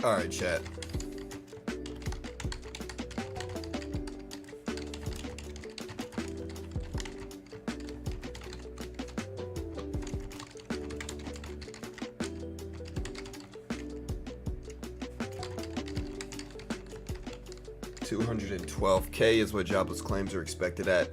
All right, chat. $212K is what jobless claims are expected at.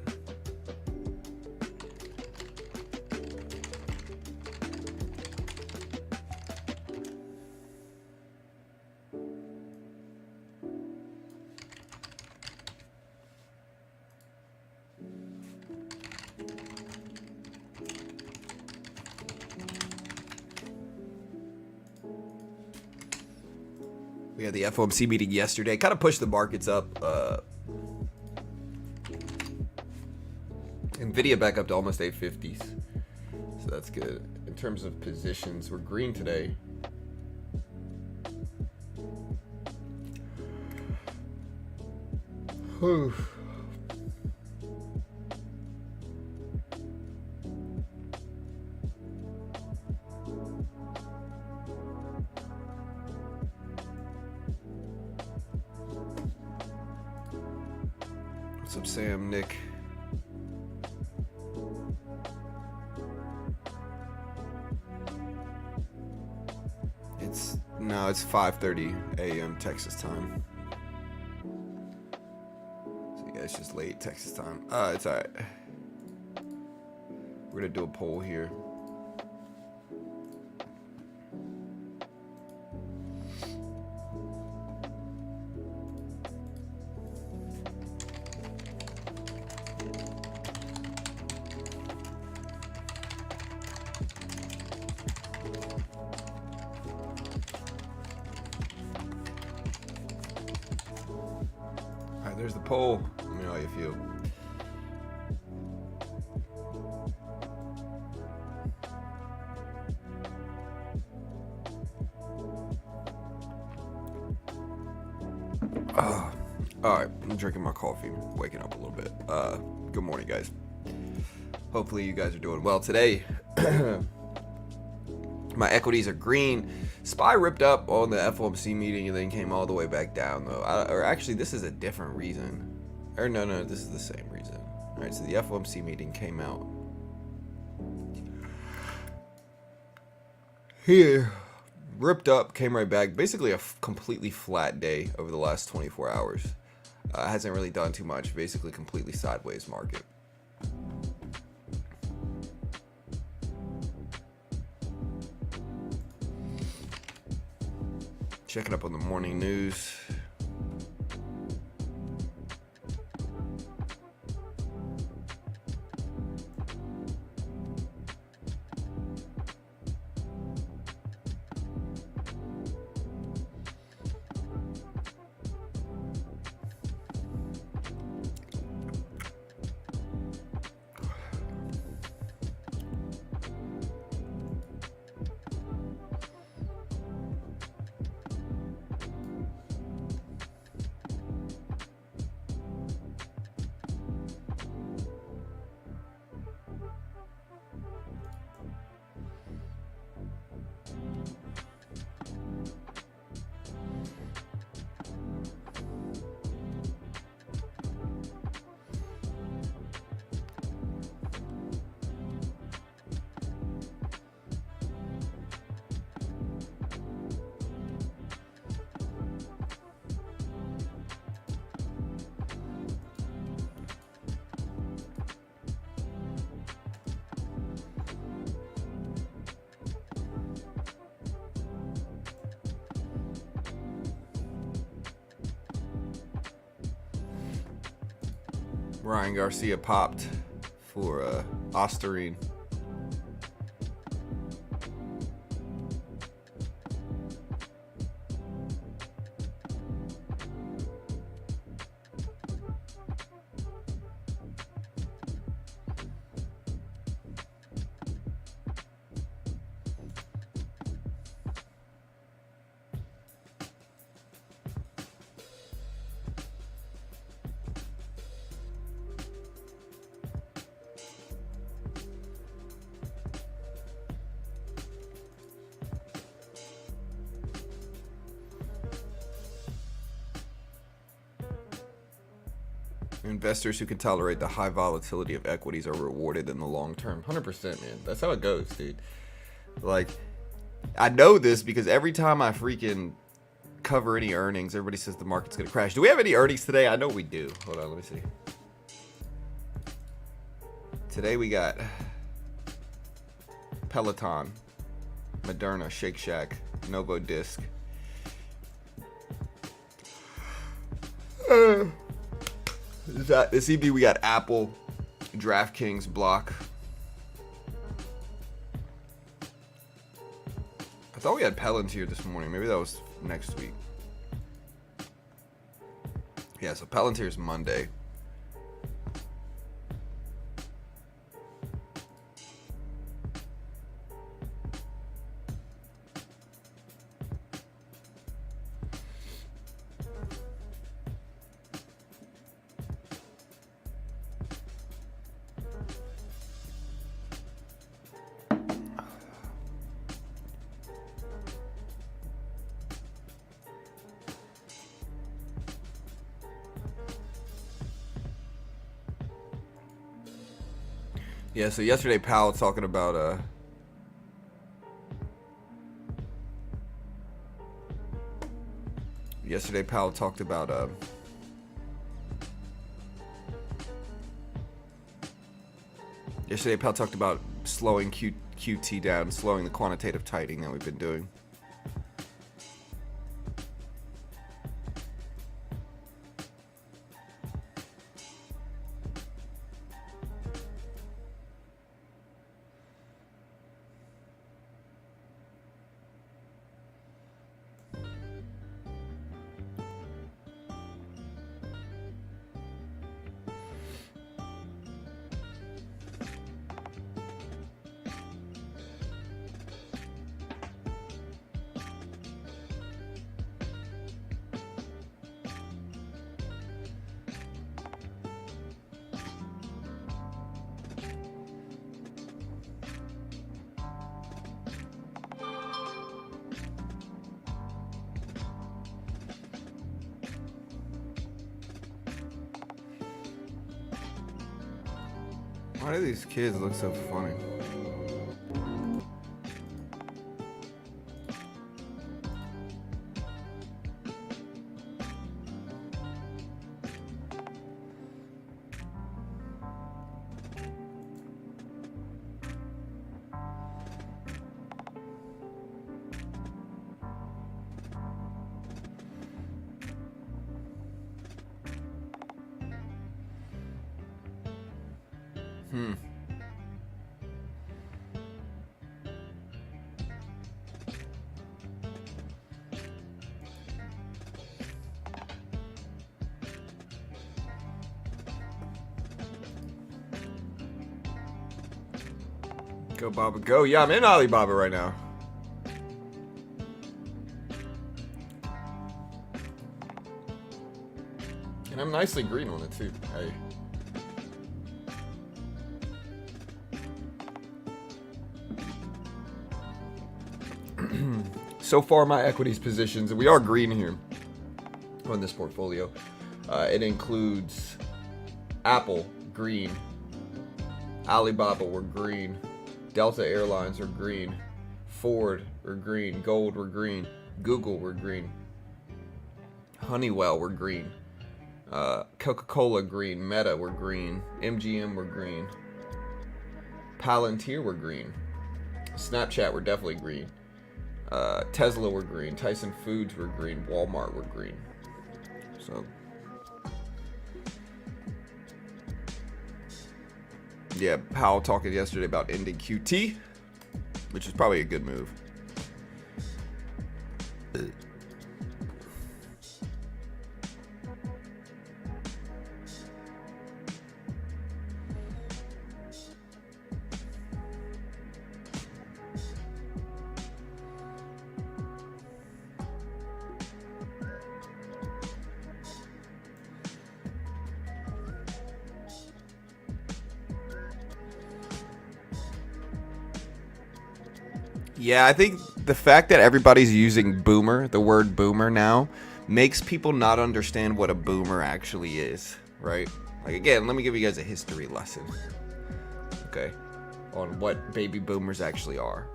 We had the FOMC meeting yesterday. Kind of pushed the markets up. Nvidia back up to almost 850s. So that's good. In terms of positions, we're green today. Whew. What's up, Sam, Nick? It's 5:30 a.m. Texas time. So you guys just late Texas time. It's alright. We're gonna do a poll here. There's the poll. Let me know how you feel. Alright, I'm drinking my coffee, waking up a little bit. Good morning, guys. Hopefully you guys are doing well today. My equities are green. SPY ripped up on the FOMC meeting and then came all the way back down, though. Or actually, this is a different reason. Or no, this is the same reason. All right, so the FOMC meeting came out here, ripped up, came right back. Basically a completely flat day over the last 24 hours. Hasn't really done too much. Basically completely sideways market. Checking up on the morning news. Ryan Garcia popped for Osterine. Investors who can tolerate the high volatility of equities are rewarded in the long term. 100%, man. That's how it goes, dude. Like, I know this because every time I freaking cover any earnings, everybody says the market's going to crash. Do we have any earnings today? I know we do. Hold on, let me see. Today we got Peloton, Moderna, Shake Shack, Novo Disc. This evening we got Apple, DraftKings, Block. I thought we had Palantir this morning. Maybe that was next week. Yeah, so Palantir's Monday. Yeah, so yesterday Powell was talking about yesterday Powell talked about slowing QT down, slowing the quantitative tightening that we've been doing. Why do these kids look so funny? Go Baba, go. Yeah, I'm in Alibaba right now. And I'm nicely green on it too. Hey. So far my equities positions, and we are green here on this portfolio. It includes Apple, green. Alibaba, we're green. Delta Airlines are green. Ford, we're green. Gold, we're green. Google, we're green. Honeywell, we're green. Coca-Cola, green. Meta, we're green. MGM, we're green. Palantir, we're green. Snapchat, we're definitely green. Tesla, we're green. Tyson Foods, we're green. Walmart, we're green. So, yeah, Powell talking yesterday about ending QT, which is probably a good move. Yeah, I think the fact that everybody's using boomer, the word boomer now, makes people not understand what a boomer actually is, right? Like, again, let me give you guys a history lesson, okay, on what baby boomers actually are.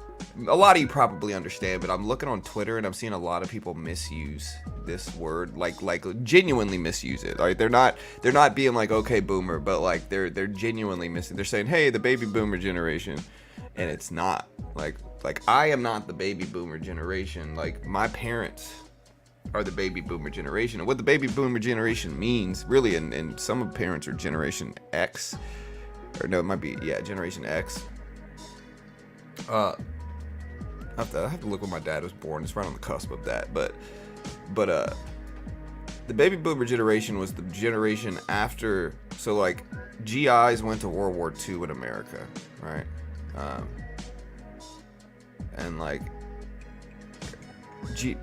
A lot of you probably understand, but I'm looking on Twitter and I'm seeing a lot of people misuse this word, like genuinely misuse it. Like they're not being like, okay, boomer, but like they're genuinely missing. They're saying, hey, the baby boomer generation, and it's not. Like I am not the baby boomer generation. Like my parents are the baby boomer generation, and what the baby boomer generation means, really, and some of parents are Generation X, or no, it might be Generation X. I have to look when my dad was born. It's right on the cusp of that. But the baby boomer generation was the generation after. So like GIs went to World War II in America, right? And like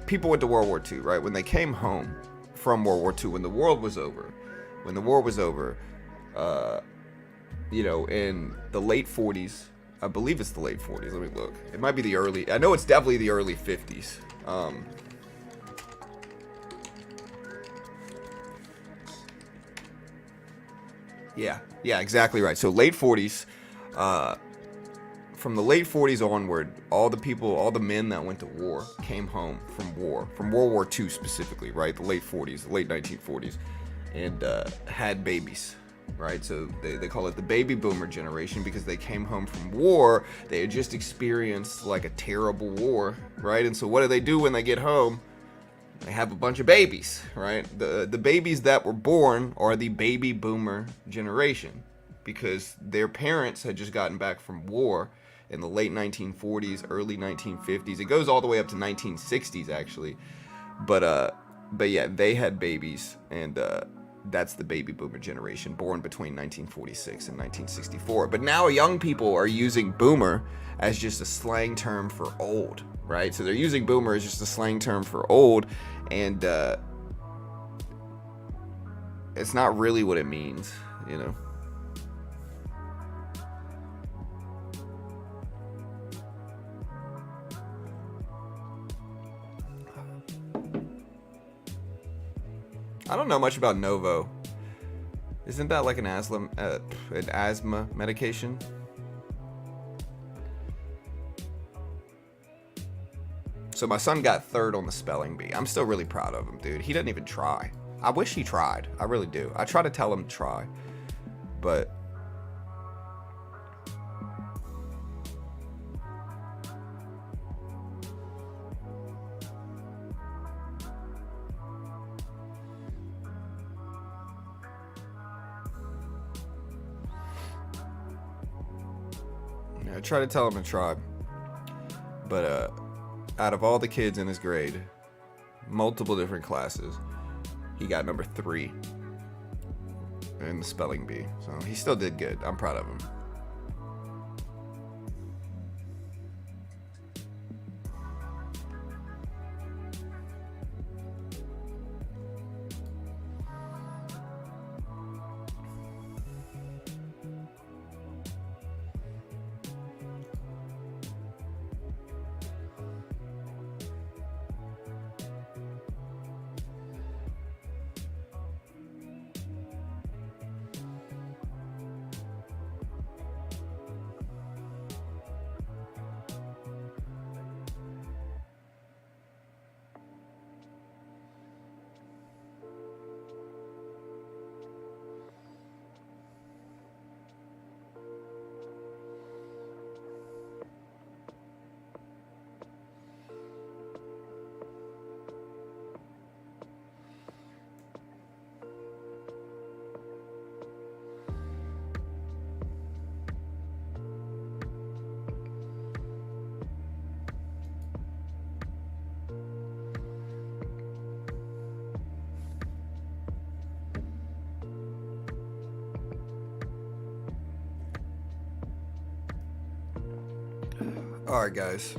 people went to World War II, right? When they came home from World War II, when the war was over, in the late 40s. I believe it's the late 40s. Let me look. It might be the early. I know it's definitely the early 50s. Yeah, exactly right. So late 40s. From the late 40s onward, all the men that went to war came home from World War II specifically, right? The late 40s, the late 1940s, and had babies. Right, so they call it the baby boomer generation because they came home from war. They had just experienced like a terrible war, right? And so what do they do when they get home? They have a bunch of babies, right? The babies that were born are the baby boomer generation because their parents had just gotten back from war in the late 1940s, early 1950s. It goes all the way up to 1960s actually, but yeah, they had babies, and that's the baby boomer generation, born between 1946 and 1964. But now young people are using boomer as just a slang term for old, right? So they're using boomer as just a slang term for old, and it's not really what it means, you know? I don't know much about Novo. Isn't that like an asthma medication? So my son got third on the spelling bee. I'm still really proud of him, dude. He doesn't even try. I wish he tried. I really do. I try to tell him to try, but I try to tell him to try. But out of all the kids in his grade, multiple different classes, he got number 3 in the spelling bee. So he still did good. I'm proud of him. All right, guys.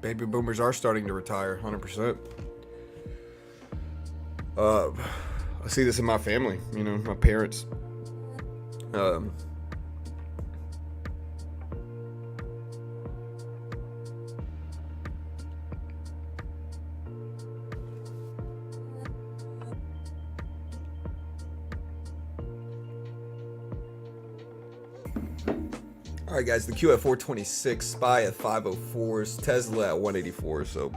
Baby boomers are starting to retire, 100%. I see this in my family, you know, my parents. All right, guys, the Q at 426, SPY at 504s, Tesla at 184. So,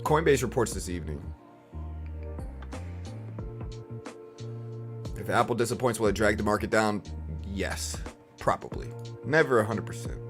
Coinbase reports this evening. If Apple disappoints, will it drag the market down? Yes, probably. Never 100%.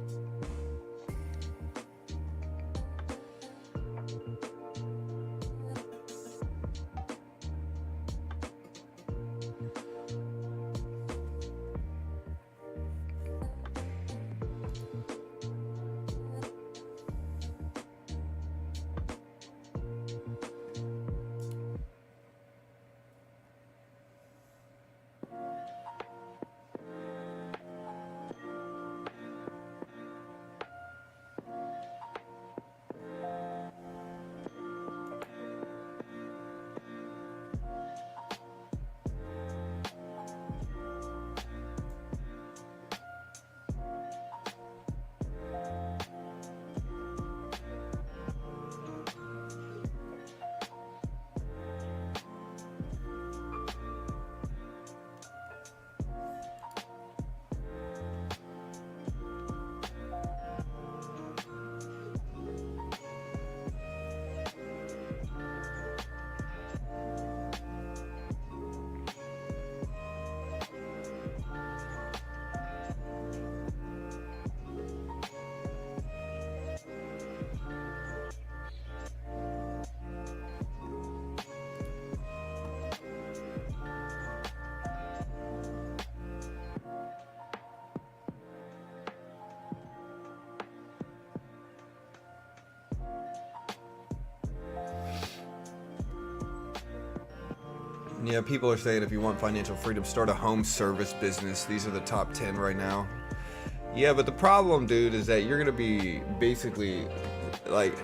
Yeah, people are saying if you want financial freedom, start a home service business. These are the top 10 right now. Yeah, but the problem, dude, is that you're going to be basically like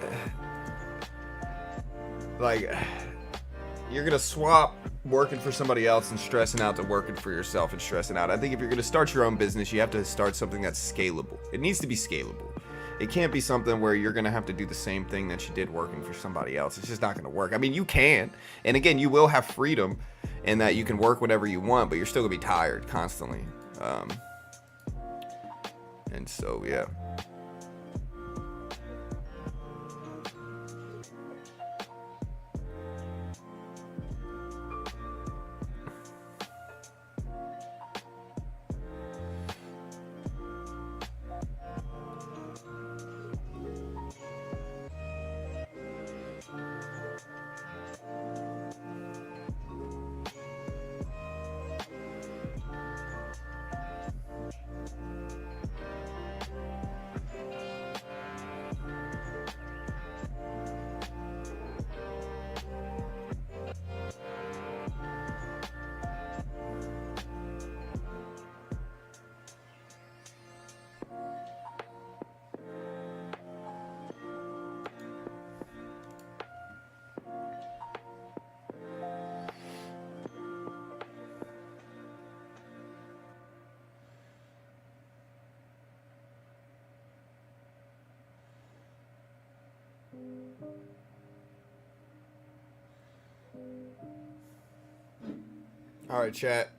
you're going to swap working for somebody else and stressing out to working for yourself and stressing out. I think if you're going to start your own business, you have to start something that's scalable. It needs to be scalable. It can't be something where you're going to have to do the same thing that you did working for somebody else. It's just not going to work. I mean, you can. And again, you will have freedom in that you can work whatever you want, but you're still going to be tired constantly. And so, yeah. All right, chat.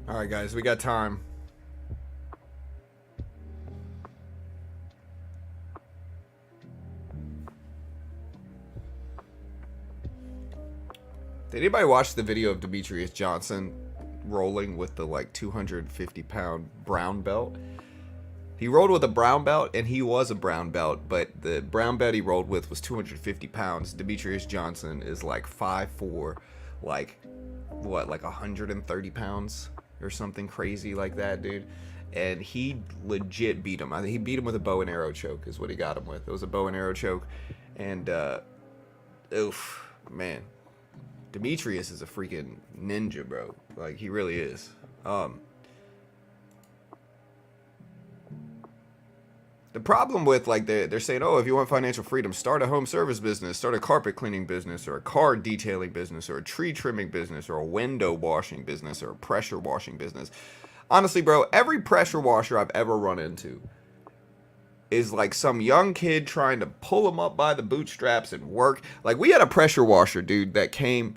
All right, guys, we got time. Did anybody watch the video of Demetrius Johnson rolling with the like 250-pound brown belt? He rolled with a brown belt, and he was a brown belt, but the brown belt he rolled with was 250 pounds. Demetrius Johnson is like 5'4", like, what, like 130 pounds or something crazy like that, dude. And he legit beat him. I think he beat him with a bow and arrow choke is what he got him with. It was a bow and arrow choke. And, oof, man. Demetrius is a freaking ninja, bro. Like, he really is. The problem with, like, they're saying, oh, if you want financial freedom, start a home service business, start a carpet cleaning business, or a car detailing business, or a tree trimming business, or a window washing business, or a pressure washing business. Honestly, bro, every pressure washer I've ever run into is like some young kid trying to pull him up by the bootstraps and work. Like, we had a pressure washer, dude, that came,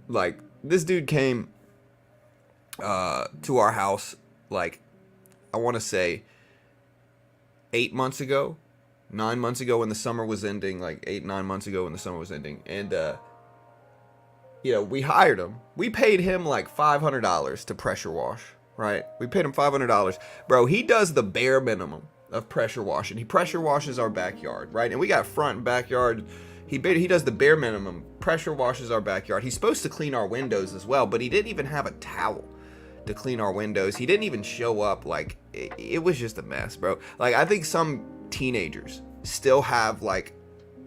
like, this dude came to our house, like, I want to say 8 months ago, 9 months ago when the summer was ending, like 8-9 months ago when the summer was ending. And, you know, we hired him. We paid him like $500 to pressure wash, right? We paid him $500. Bro, he does the bare minimum of pressure washing. He pressure washes our backyard, right? And we got front and backyard. He does the bare minimum, pressure washes our backyard. He's supposed to clean our windows as well, but he didn't even have a towel to clean our windows. He didn't even show up. Like, it was just a mess, bro. Like, I think some teenagers still have like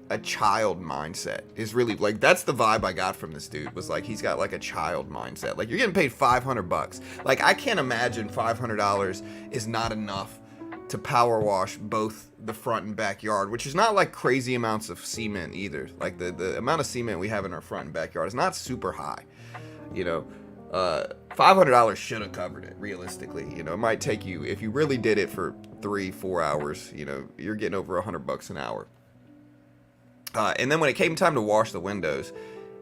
a child mindset. Is really, like, that's the vibe I got from this dude, was like, he's got like a child mindset. Like, you're getting paid $500. Like, I can't imagine $500 is not enough to power wash both the front and backyard, which is not like crazy amounts of cement either. Like, the amount of cement we have in our front and backyard is not super high, you know. $500 should have covered it, realistically. You know, it might take you, if you really did it for 3-4 hours, you know, you're getting over $100 an hour. And then when it came time to wash the windows,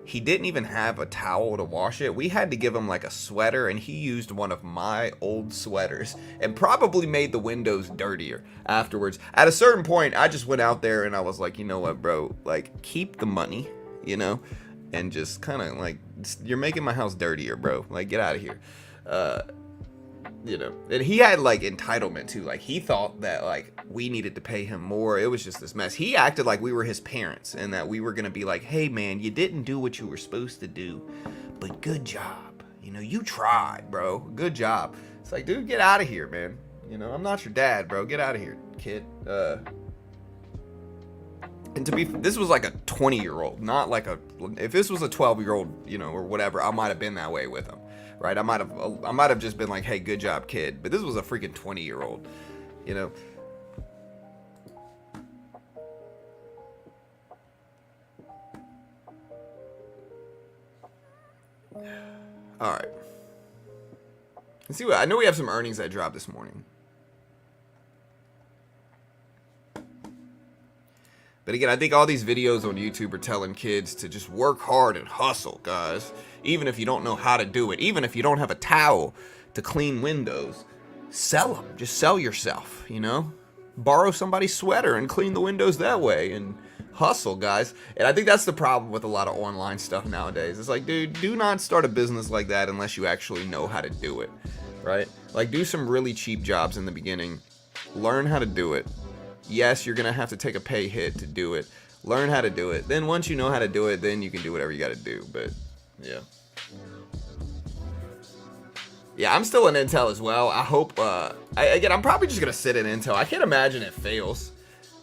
he didn't even have a towel to wash it. We had to give him like a sweater, and he used one of my old sweaters and probably made the windows dirtier afterwards. At a certain point, I just went out there and I was like, you know what, bro, like, keep the money, you know, and just kind of like, you're making my house dirtier, bro. Like, get out of here. You know, and he had like entitlement too. Like, he thought that like we needed to pay him more. It was just this mess. He acted like we were his parents and that we were gonna be like, hey man, you didn't do what you were supposed to do, but good job. You know, you tried, bro. Good job. It's like, dude, get out of here, man. You know, I'm not your dad, bro. Get out of here, kid. And to be, this was like a 20-year-old, not like a, if this was a 12-year-old, you know, or whatever, I might have been that way with him, right? I might have just been like, hey, good job, kid. But this was a freaking 20-year-old, you know. All right. Let's see what, I know we have some earnings that dropped this morning. But again, I think all these videos on YouTube are telling kids to just work hard and hustle, guys. Even if you don't know how to do it. Even if you don't have a towel to clean windows. Sell them. Just sell yourself, you know? Borrow somebody's sweater and clean the windows that way. And hustle, guys. And I think that's the problem with a lot of online stuff nowadays. It's like, dude, do not start a business like that unless you actually know how to do it, right? Like, do some really cheap jobs in the beginning. Learn how to do it. Yes, you're going to have to take a pay hit to do it. Learn how to do it. Then once you know how to do it, then you can do whatever you got to do. But, yeah. Yeah, I'm still in Intel as well. I hope, again, I'm probably just going to sit in Intel. I can't imagine it fails,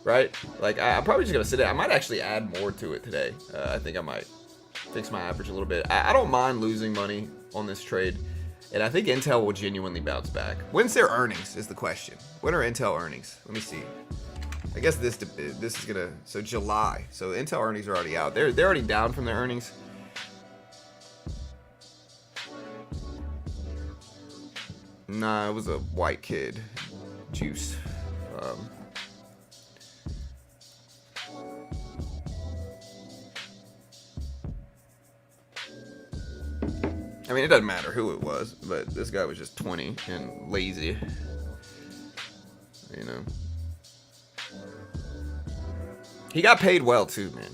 right? Like, I'm probably just going to sit in. I might actually add more to it today. I think I might fix my average a little bit. I don't mind losing money on this trade. And I think Intel will genuinely bounce back. When's their earnings is the question. When are Intel earnings? Let me see. I guess this is gonna, so July. So Intel earnings are already out. They're already down from their earnings. Nah, it was a white kid. Juice. I mean, it doesn't matter who it was, but this guy was just 20 and lazy. You know. He got paid well too, man.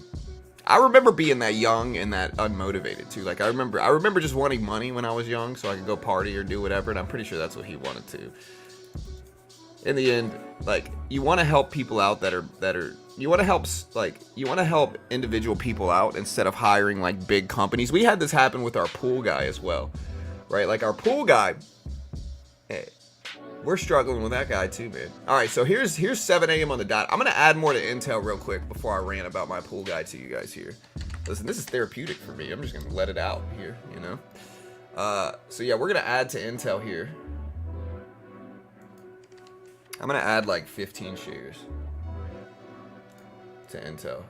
I remember being that young and that unmotivated too. Like I remember just wanting money when I was young so I could go party or do whatever, and I'm pretty sure that's what he wanted to. In the end, like, you want to help people out that are you want to help individual people out instead of hiring like big companies. We had this happen with our pool guy as well, right? Like our pool guy, hey, we're struggling with that guy too, man. All right, so here's 7 a.m. on the dot. I'm gonna add more to intel real quick before I rant about my pool guy to you guys here. Listen, this is therapeutic for me. I'm just gonna let it out here, you know. So yeah, we're gonna add to intel here. I'm gonna add like 15 shares to intel.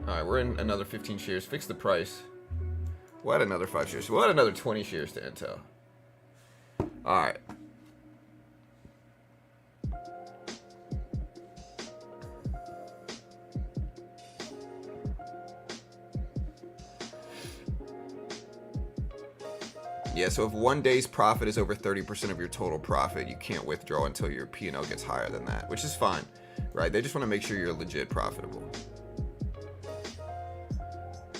All right, we're in another 15 shares. Fix the price. We'll add another 5 shares. So we'll add another 20 shares to intel. All right. Yeah, so if one day's profit is over 30% of your total profit, you can't withdraw until your P&L gets higher than that, which is fine, right? They just want to make sure you're legit profitable.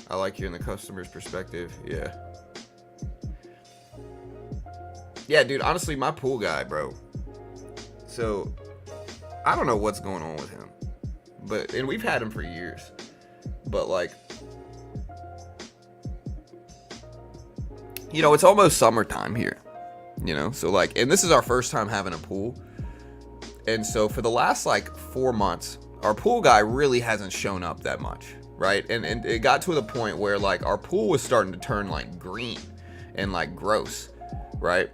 I like hearing the customer's perspective. Yeah. Yeah, dude, honestly, my pool guy, bro. So, I don't know what's going on with him. And we've had him for years. But, like, you know, it's almost summertime here. You know, so, like, and this is our first time having a pool. And so, for the last, like, 4 months, our pool guy really hasn't shown up that much, right? And it got to the point where, like, our pool was starting to turn, like, green and, like, gross, right?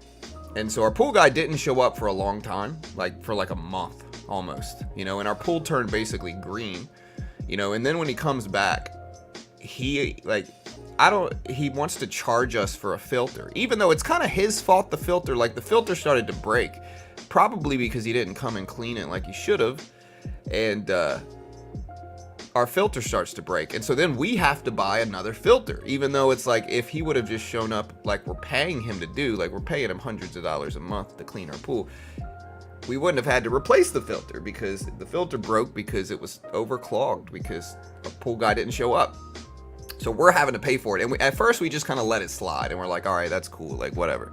And so our pool guy didn't show up for a long time, like for like a month almost, you know, and our pool turned basically green, you know, and then when he comes back, he wants to charge us for a filter, even though it's kind of his fault. The filter started to break, probably because he didn't come and clean it like he should have. And, our filter starts to break, and so then we have to buy another filter, even though it's like if he would have just shown up like we're paying him to do, like we're paying him hundreds of dollars a month to clean our pool, we wouldn't have had to replace the filter because the filter broke because it was overclogged because a pool guy didn't show up. So we're having to pay for it, and at first we just kind of let it slide, and we're like, all right, that's cool, like whatever.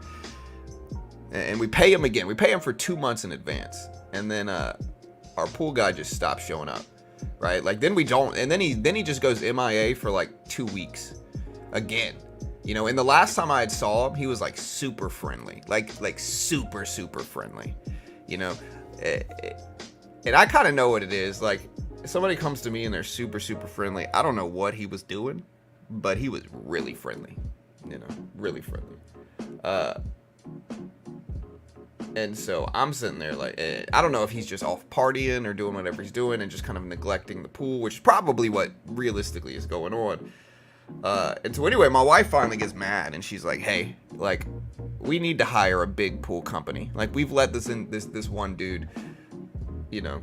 And we pay him again. We pay him for 2 months in advance, and then our pool guy just stopped showing up. Right, like then we don't, and then he just goes MIA for like 2 weeks again, you know. And the last time I had saw him, he was like super friendly, like super friendly, you know. And I kind of know what it is. Like if somebody comes to me and they're super friendly, I don't know what he was doing, but he was really friendly, you know, really friendly. And so I'm sitting there like, I don't know if he's just off partying or doing whatever he's doing and just kind of neglecting the pool, which is probably what realistically is going on. And so anyway, my wife finally gets mad and she's like, hey, like, we need to hire a big pool company. Like, we've let this one dude, you know,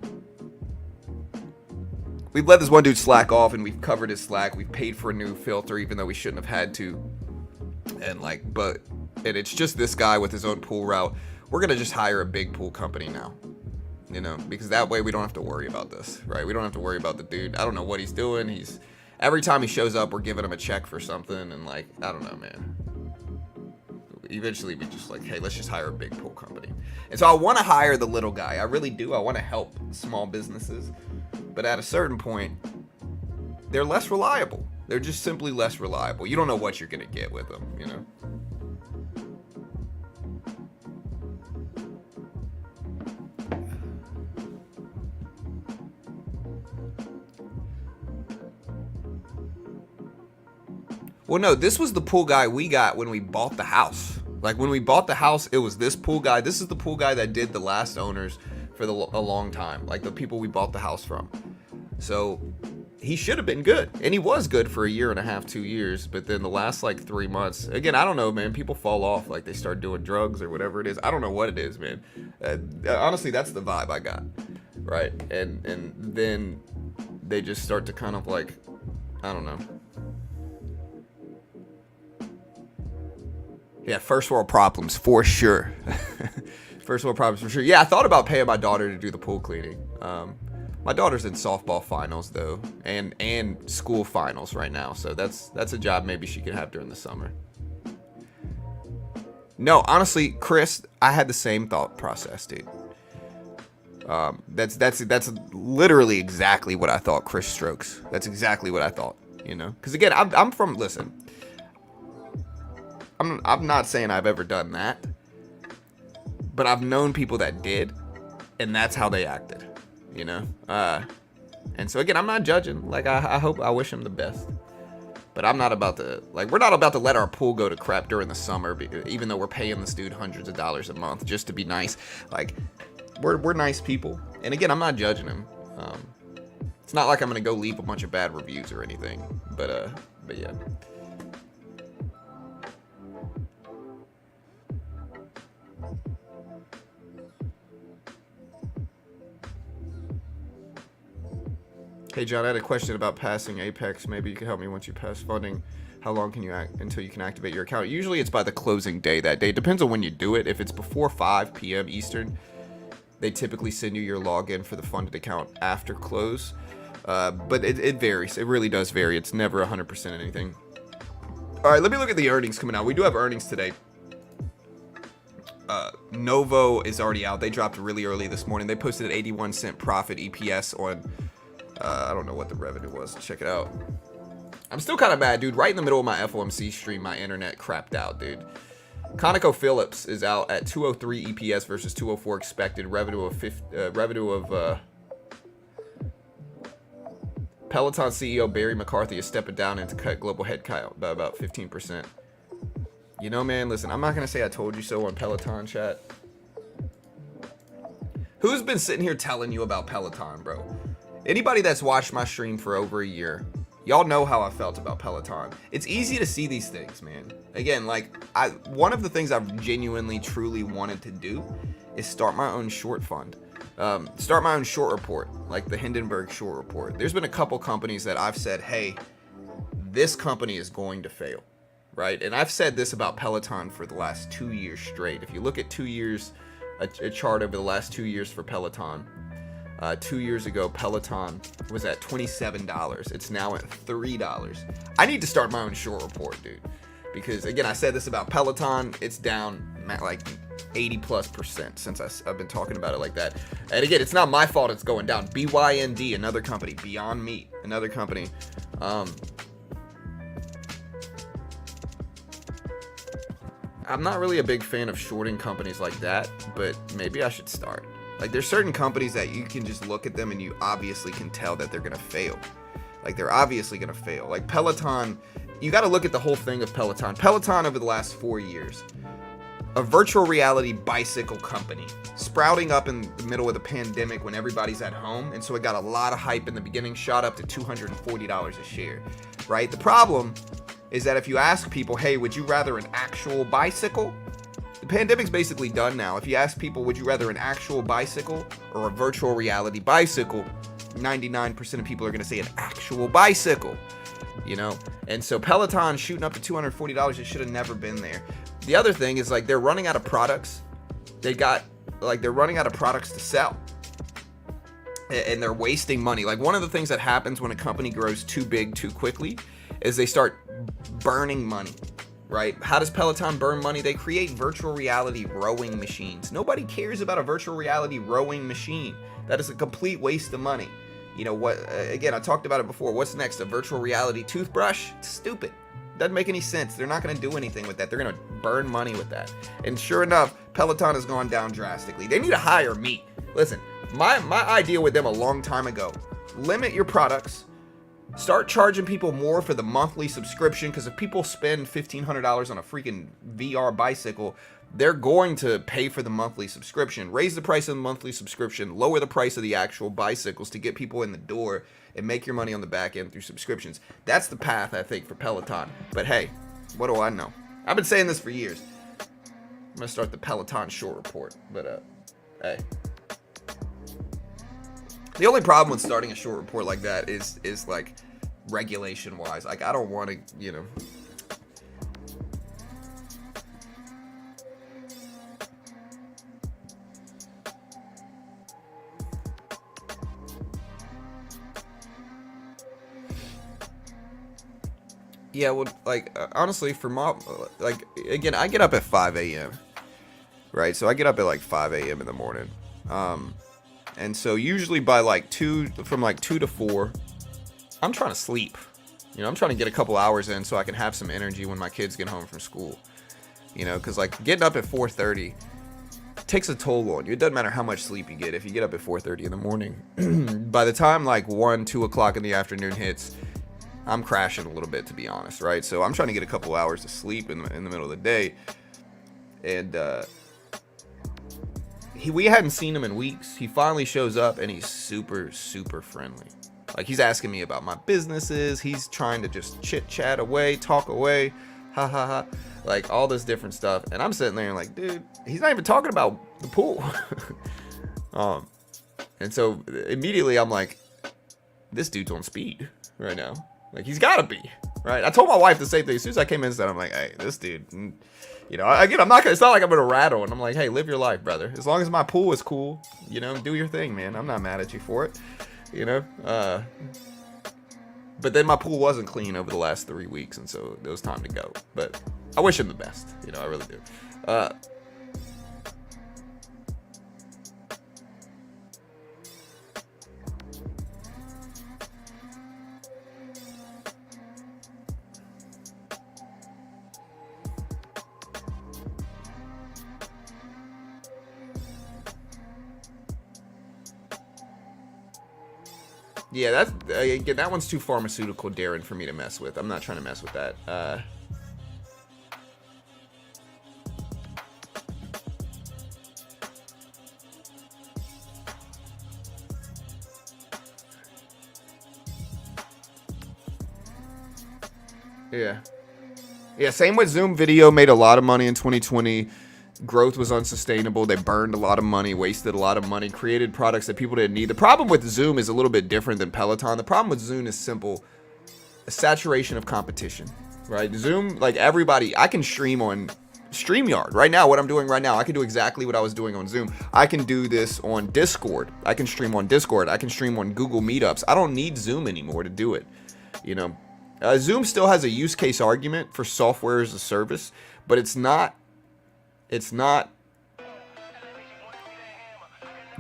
we've let this one dude slack off and we've covered his slack. We've paid for a new filter, even though we shouldn't have had to. And like, and it's just this guy with his own pool route. We're going to just hire a big pool company now, you know, because that way we don't have to worry about this, right? We don't have to worry about the dude. I don't know what he's doing. Every time he shows up, we're giving him a check for something. And like, I don't know, man. Eventually we just like, hey, let's just hire a big pool company. And so I want to hire the little guy. I really do. I want to help small businesses. But at a certain point, they're less reliable. They're just simply less reliable. You don't know what you're going to get with them, you know? Well, no, this was the pool guy we got when we bought the house. Like, when we bought the house, it was this pool guy. This is the pool guy that did the last owners for a long time. Like, the people we bought the house from. So, he should have been good. And he was good for 1.5 years, 2 years. But then the last, like, 3 months... Again, I don't know, man. People fall off. Like, they start doing drugs or whatever it is. I don't know what it is, man. Honestly, that's the vibe I got. Right? And then they just start to kind of, like... I don't know. Yeah, first world problems for sure. First world problems for sure. Yeah, I thought about paying my daughter to do the pool cleaning. My My daughter's in softball finals though, and school finals right now. So that's a job maybe she could have during the summer. No, honestly, Chris, I had the same thought process, dude. That's literally exactly what I thought, Chris Strokes. That's exactly what I thought, you know? Because again, I'm from, listen, I'm not saying I've ever done that, but I've known people that did, and that's how they acted, you know? And so again, I'm not judging. Like, I wish him the best. But I'm not about to, like, we're not about to let our pool go to crap during the summer, even though we're paying this dude hundreds of dollars a month just to be nice. Like, we're nice people. And again, I'm not judging him. It's not like I'm going to go leave a bunch of bad reviews or anything. But yeah. Hey John, I had a question about passing Apex. Maybe you can help me once you pass funding. How long can you until you can activate your account? Usually it's by the closing day that day. Depends on when you do it. If it's before 5 p.m. Eastern, they typically send you your login for the funded account after close. But it varies. It really does vary. It's never 100% anything. All right, let me look at the earnings coming out. We do have earnings today. Novo is already out. They dropped really early this morning. They posted an 81-cent profit EPS on... I don't know what the revenue was. Check it out. I'm still kind of mad, dude. Right in the middle of my FOMC stream, my internet crapped out, dude. ConocoPhillips is out at 203 EPS versus 204 expected. Revenue of Peloton CEO Barry McCarthy is stepping down and to cut global headcount by about 15%. You know, man, listen, I'm not going to say I told you so on Peloton chat. Who's been sitting here telling you about Peloton, bro? Anybody that's watched my stream for over a year, y'all know how I felt about Peloton. It's easy to see these things, man. Again, like, one of the things I've genuinely, truly wanted to do is start my own short fund. Start my own short report, like the Hindenburg short report. There's been a couple companies that I've said, hey, this company is going to fail, right? And I've said this about Peloton for the last 2 years straight. If you look at 2 years, a chart over the last 2 years for Peloton, 2 years ago, Peloton was at $27. It's now at $3. I need to start my own short report, dude. Because, again, I said this about Peloton. It's down like 80+% since I've been talking about it like that. And, again, it's not my fault it's going down. BYND, another company. Beyond Meat, another company. I'm not really a big fan of shorting companies like that, but maybe I should start. Like, there's certain companies that you can just look at them and you obviously can tell that they're going to fail. Like, they're obviously going to fail. Like, Peloton, you got to look at the whole thing of Peloton. Peloton over the last 4 years, a virtual reality bicycle company, sprouting up in the middle of the pandemic when everybody's at home. And so it got a lot of hype in the beginning, shot up to $240 a share, right? The problem is that if you ask people, hey, would you rather an actual bicycle? The pandemic's basically done now. If you ask people, would you rather an actual bicycle or a virtual reality bicycle? 99% of people are going to say an actual bicycle, you know? And so Peloton shooting up to $240, it should have never been there. The other thing is, like, they're running out of products. They're running out of products to sell. And they're wasting money. Like, one of the things that happens when a company grows too big too quickly is they start burning money. Right? How does Peloton burn money? They create virtual reality rowing machines. Nobody cares about a virtual reality rowing machine. That is a complete waste of money. You know what? Again, I talked about it before. What's next? A virtual reality toothbrush? It's stupid. Doesn't make any sense. They're not going to do anything with that. They're going to burn money with that. And sure enough, Peloton has gone down drastically. They need to hire me. Listen, my idea with them a long time ago, limit your products. Start charging people more for the monthly subscription, because if people spend $1,500 on a freaking VR bicycle, they're going to pay for the monthly subscription. Raise the price of the monthly subscription, lower the price of the actual bicycles to get people in the door and make your money on the back end through subscriptions. That's the path, I think, for Peloton. But hey, what do I know? I've been saying this for years. I'm going to start the Peloton short report, but hey. The only problem with starting a short report like that is like regulation wise. Like, I don't want to, you know. Yeah, well, like honestly, for mom, like again, I get up at 5 a.m. Right, so I get up at like 5 a.m. in the morning, um, and so usually by like from like 2 to 4, I'm trying to sleep. I'm trying to get a couple hours in so I can have some energy when my kids get home from school. Because like getting up at 4:30 takes a toll on you. It doesn't matter how much sleep you get. If you get up at 4:30 in the morning, by the time like 1, 2 o'clock in the afternoon hits, I'm crashing a little bit, to be honest, right? So I'm trying to get a couple hours of sleep in the middle of the day, and we hadn't seen him in weeks. He finally shows up, and he's super, super friendly. Like, he's asking me about my businesses. He's trying to just chit chat away, talk away, ha ha ha, like all this different stuff. And I'm sitting there and like, dude, he's not even talking about the pool. And so immediately I'm like, this dude's on speed right now. Like, he's gotta be, right? I told my wife the same thing. As soon as I came in, I'm like, hey, this dude, again, it's not like I'm gonna rattle. And I'm like, hey, live your life, brother. As long as my pool is cool, do your thing, man. I'm not mad at you for it, but then my pool wasn't clean over the last 3 weeks, and so it was time to go. But I wish him the best, I really do. Yeah, again, that one's too pharmaceutical, Darren, for me to mess with. I'm not trying to mess with that. Yeah, same with Zoom Video. Made a lot of money in 2020. Growth was unsustainable. They burned a lot of money, wasted a lot of money, created products that people didn't need. The problem with Zoom is a little bit different than Peloton. The problem with Zoom is simple: a saturation of competition, right? Zoom, like everybody, I can stream on StreamYard right now. What I'm doing right now, I can do exactly what I was doing on Zoom. I can do this on Discord. I can stream on Discord. I can stream on Google Meetups. I don't need Zoom anymore to do it. Zoom still has a use case argument for software as a service, but it's not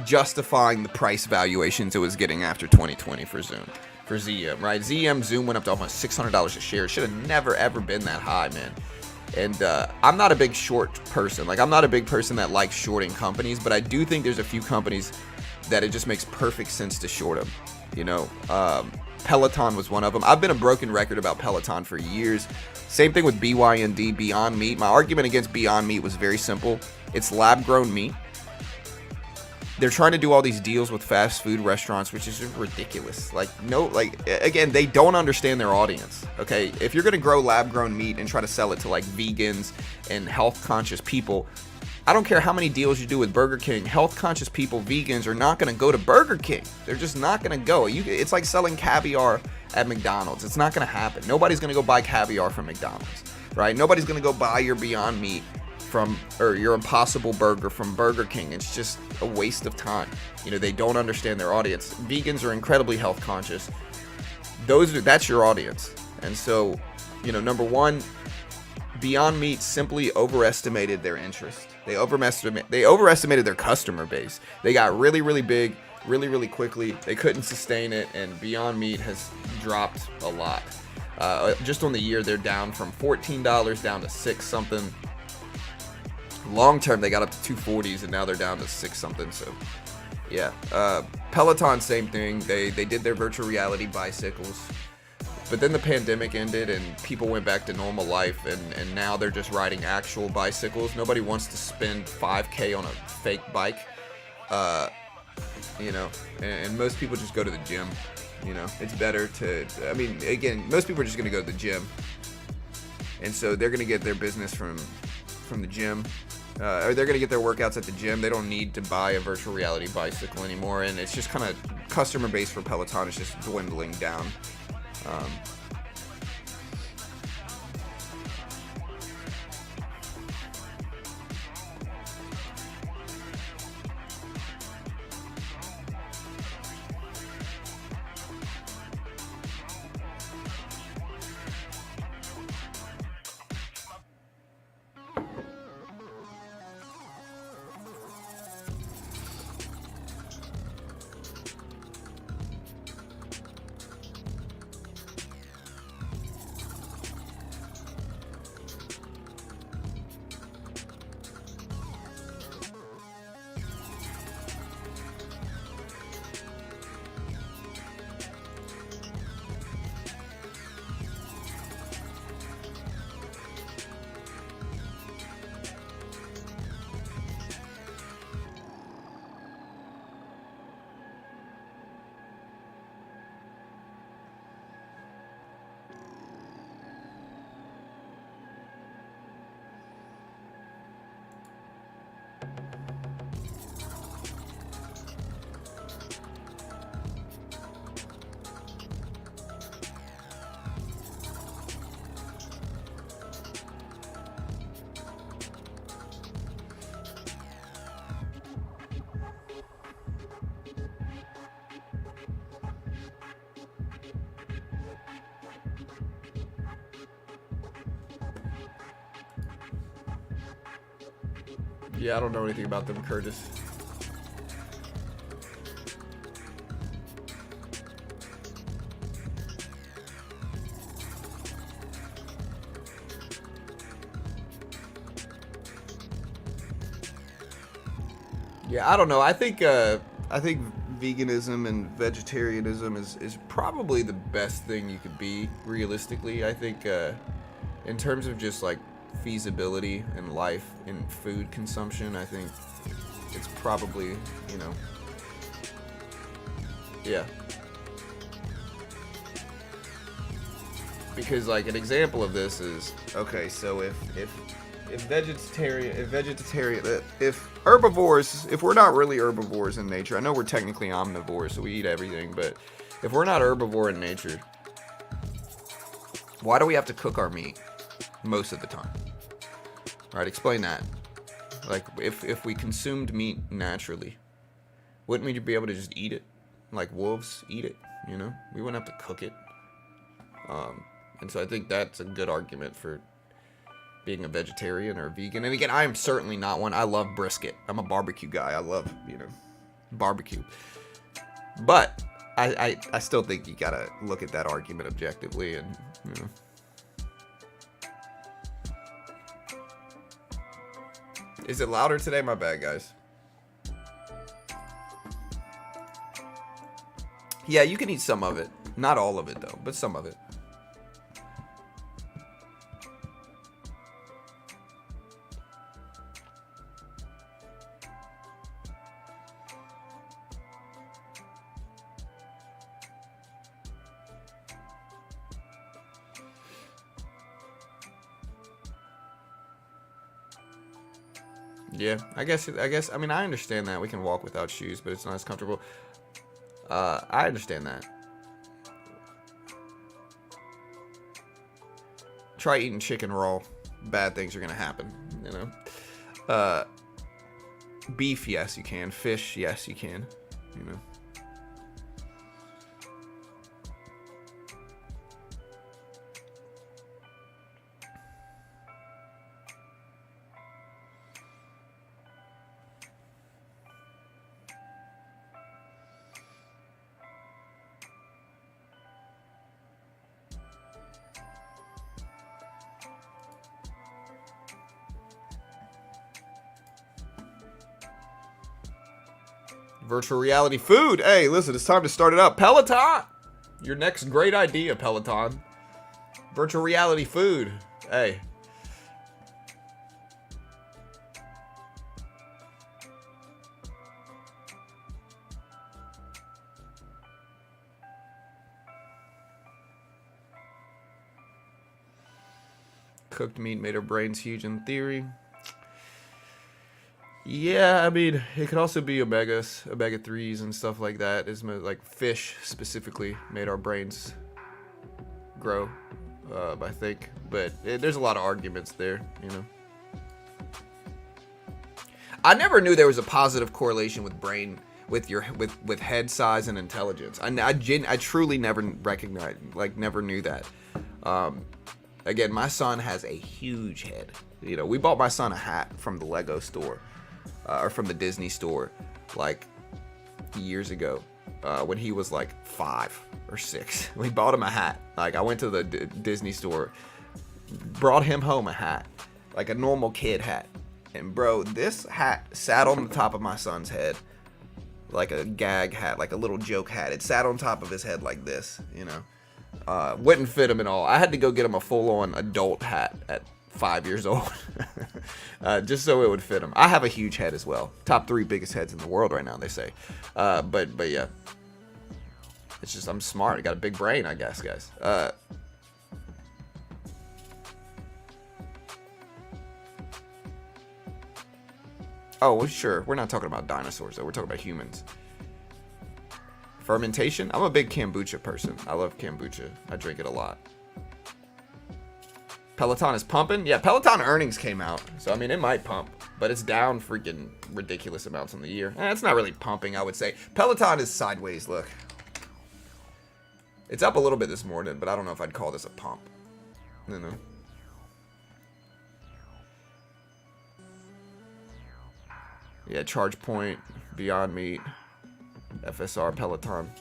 justifying the price valuations it was getting after 2020 for ZM, right? Zoom went up to almost $600 a share. It should have never, ever been that high, man. And I'm not a big short person. Like, I'm not a big person that likes shorting companies, but I do think there's a few companies that it just makes perfect sense to short them. Peloton was one of them. I've been a broken record about Peloton for years. Same thing with BYND, Beyond Meat. My argument against Beyond Meat was very simple. It's lab-grown meat. They're trying to do all these deals with fast food restaurants, which is ridiculous. Again, they don't understand their audience, okay? If you're going to grow lab-grown meat and try to sell it to, like, vegans and health-conscious people, I don't care how many deals you do with Burger King. Health-conscious people, vegans, are not going to go to Burger King. They're just not going to go. It's like selling caviar at McDonald's. It's not going to happen. Nobody's going to go buy caviar from McDonald's, right? Nobody's going to go buy your Beyond Meat or your Impossible Burger from Burger King. It's just a waste of time. They don't understand their audience. Vegans are incredibly health-conscious. That's your audience. And so, number one, Beyond Meat simply overestimated their interest. They overestimated their customer base. They got really, really big, really, really quickly. They couldn't sustain it, and Beyond Meat has dropped a lot. Just on the year, they're down from $14 down to $6 something. Long term, they got up to $240s, and now they're down to $6 something. So, yeah. Peloton, same thing. They did their virtual reality bicycles. But then the pandemic ended and people went back to normal life, and now they're just riding actual bicycles. Nobody wants to spend $5K on a fake bike, and most people just go to the gym. It's better again, most people are just going to go to the gym, and so they're going to get their business from the gym, or they're going to get their workouts at the gym. They don't need to buy a virtual reality bicycle anymore, and it's just kind of customer base for Peloton is just dwindling down. Yeah, I don't know anything about them, Curtis. Yeah, I don't know. I think veganism and vegetarianism is probably the best thing you could be realistically. I think in terms of just like feasibility in life in food consumption, I think it's probably, you know, yeah. Because like an example of this is, okay, so if herbivores, if we're not really herbivores in nature, I know we're technically omnivores, so we eat everything, but if we're not herbivore in nature, why do we have to cook our meat most of the time? All right, explain that. Like, if we consumed meat naturally, wouldn't we be able to just eat it? Like wolves eat it, you know? We wouldn't have to cook it. And so I think that's a good argument for being a vegetarian or a vegan. And again, I am certainly not one. I love brisket. I'm a barbecue guy. I love, you know, barbecue. But I still think you gotta look at that argument objectively and, you know. Is it louder today? My bad, guys. Yeah, you can eat some of it. Not all of it, though, but some of it. Yeah, I guess, I mean, I understand that. We can walk without shoes, but it's not as comfortable. I understand that. Try eating chicken raw. Bad things are going to happen, you know. Beef, yes, you can. Fish, yes, you can, you know. Virtual reality food. Hey, listen, it's time to start it up. Peloton! Your next great idea, Peloton. Virtual reality food. Hey. Cooked meat made our brains huge in theory. Yeah, I mean, it could also be omega 3s and stuff like that. Is like fish specifically made our brains grow, I think. But there's a lot of arguments there, you know. I never knew there was a positive correlation with brain, with head size and intelligence. I truly never never knew that. Again, my son has a huge head. You know, we bought my son a hat from the Lego store. Or from the Disney store, like years ago, when he was like 5 or 6. We bought him a hat. Like, I went to the Disney store, brought him home a hat, like a normal kid hat. And bro, this hat sat on the top of my son's head, like a gag hat, like a little joke hat. It sat on top of his head like this, you know. Wouldn't fit him at all. I had to go get him a full-on adult hat at 5 years old, just so it would fit him. I have a huge head as well. Top 3 biggest heads in the world right now, they say. But yeah, it's just, I'm smart. I got a big brain, I guess, guys. Oh, well, sure. We're not talking about dinosaurs, though. We're talking about humans. Fermentation? I'm a big kombucha person. I love kombucha. I drink it a lot. Peloton is pumping? Yeah, Peloton earnings came out. So, I mean, it might pump. But it's down freaking ridiculous amounts on the year. It's not really pumping, I would say. Peloton is sideways, look. It's up a little bit this morning, but I don't know if I'd call this a pump. No. Yeah, Charge Point, Beyond Meat, FSR, Peloton.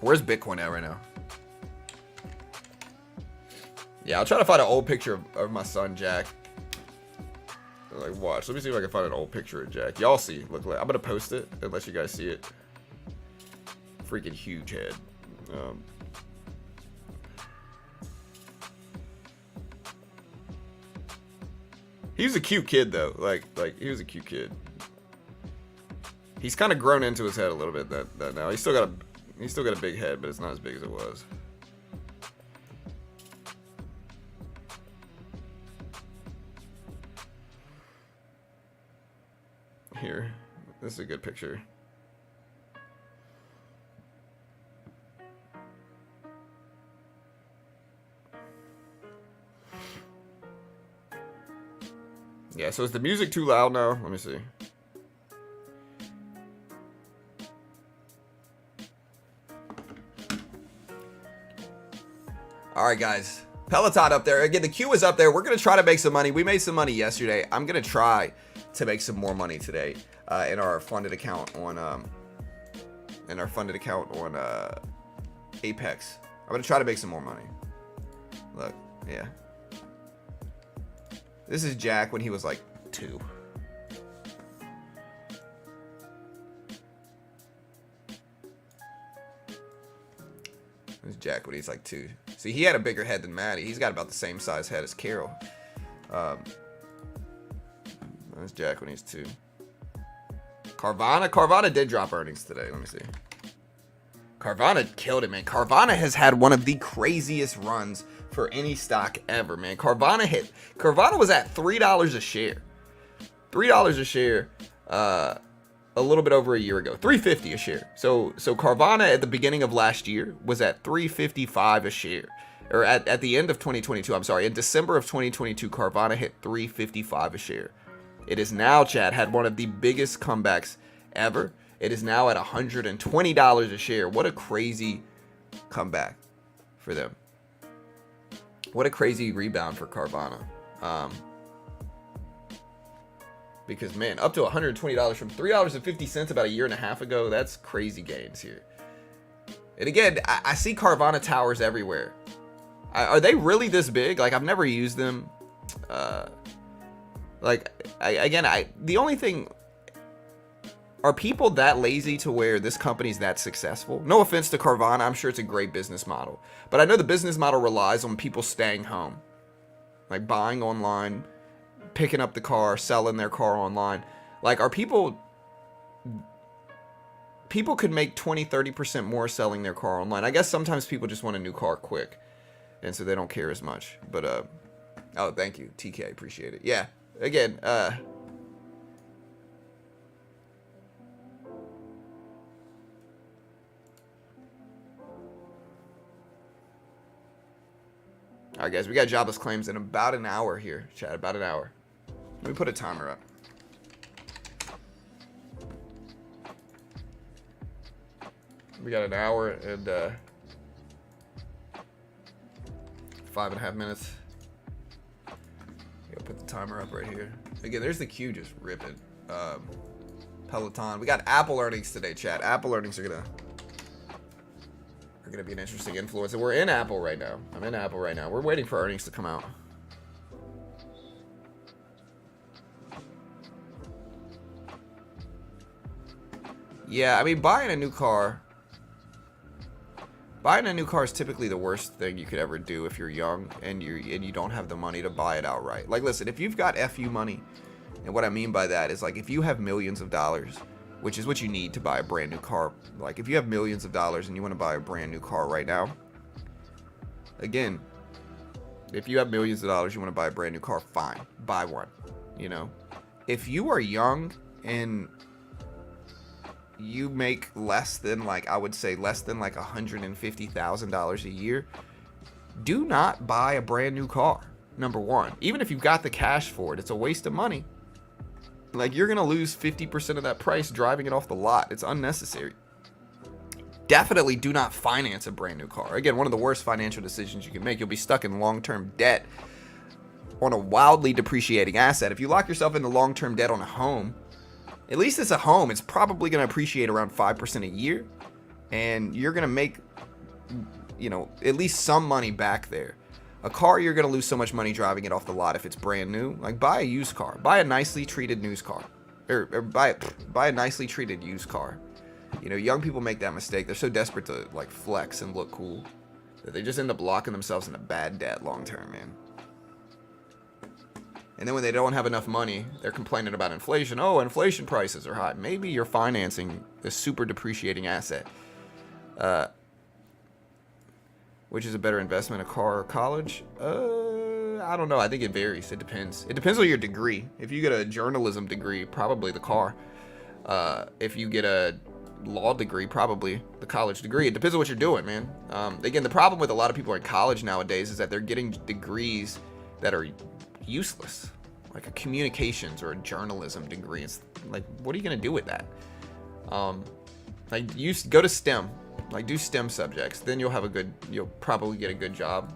Where's Bitcoin at right now? Yeah, I'll try to find an old picture of my son, Jack. Like, watch. Let me see if I can find an old picture of Jack. Y'all see. Look, I'm going to post it and let you guys see it. Freaking huge head. He was a cute kid, though. Like he was a cute kid. He's kind of grown into his head a little bit that now. He's still got a big head, but it's not as big as it was. Here, this is a good picture. Yeah, so is the music too loud now? Let me see. Alright, guys. Peloton up there. Again, the queue is up there. We're going to try to make some money. We made some money yesterday. I'm going to try to make some more money today in our funded account on Apex. I'm going to try to make some more money. Look, yeah. This is Jack when he was like 2. This is Jack when he's like 2. See, he had a bigger head than Maddie. He's got about the same size head as Carol. That's Jack when he's 2. Carvana did drop earnings today. Let me see. Carvana killed it, man. Carvana has had one of the craziest runs for any stock ever, man. Carvana was at $3 a share. $3 a share a little bit over a year ago. $3.50 a share. So Carvana at the beginning of last year was at $3.55 a share. Or at the end of 2022, I'm sorry, in December of 2022, Carvana hit $3.55 a share. It is now, Chad, had one of the biggest comebacks ever. It is now at $120 a share. What a crazy comeback for them. What a crazy rebound for Carvana. Because, man, up to $120 from $3.50 about a year and a half ago. That's crazy gains here. And again, I see Carvana towers everywhere. Are they really this big? Like, I've never used them. The only thing... Are people that lazy to where this company's that successful? No offense to Carvana, I'm sure it's a great business model. But I know the business model relies on people staying home. Like buying online, picking up the car, selling their car online. Like, are people... People could make 20-30% more selling their car online. I guess sometimes people just want a new car quick. And so they don't care as much. But, oh, thank you, TK, appreciate it. Yeah, again, Alright, guys, we got jobless claims in about an hour here, chat. About an hour. Let me put a timer up. We got an hour and 5.5 minutes. I'll put the timer up right here. Again, there's the queue just ripping. Peloton. We got Apple earnings today, chat. Apple earnings are gonna be an interesting influence. And we're in Apple right now. I'm in Apple right now. We're waiting for earnings to come out. Yeah, I mean, buying a new car is typically the worst thing you could ever do if you're young and you don't have the money to buy it outright. Like, listen, if you've got FU money, and what I mean by that is, like, if you have millions of dollars, which is what you need to buy a brand new car. Like, if you have millions of dollars and you want to buy a brand new car right now, again, if you have millions of dollars, you want to buy a brand new car, fine, buy one, you know. if you are young and you make less than, like, I would say less than like $150,000 a year, do not buy a brand new car. Number one, even if you've got the cash for it, it's a waste of money. Like, you're gonna lose 50% of that price driving it off the lot. It's unnecessary. Definitely do not finance a brand new car. Again, one of the worst financial decisions you can make. You'll be stuck in long-term debt on a wildly depreciating asset. If you lock yourself into long-term debt on a home, at least it's a home, it's probably going to appreciate around 5% a year, and you're going to make, at least some money back there. A car, you're going to lose so much money driving it off the lot if it's brand new. Like, buy a used car. Buy a nicely treated used car. Or buy a nicely treated used car. Young people make that mistake. They're so desperate to, like, flex and look cool that they just end up locking themselves in a bad debt long term, man. And then when they don't have enough money, they're complaining about inflation. Oh, inflation prices are high. Maybe you're financing this super depreciating asset. Which is a better investment, a car or college? I don't know. I think it varies. It depends. It depends on your degree. If you get a journalism degree, probably the car. If you get a law degree, probably the college degree. It depends on what you're doing, man. Again, the problem with a lot of people in college nowadays is that they're getting degrees that are useless, like a communications or a journalism degree. It's like, what are you gonna do with that? Like, you go to STEM, like, do STEM subjects, then you'll probably get a good job,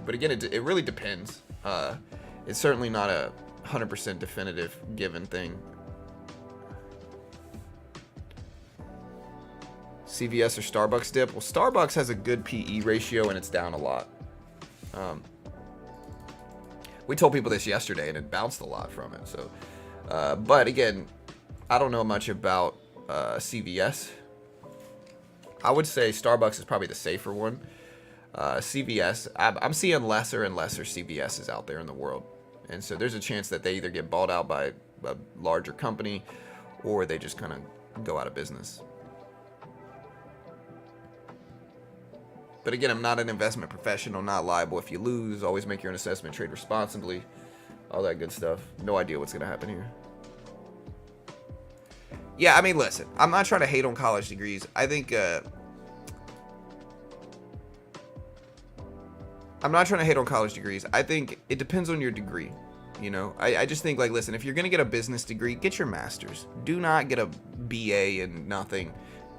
but again, it really depends. It's certainly not a 100% definitive given thing. CVS or Starbucks dip? Well, Starbucks has a good PE ratio and it's down a lot. We told people this yesterday, and it bounced a lot from it. So, but again, I don't know much about CVS. I would say Starbucks is probably the safer one. CVS, I'm seeing lesser and lesser CVSs out there in the world, and so there's a chance that they either get bought out by a larger company, or they just kind of go out of business. But again, I'm not an investment professional, not liable if you lose. Always make your own assessment, trade responsibly, all that good stuff. No idea what's going to happen here. Yeah, I mean, listen, I'm not trying to hate on college degrees. I think, I'm not trying to hate on college degrees. I think it depends on your degree. I just think, like, listen, if you're going to get a business degree, get your master's. Do not get a BA and nothing.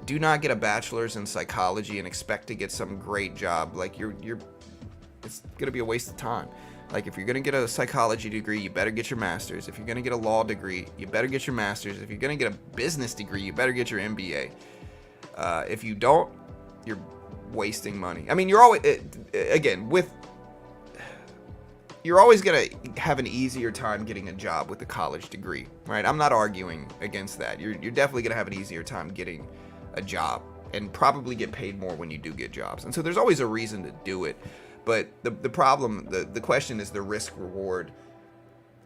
Do not get a bachelor's in psychology and expect to get some great job. Like, it's gonna be a waste of time. Like, if you're gonna get a psychology degree, you better get your master's. If you're gonna get a law degree, you better get your master's. If you're gonna get a business degree, you better get your MBA. If you don't, you're wasting money. I mean, you're always gonna have an easier time getting a job with a college degree, right? I'm not arguing against that. You're definitely gonna have an easier time getting a job and probably get paid more when you do get jobs. And so there's always a reason to do it. But the problem, the question is the risk reward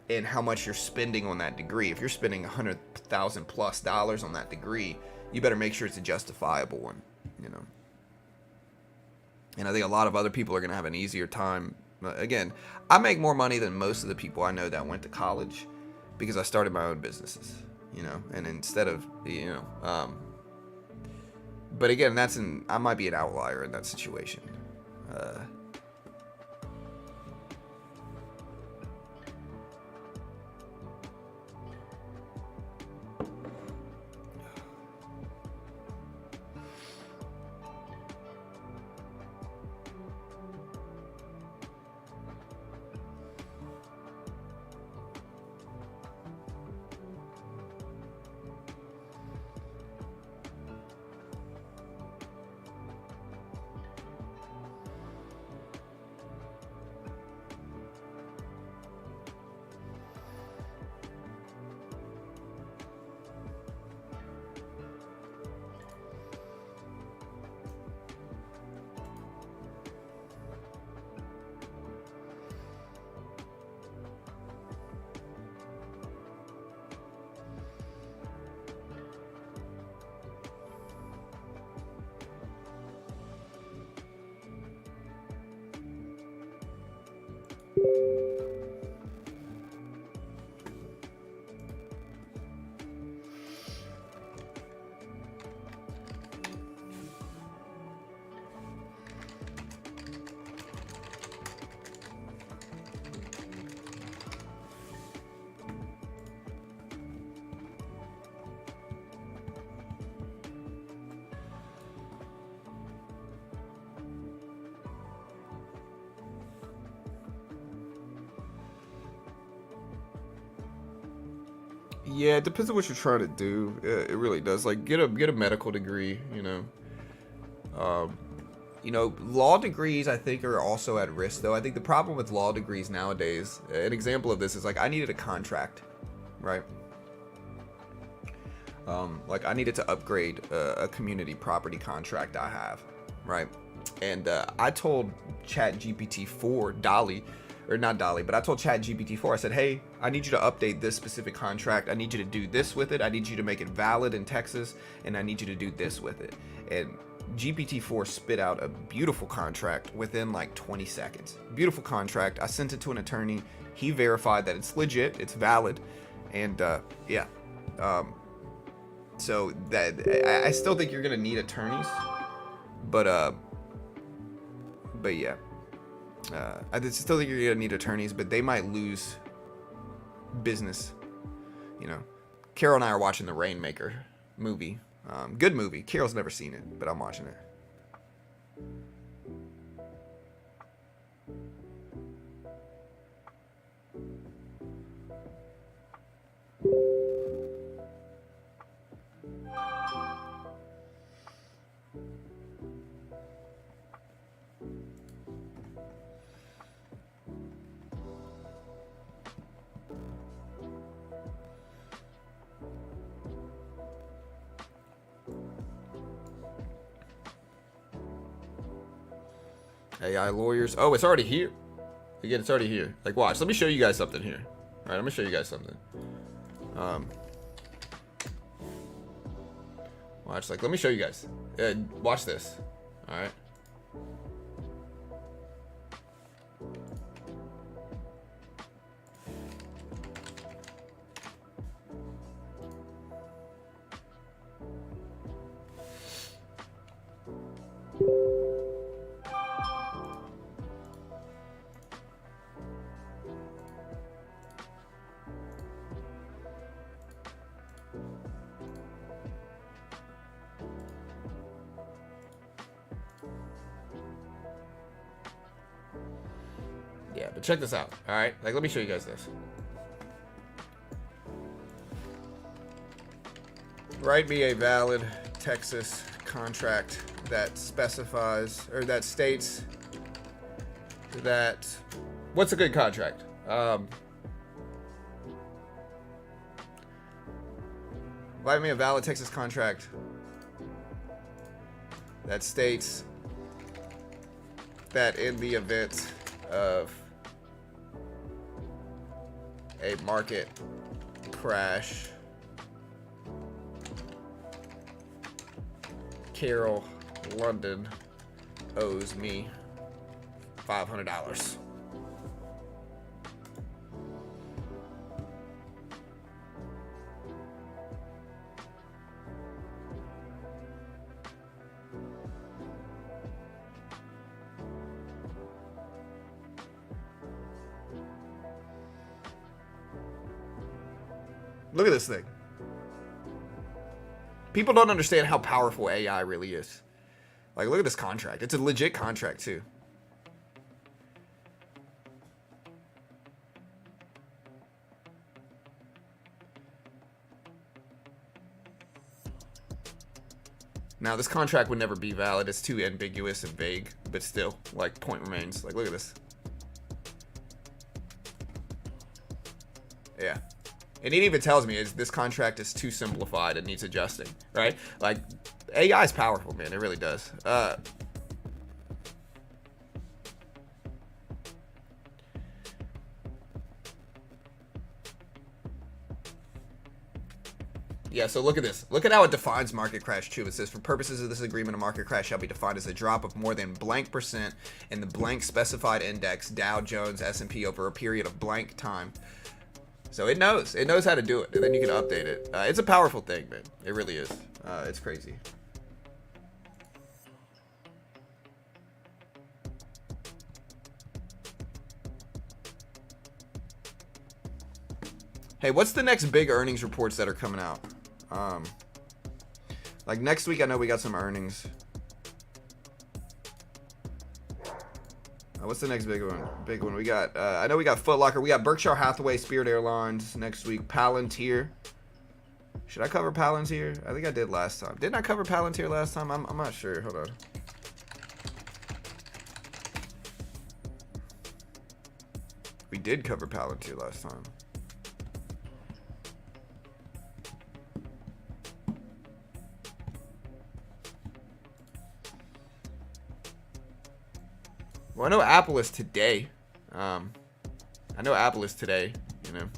and how much you're spending on that degree. If you're spending $100,000+ on that degree, you better make sure it's a justifiable one, And I think a lot of other people are going to have an easier time. Again, I make more money than most of the people I know that went to college because I started my own businesses, and instead of, but again, I might be an outlier in that situation. Yeah, it depends on what you're trying to do. It really does. Like, get a medical degree. Um, law degrees I think are also at risk though. I think the problem with law degrees nowadays, an example of this is like I needed a contract, right? Like I needed to upgrade a community property contract I have, right? And I told ChatGPT 4, Dolly, or not Dolly, but I told ChatGPT 4, I said, hey, I need you to update this specific contract. I need you to do this with it. I need you to make it valid in Texas, and I need you to do this with it. And GPT-4 spit out a beautiful contract within like 20 seconds. Beautiful contract. I sent it to an attorney. He verified that it's legit, it's valid, and yeah. So that I still think you're gonna need attorneys, but yeah. I still think you're gonna need attorneys, but they might lose business. Carol and I are watching the Rainmaker movie. Good movie. Carol's never seen it, but I'm watching it. AI lawyers. Oh, it's already here. Again, it's already here. Like, watch. Let me show you guys something here. All right, I'm gonna show you guys something. Watch. Like, let me show you guys. Watch this. All right. Yeah, but check this out. All right, like let me show you guys this. Write me a valid Texas contract that specifies or that states that what's a good contract? Write me a valid Texas contract that states that in the event of a market crash, Carol London owes me $500. Look at this thing. People don't understand how powerful AI really is. Like, look at this contract. It's a legit contract, too. Now, this contract would never be valid. It's too ambiguous and vague, but still, like, point remains. Like, look at this. Yeah. And it even tells me this contract is too simplified. It needs adjusting, right? Like, AI is powerful, man. It really does. Yeah, so look at this. Look at how it defines market crash, too. It says, for purposes of this agreement, a market crash shall be defined as a drop of more than blank percent in the blank specified index, Dow Jones, S&P, over a period of blank time. So it knows how to do it, and then you can update it. It's a powerful thing, man. It really is. It's crazy. Hey, what's the next big earnings reports that are coming out? Like next week, I know we got some earnings. What's the next big one? Big one. We got, I know we got Foot Locker. We got Berkshire Hathaway, Spirit Airlines next week. Palantir. Should I cover Palantir? I think I did last time. Didn't I cover Palantir last time? I'm not sure. Hold on. We did cover Palantir last time. Well, I know Apple is today. I know Apple is today, you know.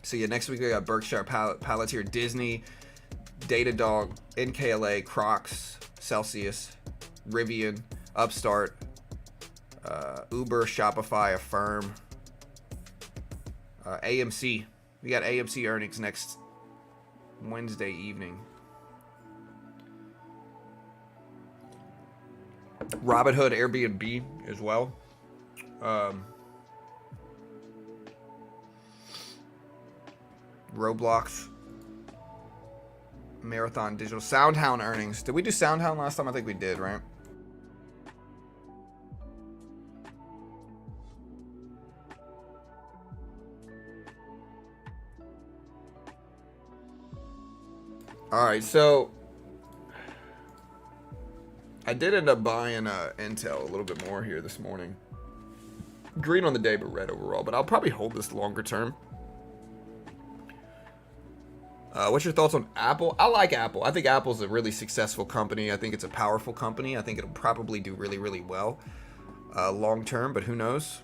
So yeah, next week we got Berkshire, Palantir, Disney, Datadog, NKLA, Crocs, Celsius, Rivian, Upstart, Uber, Shopify, Affirm, AMC. We got AMC earnings next Wednesday evening. Robinhood, Airbnb as well. Roblox, Marathon Digital, SoundHound earnings. Did we do SoundHound last time? I think we did, right? All right, so I did end up buying Intel a little bit more here this morning. Green on the day, but red overall. But I'll probably hold this longer term. What's your thoughts on Apple? I like Apple. I think Apple's a really successful company. I think it's a powerful company. I think it'll probably do really, really well long term, but who knows?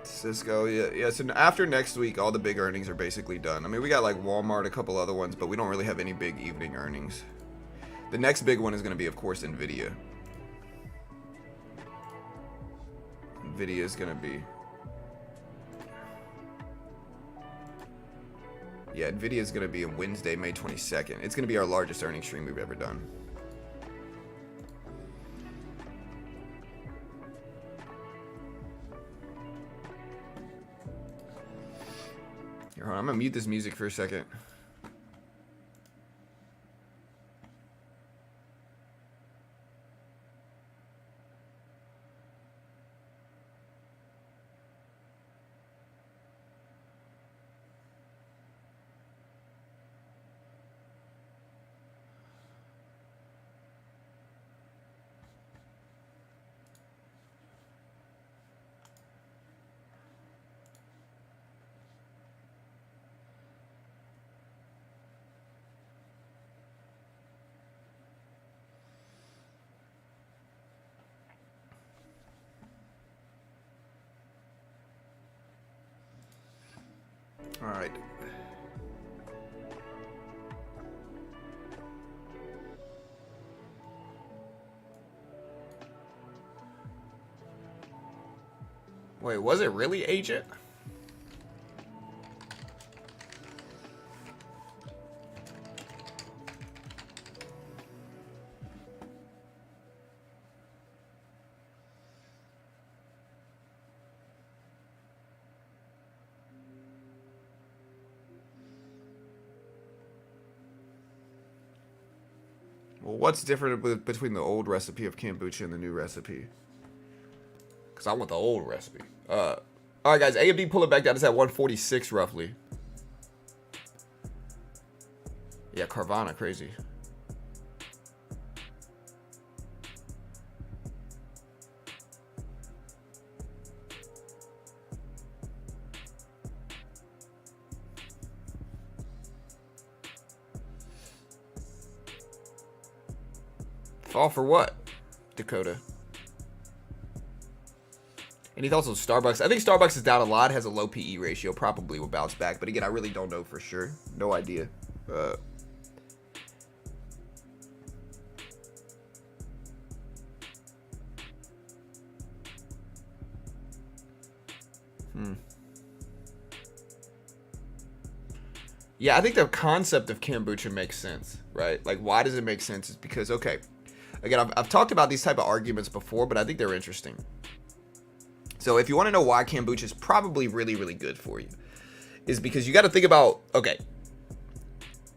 Cisco, yeah. So after next week, all the big earnings are basically done. I mean, we got like Walmart, a couple other ones, but we don't really have any big evening earnings. The next big one is going to be, of course, Nvidia. Nvidia is going to be... Yeah, Nvidia is going to be on Wednesday, May 22nd. It's going to be our largest earnings stream we've ever done. Here, hold on, I'm going to mute this music for a second. All right. Wait, was it really Agent? Well, what's different between the old recipe of kombucha and the new recipe? Because I want the old recipe. All right, guys. AMD pull it back down. It's at 146 roughly. Yeah, Carvana, crazy. Fall for what, Dakota? Any thoughts on Starbucks? I think Starbucks is down a lot, has a low PE ratio, probably will bounce back. But again, I really don't know for sure. No idea. Yeah, I think the concept of kombucha makes sense, right? Like, why does it make sense? Is because, okay, again, I've talked about these type of arguments before, but I think they're interesting. So if you want to know why kombucha is probably really, really good for you, is because you got to think about, okay,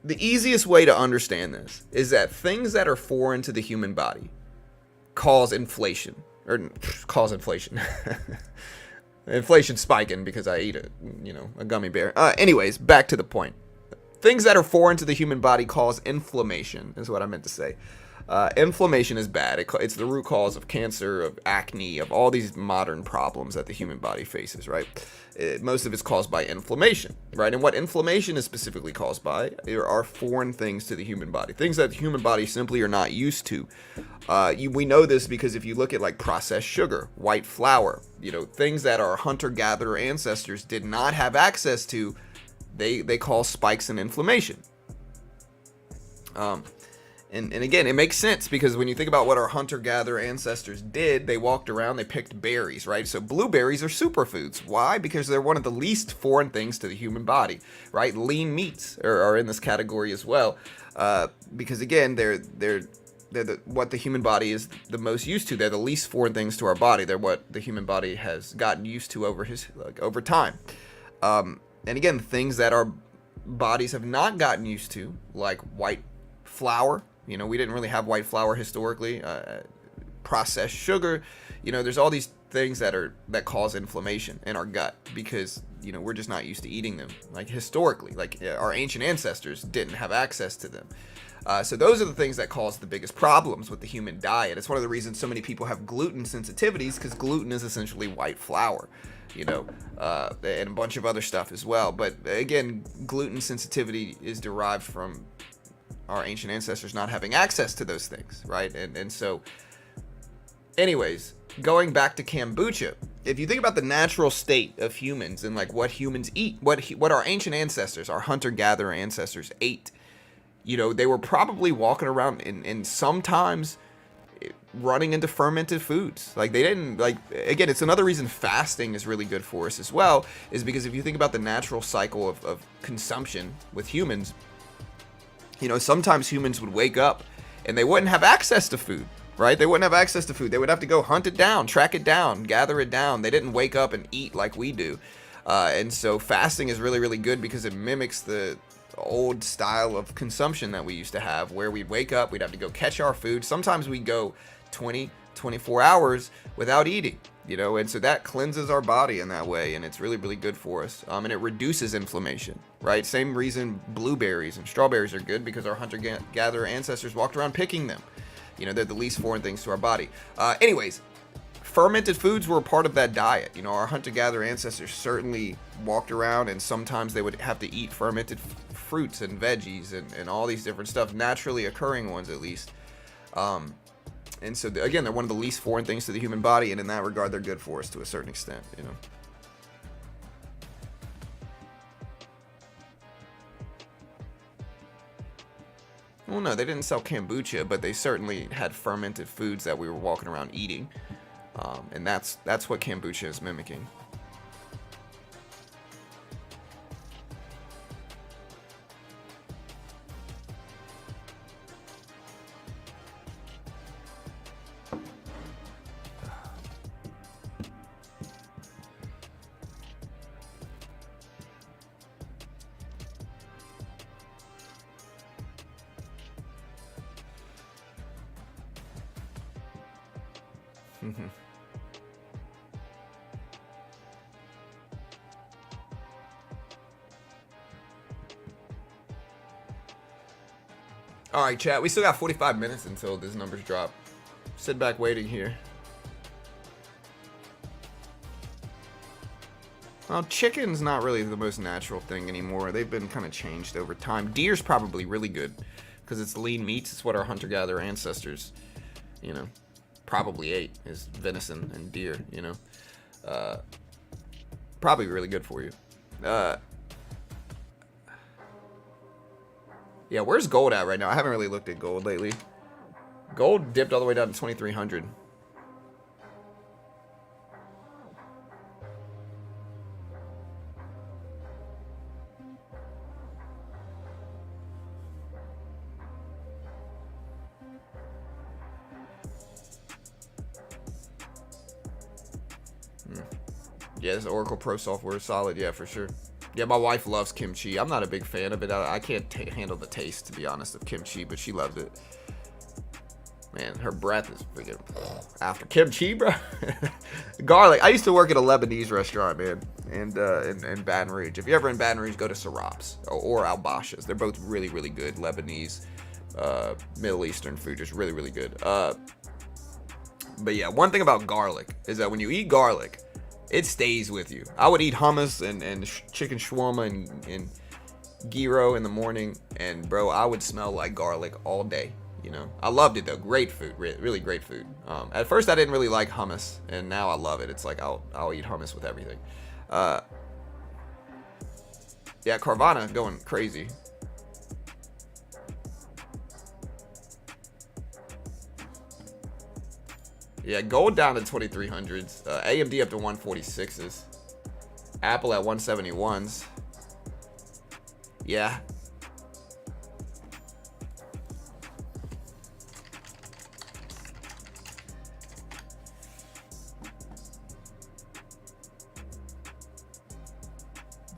the easiest way to understand this is that things that are foreign to the human body cause inflation, or cause inflation. Inflation spiking because I eat a gummy bear. Anyways, back to the point. Things that are foreign to the human body cause inflammation, is what I meant to say. Inflammation is bad. It's the root cause of cancer, of acne, of all these modern problems that the human body faces, right? Most of it's caused by inflammation, right? And what inflammation is specifically caused by are foreign things to the human body, things that the human body simply are not used to. We know this because if you look at like processed sugar, white flour, things that our hunter-gatherer ancestors did not have access to, they cause spikes in inflammation. And again, it makes sense because when you think about what our hunter-gatherer ancestors did, they walked around, they picked berries, right? So blueberries are superfoods. Why? Because they're one of the least foreign things to the human body, right? Lean meats are in this category as well, because again, they're what the human body is the most used to. They're the least foreign things to our body. They're what the human body has gotten used to over time. And again, things that our bodies have not gotten used to, like white flour. We didn't really have white flour historically. Processed sugar. There's all these things that cause inflammation in our gut because we're just not used to eating them. Like historically, like our ancient ancestors didn't have access to them. So those are the things that cause the biggest problems with the human diet. It's one of the reasons so many people have gluten sensitivities, because gluten is essentially white flour, and a bunch of other stuff as well. But again, gluten sensitivity is derived from our ancient ancestors not having access to those things, right? And so, anyways, going back to kombucha, if you think about the natural state of humans and like what humans eat, what our ancient ancestors, our hunter-gatherer ancestors ate, they were probably walking around and sometimes running into fermented foods. Like they didn't, like, again, it's another reason fasting is really good for us as well, is because if you think about the natural cycle of consumption with humans, sometimes humans would wake up and they wouldn't have access to food, right? They wouldn't have access to food. They would have to go hunt it down, track it down, gather it down. They didn't wake up and eat like we do. And so fasting is really, really good because it mimics the old style of consumption that we used to have, where we'd wake up, we'd have to go catch our food. Sometimes we'd go 24 hours without eating, and so that cleanses our body in that way, and it's really, really good for us. And it reduces inflammation, right? Same reason blueberries and strawberries are good, because our hunter-gatherer ancestors walked around picking them. They're the least foreign things to our body. Anyways, fermented foods were a part of that diet. Our hunter-gatherer ancestors certainly walked around, and sometimes they would have to eat fermented fruits and veggies and all these different stuff, naturally occurring ones at least. And so, again, they're one of the least foreign things to the human body, and in that regard, they're good for us to a certain extent, Well, no, they didn't sell kombucha, but they certainly had fermented foods that we were walking around eating. And that's what kombucha is mimicking. All right, chat. We still got 45 minutes until these numbers drop. Sit back waiting here. Well, chicken's not really the most natural thing anymore. They've been kind of changed over time. Deer's probably really good because it's lean meats. It's what our hunter-gatherer ancestors, probably ate, is venison and deer, Probably really good for you. Yeah, where's gold at right now? I haven't really looked at gold lately. Gold dipped all the way down to 2,300. Yeah, this Oracle Pro software is solid. Yeah, for sure. Yeah, my wife loves kimchi. I'm not a big fan of it. I can't handle the taste, to be honest, of kimchi, but she loves it. Man, her breath is freaking after kimchi, bro. Garlic. I used to work at a Lebanese restaurant, man, and in Baton Rouge. If you're ever in Baton Rouge, go to Sarab's or Al Basha's. They're both really, really good Lebanese, Middle Eastern food. Just really, really good. But yeah, one thing about garlic is that when you eat garlic, it stays with you. I would eat hummus and chicken shawarma and gyro in the morning, and bro, I would smell like garlic all day. You know, I loved it though. Great food, really great food. At first, I didn't really like hummus, and now I love it. It's like I'll eat hummus with everything. Yeah, Carvana going crazy. Yeah, gold down to 2300s. AMD up to 146s. Apple at 171s. Yeah.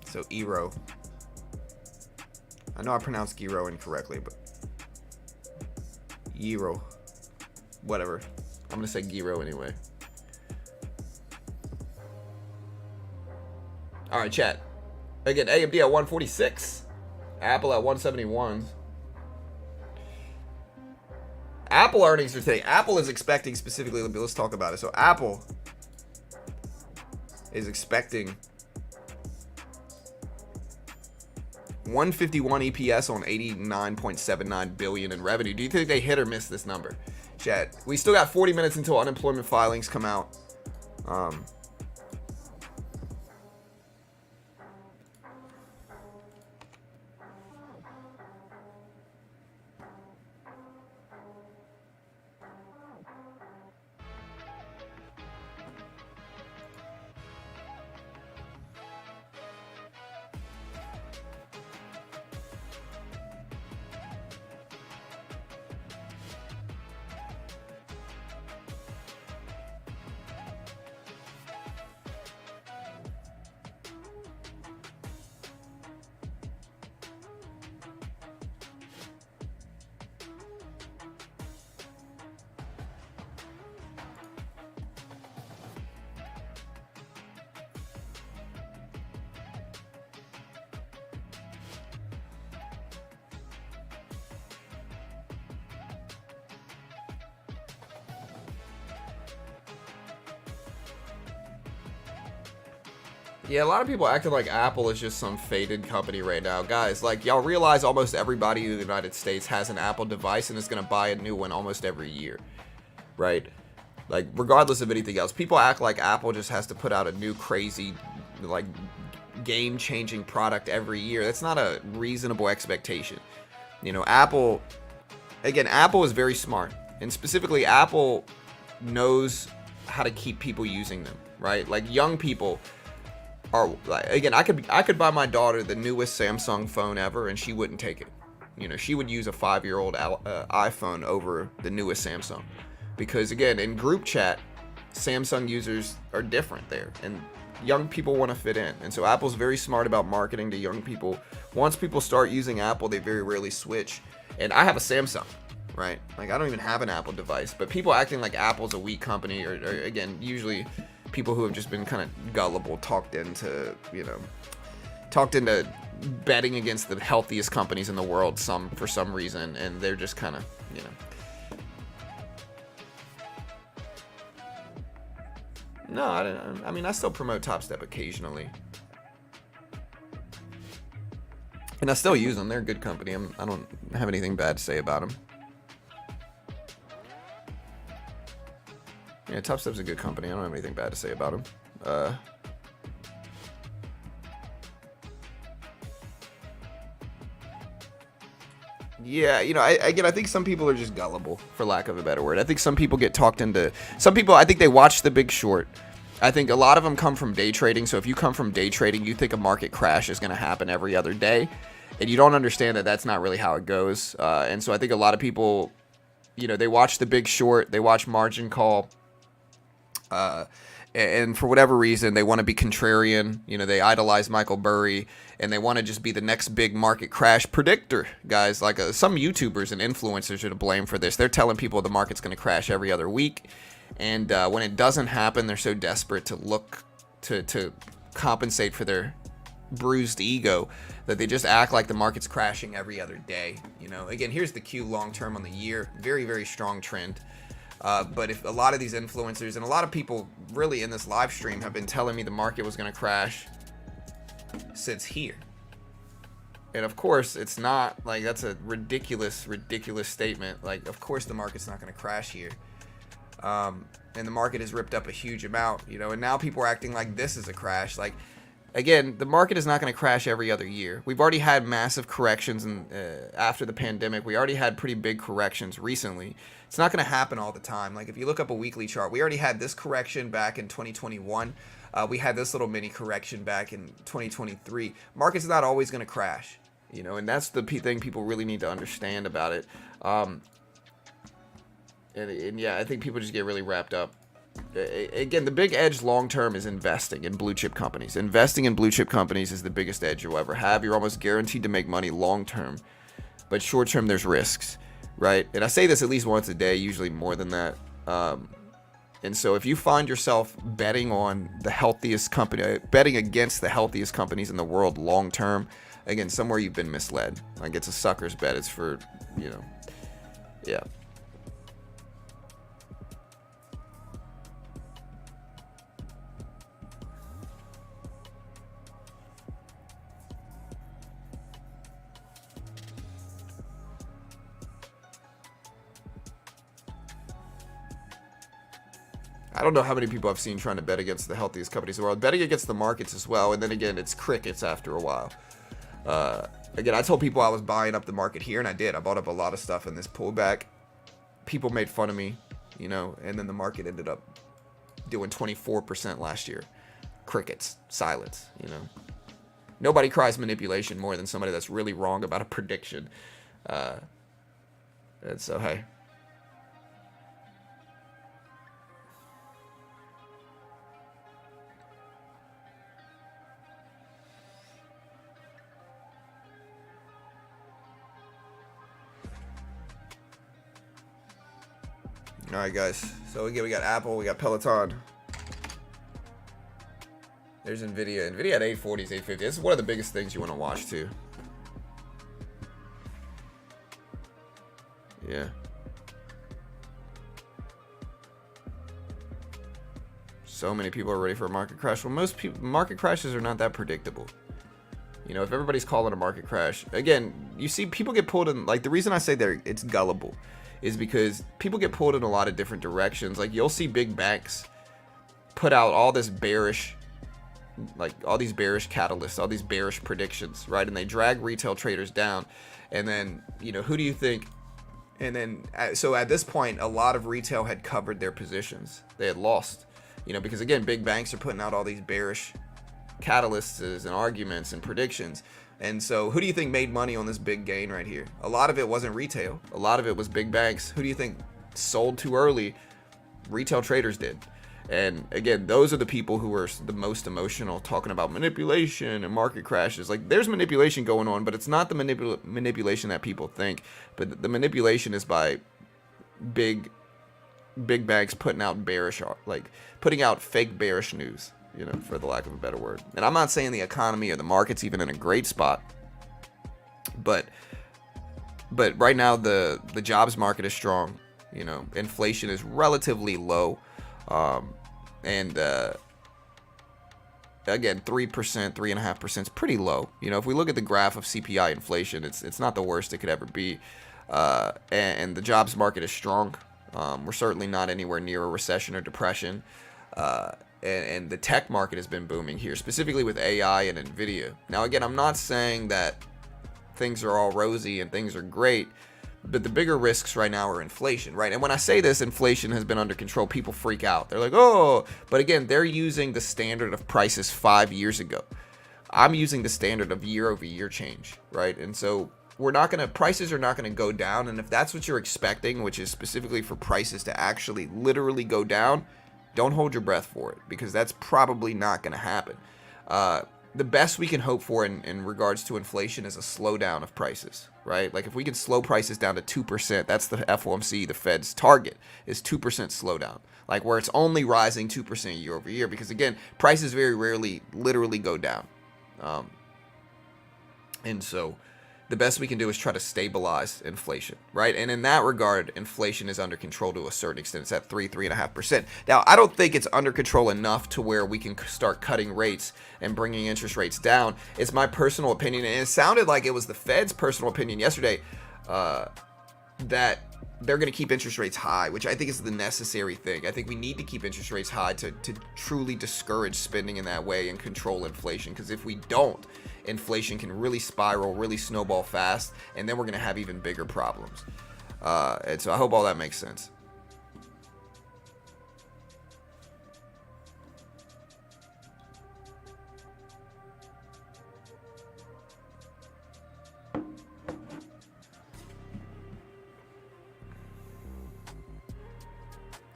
So Eero. I know I pronounced Gyro incorrectly, but Eero. Whatever. I'm gonna say Gyro anyway. Alright, chat. Again, AMD at 146. Apple at 171. Apple earnings are today. Apple is expecting specifically, let's talk about it. So Apple is expecting 151 EPS on 89.79 billion in revenue. Do you think they hit or miss this number? Chat. We still got 40 minutes until unemployment filings come out. Yeah, a lot of people acting like Apple is just some faded company right now. Guys, like, y'all realize almost everybody in the United States has an Apple device and is going to buy a new one almost every year, right? Like, regardless of anything else. People act like Apple just has to put out a new crazy, like, game-changing product every year. That's not a reasonable expectation. You know, Apple, again, Apple is very smart. And specifically, Apple knows how to keep people using them, right? Like, young people are, again, I could buy my daughter the newest Samsung phone ever, and she wouldn't take it. You know, she would use a 5-year-old iPhone over the newest Samsung, because again, in group chat, Samsung users are different there, and young people want to fit in. And so Apple's very smart about marketing to young people. Once people start using Apple, they very rarely switch. And I have a Samsung, right? Like, I don't even have an Apple device, but people acting like Apple's a weak company, or again, usually people who have just been kind of gullible, talked into betting against the healthiest companies in the world for some reason, and they're just kind of, you know. No, I mean, I still promote Top Step occasionally, and I still use them. They're a good company. I don't have anything bad to say about them. Yeah, Top Step's a good company. I don't have anything bad to say about them. Yeah, you know, I think some people are just gullible, for lack of a better word. I think some people get talked into. Some people, I think they watch The Big Short. I think a lot of them come from day trading. So if you come from day trading, you think a market crash is going to happen every other day, and you don't understand that that's not really how it goes. And so I think a lot of people, you know, they watch The Big Short, they watch Margin Call. and for whatever reason, they want to be contrarian. You know, they idolize Michael Burry, and they want to just be the next big market crash predictor. Guys, like some YouTubers and influencers are to blame for this. They're telling people the market's going to crash every other week, and when it doesn't happen, they're so desperate to look to compensate for their bruised ego that they just act like the market's crashing every other day. You know, again, here's the Q long term on the year. Very, very strong trend. But if a lot of these influencers and a lot of people really in this live stream have been telling me the market was going to crash since here. And of course, it's not. Like, that's a ridiculous statement. Like, of course the market's not going to crash here. And the market has ripped up a huge amount, you know, and now people are acting like this is a crash. Like, again, the market is not going to crash every other year. We've already had massive corrections after the pandemic. We already had pretty big corrections recently. It's not going to happen all the time. Like, if you look up a weekly chart, we already had this correction back in 2021. We had this little mini correction back in 2023. Market's not always going to crash, you know, and that's the thing people really need to understand about it. And yeah, I think people just get really wrapped up. Again, the big edge long term is investing in blue chip companies. Investing in blue chip companies is the biggest edge you'll ever have. You're almost guaranteed to make money long term, but short term there's risks, right? And I say this at least once a day, usually more than that. And so if you find yourself betting on the healthiest company, betting against the healthiest companies in the world long term, again, somewhere you've been misled. Like, it's a sucker's bet. It's for, you know, yeah. I don't know how many people I've seen trying to bet against the healthiest companies in the world. Betting against the markets as well. And then again, it's crickets after a while. Again, I told people I was buying up the market here, and I did. I bought up a lot of stuff in this pullback. People made fun of me, you know, and then the market ended up doing 24% last year. Crickets, silence, you know. Nobody cries manipulation more than somebody that's really wrong about a prediction. And so, hey. All right, guys. So again, we got Apple, we got Peloton. There's Nvidia. Nvidia at 840s, 850. This is one of the biggest things you want to watch too. Yeah. So many people are ready for a market crash. Well, most people, market crashes are not that predictable. You know, if everybody's calling a market crash, again, you see people get pulled in. Like, the reason I say it's gullible is because people get pulled in a lot of different directions. Like, you'll see big banks put out all this bearish, like all these bearish catalysts, all these bearish predictions, right? And they drag retail traders down. And then, you know, who do you think? And then, so at this point, a lot of retail had covered their positions. They had lost, you know, because again, big banks are putting out all these bearish catalysts and arguments and predictions. And so who do you think made money on this big gain right here? A lot of it wasn't retail. A lot of it was big banks. Who do you think sold too early? Retail traders did. And again, those are the people who are the most emotional, talking about manipulation and market crashes. Like, there's manipulation going on, but it's not the manipulation that people think. But the manipulation is by big banks putting out bearish, like putting out fake bearish news, you know, for the lack of a better word. And I'm not saying the economy or the market's even in a great spot, but right now the jobs market is strong. You know, inflation is relatively low, and again, 3%, 3.5% is pretty low. You know, if we look at the graph of CPI inflation, it's not the worst it could ever be, and the jobs market is strong. We're certainly not anywhere near a recession or depression. And the tech market has been booming here, specifically with AI and Nvidia. Now, again, I'm not saying that things are all rosy and things are great, but the bigger risks right now are inflation, right? And when I say this, inflation has been under control, people freak out. They're like, oh, but again, they're using the standard of prices 5 years ago. I'm using the standard of year-over-year change, right? And so prices are not going to go down. And if that's what you're expecting, which is specifically for prices to actually literally go down, Don't hold your breath for it, because that's probably not going to happen. The best we can hope for in regards to inflation is a slowdown of prices, right? Like if we can slow prices down to 2%, that's the FOMC, the Fed's target is 2% slowdown. Like where it's only rising 2% year over year, because again, prices very rarely literally go down. And so the best we can do is try to stabilize inflation, right? And in that regard, inflation is under control to a certain extent. It's at 3.5%. Now, I don't think it's under control enough to where we can start cutting rates and bringing interest rates down. It's my personal opinion, and it sounded like it was the Fed's personal opinion yesterday that they're going to keep interest rates high, which I think is the necessary thing. I think we need to keep interest rates high to truly discourage spending in that way and control inflation, because if we don't, inflation can really spiral, really snowball fast, and then we're going to have even bigger problems. And so I hope all that makes sense.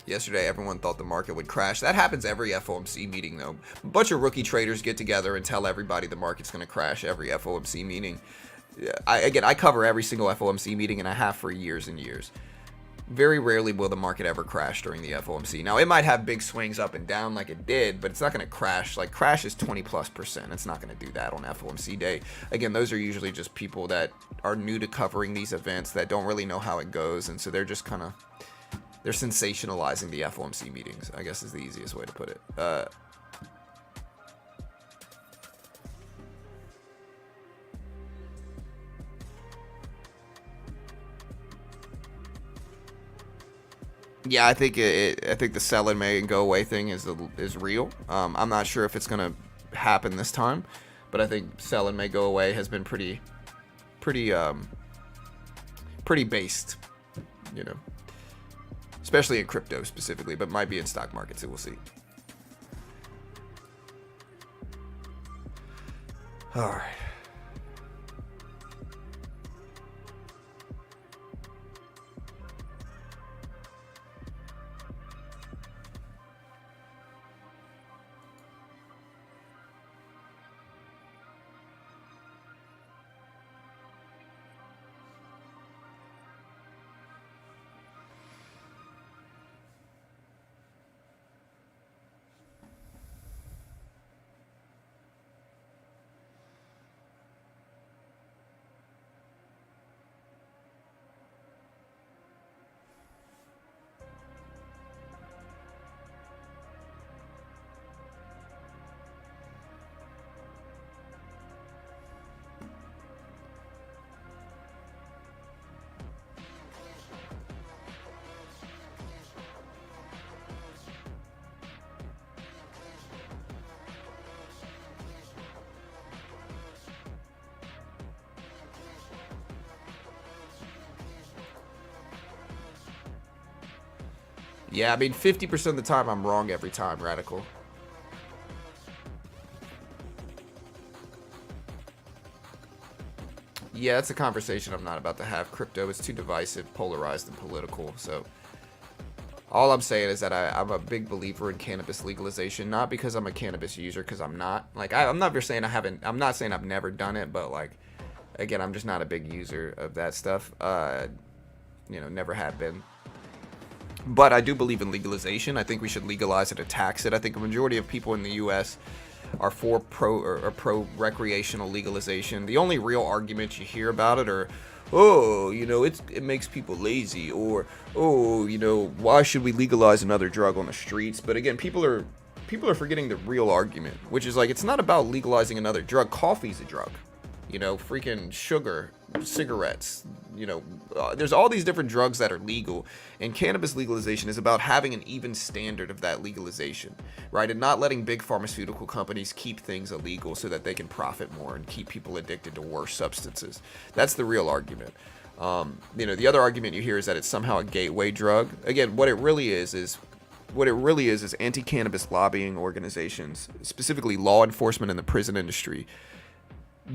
Yesterday, everyone thought the market would crash. That happens every FOMC meeting, though. A bunch of rookie traders get together and tell everybody the market's going to crash every FOMC meeting. I cover every single FOMC meeting, and I have for years and years. Very rarely will the market ever crash during the FOMC. Now, it might have big swings up and down like it did, but it's not going to crash. Like, crash is 20+%. It's not going to do that on FOMC day. Again, those are usually just people that are new to covering these events that don't really know how it goes, and so they're just kind of... they're sensationalizing the FOMC meetings, I guess is the easiest way to put it. Yeah, I think I think the sell and may go away thing is real. I'm not sure if it's gonna happen this time, but I think sell and may go away has been pretty based, you know. Especially in crypto specifically, but might be in stock markets, so we'll see. All right. Yeah, I mean, 50% of the time I'm wrong every time, Radical. Yeah, it's a conversation I'm not about to have. Crypto is too divisive, polarized, and political. So all I'm saying is that I'm a big believer in cannabis legalization, not because I'm a cannabis user, because I'm not. Like, I'm not saying I'm not saying I've never done it, but like, again, I'm just not a big user of that stuff. Never have been. But I do believe in legalization. I think we should legalize it or tax it. I think a majority of people in the U.S. are for pro recreational legalization. The only real arguments you hear about it are, oh, it makes people lazy, or oh, why should we legalize another drug on the streets? But again, people are forgetting the real argument, which is like, it's not about legalizing another drug. Coffee's a drug. Freaking sugar, cigarettes, there's all these different drugs that are legal, and cannabis legalization is about having an even standard of that legalization, right? And not letting big pharmaceutical companies keep things illegal so that they can profit more and keep people addicted to worse substances. That's the real argument. The other argument you hear is that it's somehow a gateway drug. Again, what it really is anti-cannabis lobbying organizations, specifically law enforcement and the prison industry,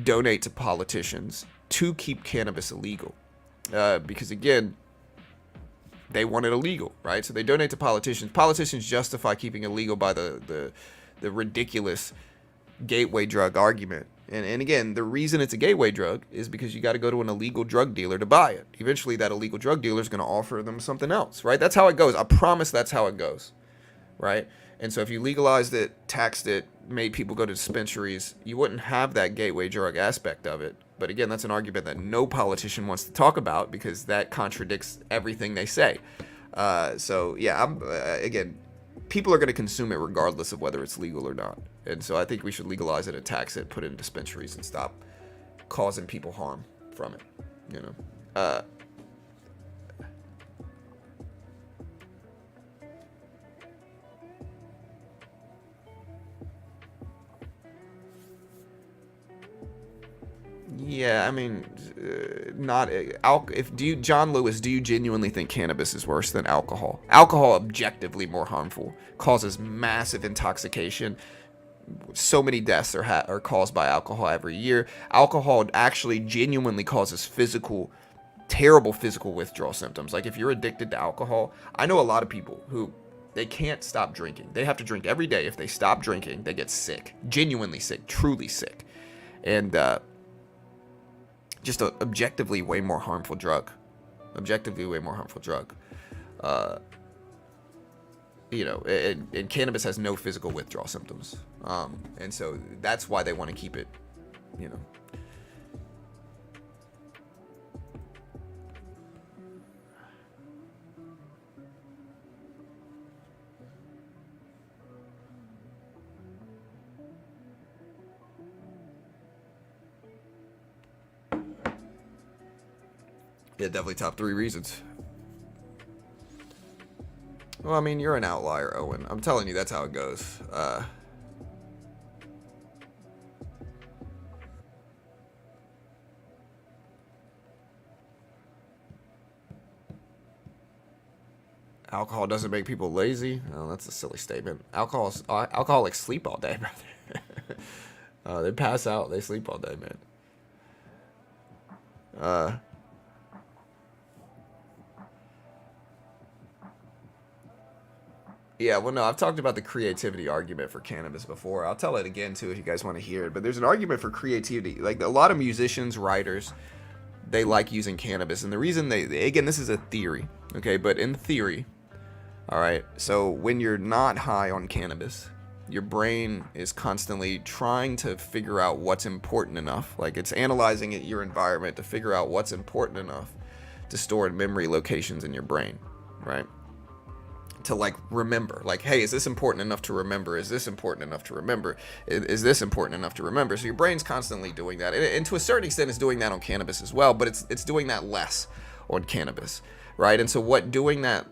donate to politicians to keep cannabis illegal. Because again, they want it illegal, right? So they donate to politicians. Politicians justify keeping illegal by the ridiculous gateway drug argument. And again, the reason it's a gateway drug is because you got to go to an illegal drug dealer to buy it. Eventually, that illegal drug dealer is going to offer them something else, right? That's how it goes. I promise that's how it goes, right? And so if you legalized it, taxed it, made people go to dispensaries, you wouldn't have that gateway drug aspect of it. But again, that's an argument that no politician wants to talk about because that contradicts everything they say. So yeah, again, people are going to consume it regardless of whether it's legal or not. And so I think we should legalize it and tax it, put it in dispensaries, and stop causing people harm from it. You know. Yeah, I mean, John Lewis, do you genuinely think cannabis is worse than alcohol? Alcohol, objectively more harmful, causes massive intoxication. So many deaths are caused by alcohol every year. Alcohol actually genuinely causes terrible physical withdrawal symptoms. Like if you're addicted to alcohol, I know a lot of people who they can't stop drinking. They have to drink every day. If they stop drinking, they get sick, genuinely sick, truly sick, and just a objectively way more harmful drug. You know, and cannabis has no physical withdrawal symptoms. And so that's why they want to keep it, you know. Yeah, definitely top 3 reasons. Well, I mean, you're an outlier, Owen. I'm telling you, that's how it goes. Alcohol doesn't make people lazy. Oh, that's a silly statement. Alcoholics sleep all day, brother. They pass out. They sleep all day, man. Yeah, well, no, I've talked about the creativity argument for cannabis before. I'll tell it again, too, if you guys want to hear it. But there's an argument for creativity. Like, a lot of musicians, writers, they like using cannabis. And the reason again, this is a theory, okay? But in theory, all right, so when you're not high on cannabis, your brain is constantly trying to figure out what's important enough. Like, it's analyzing your environment to figure out what's important enough to store in memory locations in your brain, right? To like remember, like, hey, is this important enough to remember? Is this important enough to remember? Is this important enough to remember? So your brain's constantly doing that, and to a certain extent, it's doing that on cannabis as well. But it's doing that less on cannabis, right? And so what doing that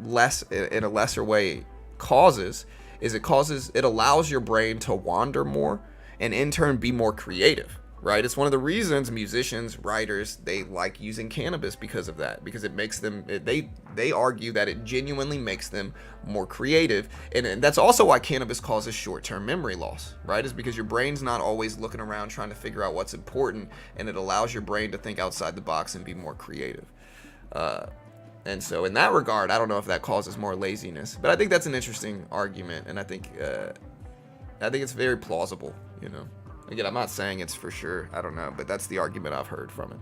less in a lesser way causes is it allows your brain to wander more, and in turn be more creative. Right? It's one of the reasons musicians, writers, they like using cannabis because of that. Because it makes them, they argue that it genuinely makes them more creative. And that's also why cannabis causes short-term memory loss, right? Is because your brain's not always looking around trying to figure out what's important, and it allows your brain to think outside the box and be more creative. And so in that regard, I don't know if that causes more laziness. But I think that's an interesting argument, and I think it's very plausible, you know. Again, I'm not saying it's for sure. I don't know, but that's the argument I've heard from it.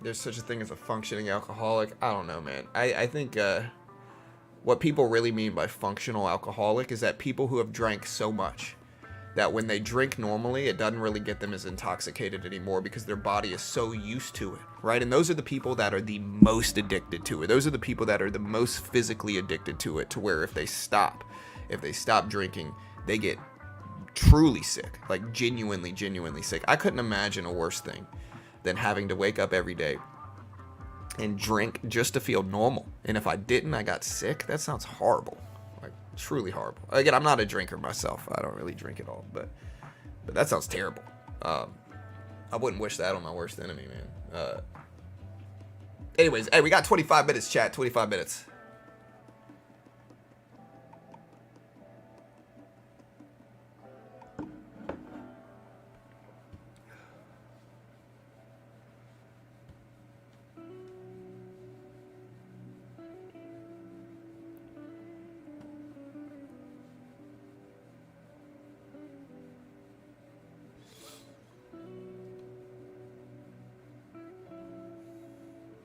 There's such a thing as a functioning alcoholic. I don't know, man. I think what people really mean by functional alcoholic is that people who have drank so much that when they drink normally, it doesn't really get them as intoxicated anymore because their body is so used to it, right? And those are the people that are the most addicted to it. Those are the people that are the most physically addicted to it, to where if they stop drinking, they get truly sick, like genuinely sick. I couldn't imagine a worse thing than having to wake up every day and drink just to feel normal. And if I didn't, I got sick. That sounds horrible. Like, truly horrible. Again, I'm not a drinker myself. I don't really drink at all. But that sounds terrible. I wouldn't wish that on my worst enemy, man. Anyways, hey, we got 25 minutes, chat. 25 minutes.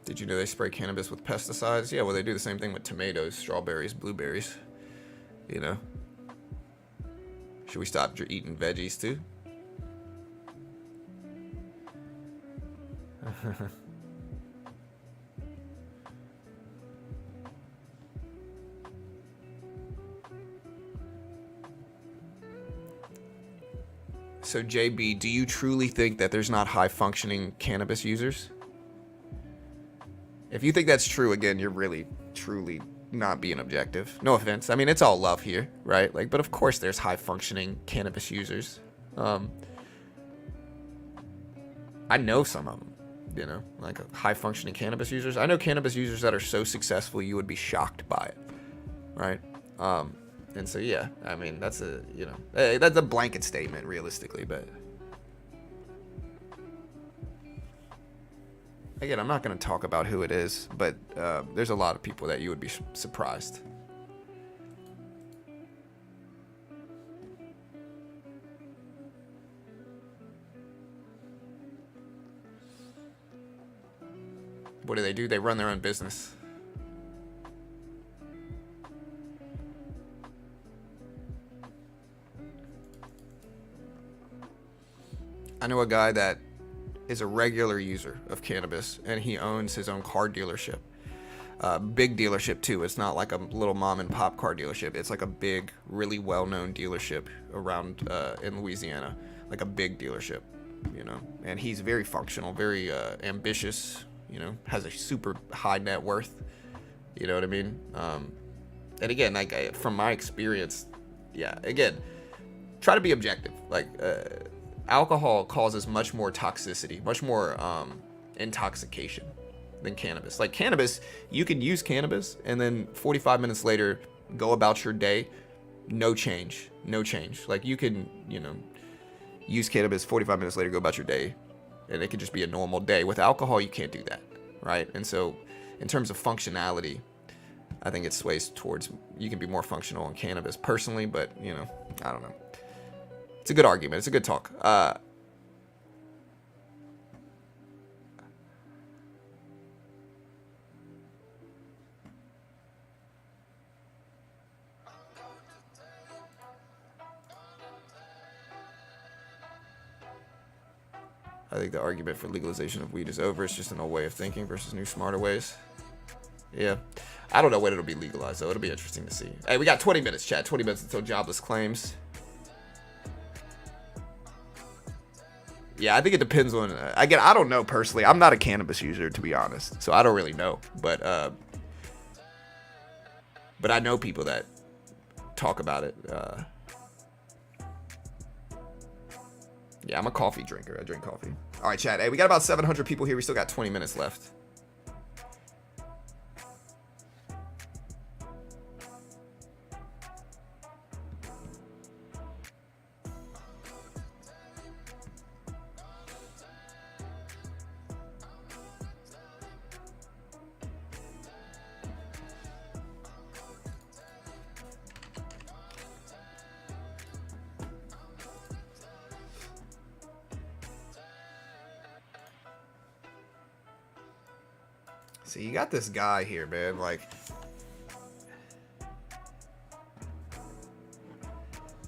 Did you know they spray cannabis with pesticides? Yeah, well, they do the same thing with tomatoes, strawberries, blueberries. You know? Should we stop eating veggies too? So, JB, do you truly think that there's not high-functioning cannabis users? If you think that's true, again, you're really, truly not being objective. No offense. I mean, it's all love here, right? Like, but of course there's high-functioning cannabis users. I know some of them, you know, like high-functioning cannabis users. I know cannabis users that are so successful you would be shocked by it, right? And so, yeah, I mean, that's a, you know, that's a blanket statement, realistically, but... Again, I'm not going to talk about who it is, but there's a lot of people that you would be surprised. What do? They run their own business. I know a guy that is a regular user of cannabis, and he owns his own car dealership. Big dealership too. It's not like a little mom and pop car dealership. It's like a big, really well-known dealership around in Louisiana, like a big dealership, you know. And he's very functional, very ambitious, you know, has a super high net worth, you know what I mean? And again, like from my experience, yeah, again, try to be objective. Like alcohol causes much more toxicity, much more intoxication than cannabis. Like cannabis, you can use cannabis and then 45 minutes later go about your day, no change. Like you can, you know, use cannabis, 45 minutes later go about your day, and it could just be a normal day. With alcohol, you can't do that, right? And so in terms of functionality, I think it sways towards you can be more functional in cannabis personally, but, you know, I don't know. It's a good argument. It's a good talk. I think the argument for legalization of weed is over. It's just an old way of thinking versus new, smarter ways. Yeah. I don't know when it'll be legalized, though. It'll be interesting to see. Hey, we got 20 minutes, chat. 20 minutes until Jobless claims. Yeah, I think it depends on... again, I don't know personally. I'm not a cannabis user, to be honest. So I don't really know. But I know people that talk about it. Yeah, I'm a coffee drinker. I drink coffee. All right, chat. Hey, we got about 700 people here. We still got 20 minutes left. So you got this guy here, man, like...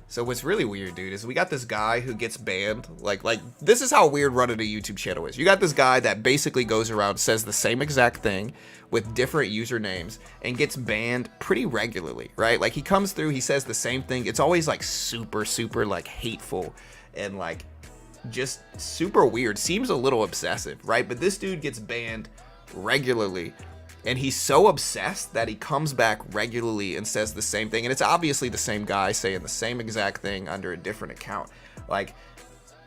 So what's really weird, dude, is we got this guy who gets banned. Like this is how weird running a YouTube channel is. You got this guy that basically goes around, says the same exact thing with different usernames and gets banned pretty regularly, right? Like he comes through, he says the same thing. It's always like super, like hateful and like just super weird. Seems a little obsessive, right? But this dude gets banned regularly, and he's so obsessed that he comes back regularly and says the same thing, and it's obviously the same guy saying the same exact thing under a different account. Like,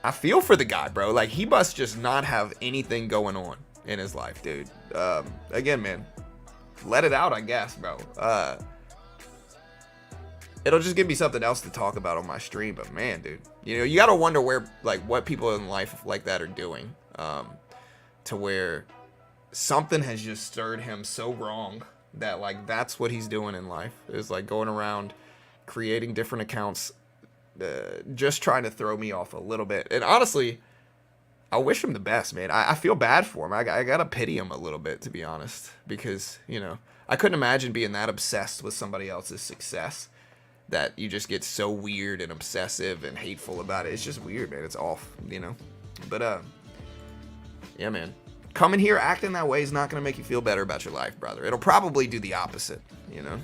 I feel for the guy, bro. Like, he must just not have anything going on. in his life, dude. Again, man, let it out, I guess, bro. It'll just give me something else to talk about on my stream. But man, dude, you know, you gotta wonder where, like, what people in life like that are doing, to where something has just stirred him so wrong that, like, that's what he's doing in life, is like going around creating different accounts, just trying to throw me off a little bit. And honestly, I wish him the best, man. I feel bad for him. I gotta pity him a little bit, to be honest, because, you know, I couldn't imagine being that obsessed with somebody else's success that you just get so weird and obsessive and hateful about it. It's just weird, man. It's off, you know. But yeah, man. Coming here acting that way is not gonna make you feel better about your life, brother. It'll probably do the opposite, you know.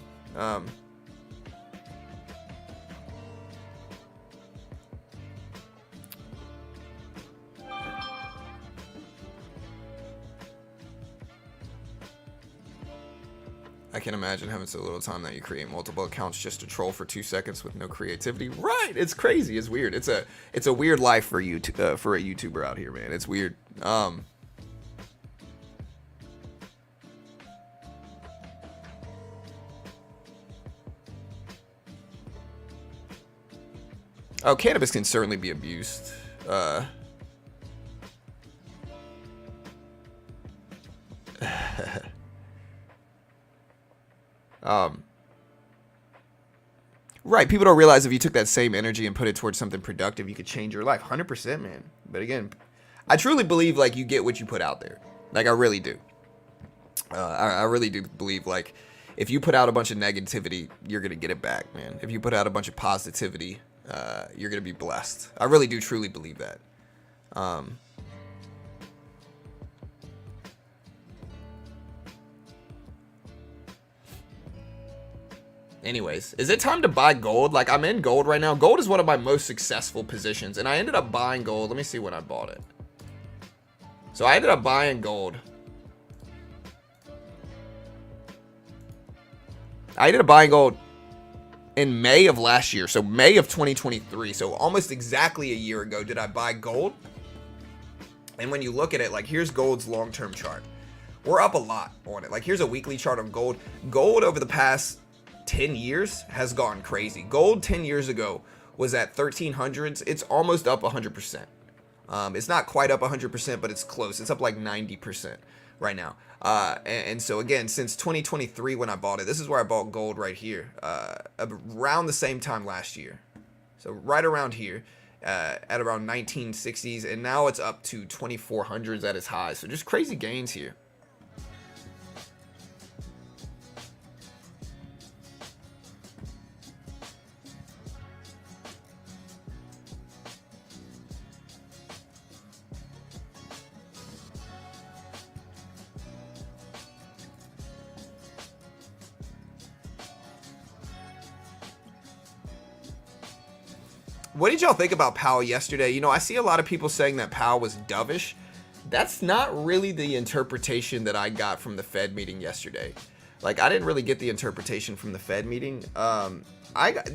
I can imagine having so little time that you create multiple accounts just to troll for 2 seconds with no creativity. Right? It's crazy. It's weird. It's a weird life for you for a YouTuber out here, man. It's weird. Oh, cannabis can certainly be abused. Right, people don't realize if you took that same energy and put it towards something productive, you could change your life. 100%, man. But again, I truly believe, like, you get what you put out there. Like, I really do. I really do believe, like, if you put out a bunch of negativity, you're going to get it back, man. If you put out a bunch of positivity, you're going to be blessed. I really do truly believe that. Anyways, is it time to buy gold? Like, I'm in gold right now. Gold is one of my most successful positions, and I ended up buying gold. Let me see when I bought it. So I ended up buying gold. I ended up buying gold in May of last year. So May of 2023. So almost exactly a year ago did I buy gold. And when you look at it, like, here's gold's long-term chart. We're up a lot on it. Like, here's a weekly chart on gold. Gold over the past 10 years has gone crazy. Gold 10 years ago was at 1300s. It's almost up 100%. It's not quite up 100%, but it's close. It's up like 90% right now. And so again, since 2023 when I bought it, this is where I bought gold right here, around the same time last year. So right around here, at around 1960s, and now it's up to 2400s at its high. So just crazy gains here. What did y'all think about Powell yesterday? You know, I see a lot of people saying that Powell was dovish. That's not really the interpretation that I got from the Fed meeting yesterday. Like, I didn't really get the interpretation from the Fed meeting. I got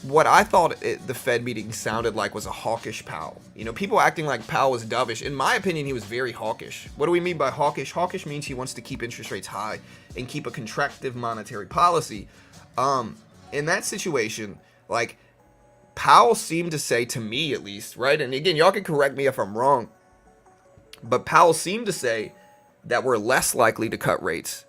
what I thought the Fed meeting sounded like was a hawkish Powell. You know, people acting like Powell was dovish. In my opinion, he was very hawkish. What do we mean by hawkish? Hawkish means he wants to keep interest rates high and keep a contractive monetary policy. In that situation, like, Powell seemed to say, to me at least, right? And again, y'all can correct me if I'm wrong, but Powell seemed to say that we're less likely to cut rates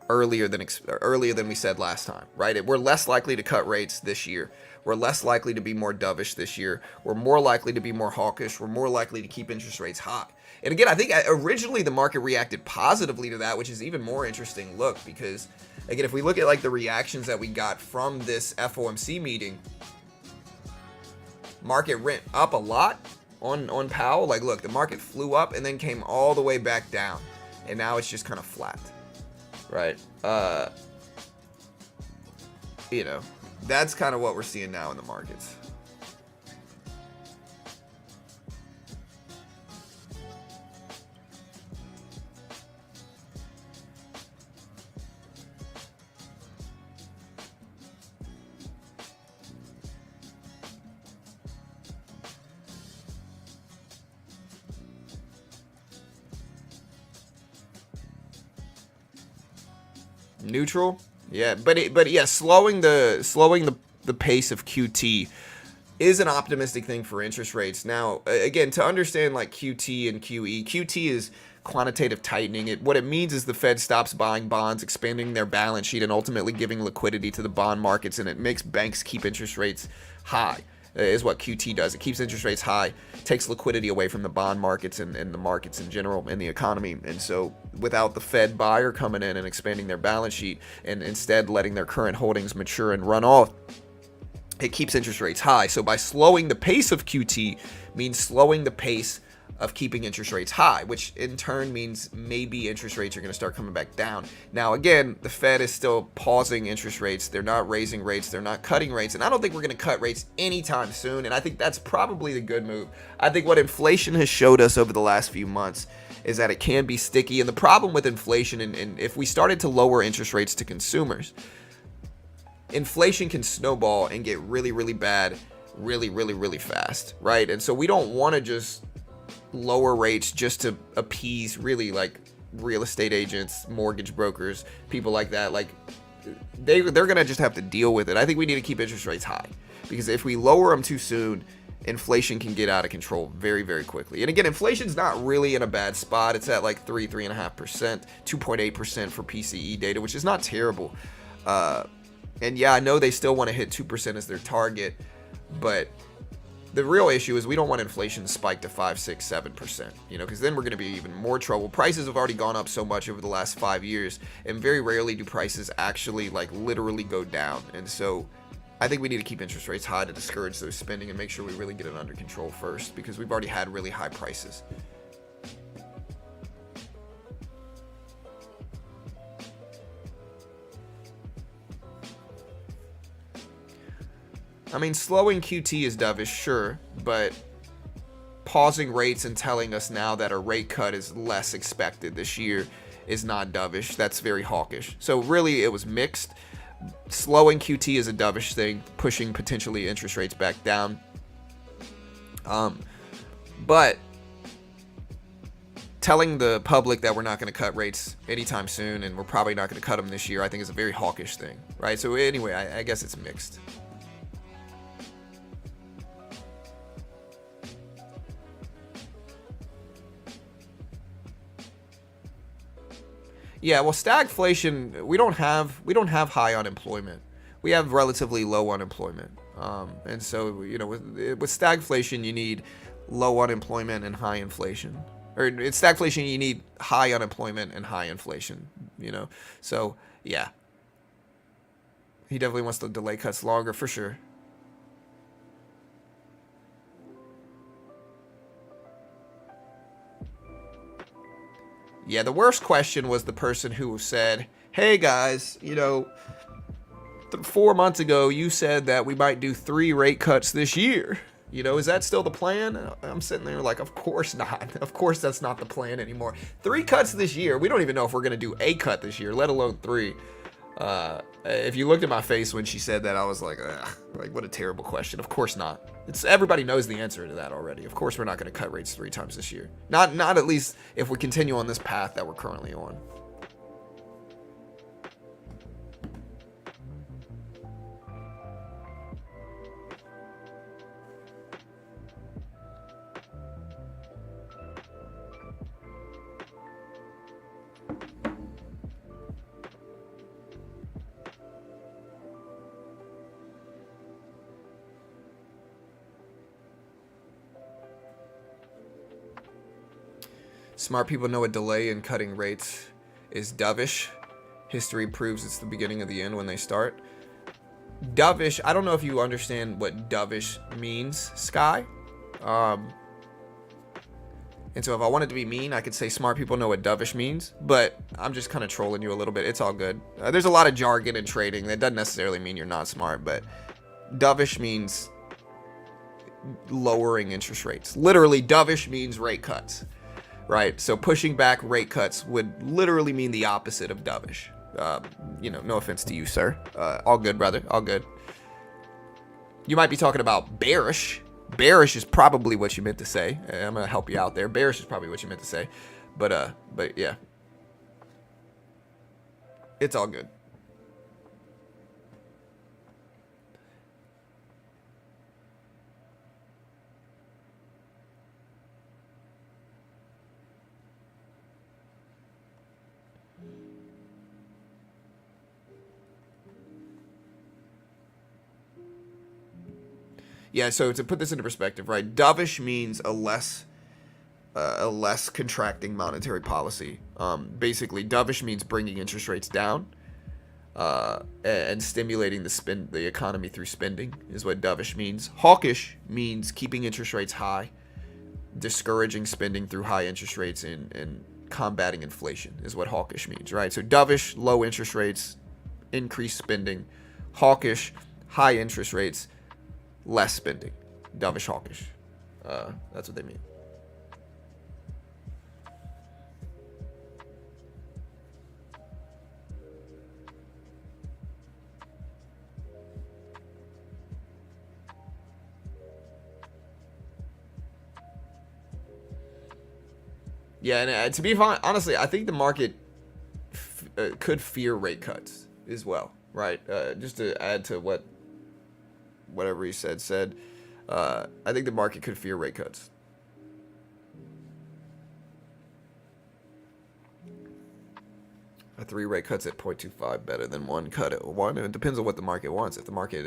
earlier than we said last time, right? We're less likely to cut rates this year. We're less likely to be more dovish this year. We're more likely to be more hawkish. We're more likely to keep interest rates high. And again, I think originally the market reacted positively to that, which is even more interesting look, because again, if we look at like the reactions that we got from this FOMC meeting, market went up a lot on Powell. Like, look, the market flew up and then came all the way back down, and now it's just kind of flat, right? You know, that's kind of what we're seeing now in the markets. Neutral. Yeah, but yeah, slowing the pace of QT is an optimistic thing for interest rates. Now, again, to understand like QT and QE, QT is quantitative tightening. What it means is the Fed stops buying bonds, expanding their balance sheet, and ultimately giving liquidity to the bond markets, and it makes banks keep interest rates high. Is what QT does. It keeps interest rates high, takes liquidity away from the bond markets and the markets in general and the economy. And so without the Fed buyer coming in and expanding their balance sheet and instead letting their current holdings mature and run off, it keeps interest rates high. So by slowing the pace of QT means slowing the pace of keeping interest rates high, which in turn means maybe interest rates are going to start coming back down. Now, again, the Fed is still pausing interest rates. They're not raising rates. They're not cutting rates. And I don't think we're going to cut rates anytime soon. And I think that's probably the good move. I think what inflation has showed us over the last few months is that it can be sticky. And the problem with inflation, and if we started to lower interest rates to consumers, inflation can snowball and get really, really bad really, really, really fast, right? And so we don't want to just lower rates just to appease really like real estate agents, mortgage brokers, people like that. Like they're gonna just have to deal with it. I think we need to keep interest rates high, because if we lower them too soon, inflation can get out of control very, very quickly. And again, inflation's not really in a bad spot. It's at like 3.5%, 2.8% for PCE data, which is not terrible. And yeah, I know they still want to hit 2% as their target, but the real issue is we don't want inflation to spike to 5, 6, 7%, because then we're going to be even more trouble. Prices have already gone up so much over the last 5 years, and very rarely do prices actually like literally go down. And so I think we need to keep interest rates high to discourage those spending and make sure we really get it under control first, because we've already had really high prices. I mean, slowing QT is dovish, sure, but pausing rates and telling us now that a rate cut is less expected this year is not dovish. That's very hawkish. So really, it was mixed. Slowing QT is a dovish thing, pushing potentially interest rates back down. But telling the public that we're not going to cut rates anytime soon, and we're probably not going to cut them this year, I think is a very hawkish thing, right? So anyway, I guess it's mixed. Yeah, well, stagflation, we don't have high unemployment. We have relatively low unemployment. And so, with stagflation, you need low unemployment and high inflation. Or in stagflation, you need high unemployment and high inflation, So, yeah. He definitely wants to delay cuts longer, for sure. Yeah, the worst question was the person who said, hey guys, 4 months ago you said that we might do 3 rate cuts this year. Is that still the plan? I'm sitting there like, of course not. Of course that's not the plan anymore. 3 cuts this year. We don't even know if we're going to do a cut this year, let alone 3. If you looked at my face when she said that, I was like, ugh, like what a terrible question. Of course not. Everybody knows the answer to that already. Of course we're not going to cut rates 3 times this year. Not at least if we continue on this path that we're currently on. Smart people know a delay in cutting rates is dovish. History proves it's the beginning of the end when they start. Dovish, I don't know if you understand what dovish means, Sky. And so if I wanted to be mean, I could say smart people know what dovish means, but I'm just kind of trolling you a little bit. It's all good. There's a lot of jargon in trading. That doesn't necessarily mean you're not smart, but dovish means lowering interest rates. Literally, dovish means rate cuts. Right, so pushing back rate cuts would literally mean the opposite of dovish. No offense to you, sir. All good, brother. All good. You might be talking about bearish. Bearish is probably what you meant to say. I'm gonna help you out there. Bearish is probably what you meant to say, but yeah. It's all good. Yeah, so to put this into perspective, right? Dovish means a less contracting monetary policy. Basically, dovish means bringing interest rates down, and stimulating the economy through spending is what dovish means. Hawkish means keeping interest rates high, discouraging spending through high interest rates, and combating inflation is what hawkish means, right? So dovish, low interest rates, increased spending. Hawkish, high interest rates, less spending. Dovish, hawkish. That's what they mean. Yeah, and to be honestly, I think the market could fear rate cuts as well, right? Just to add to whatever he said, I think the market could fear rate cuts. A 3 rate cuts at 0.25 better than 1 cut at 1. It depends on what the market wants. If the market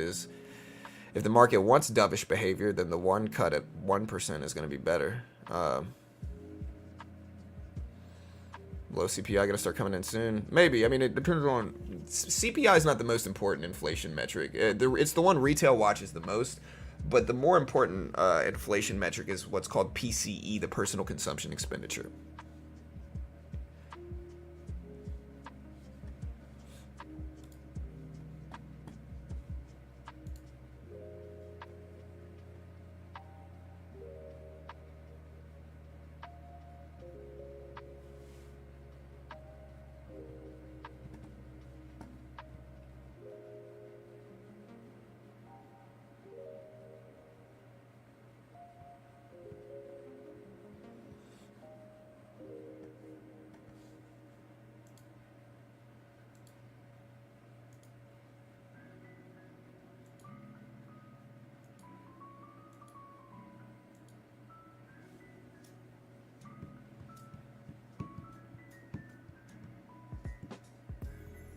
wants dovish behavior, then the 1 cut at 1% is going to be better. Low CPI going to start coming in soon. Maybe. I mean, it depends on... CPI is not the most important inflation metric. It's the one retail watches the most. But the more important inflation metric is what's called PCE, the personal consumption expenditure.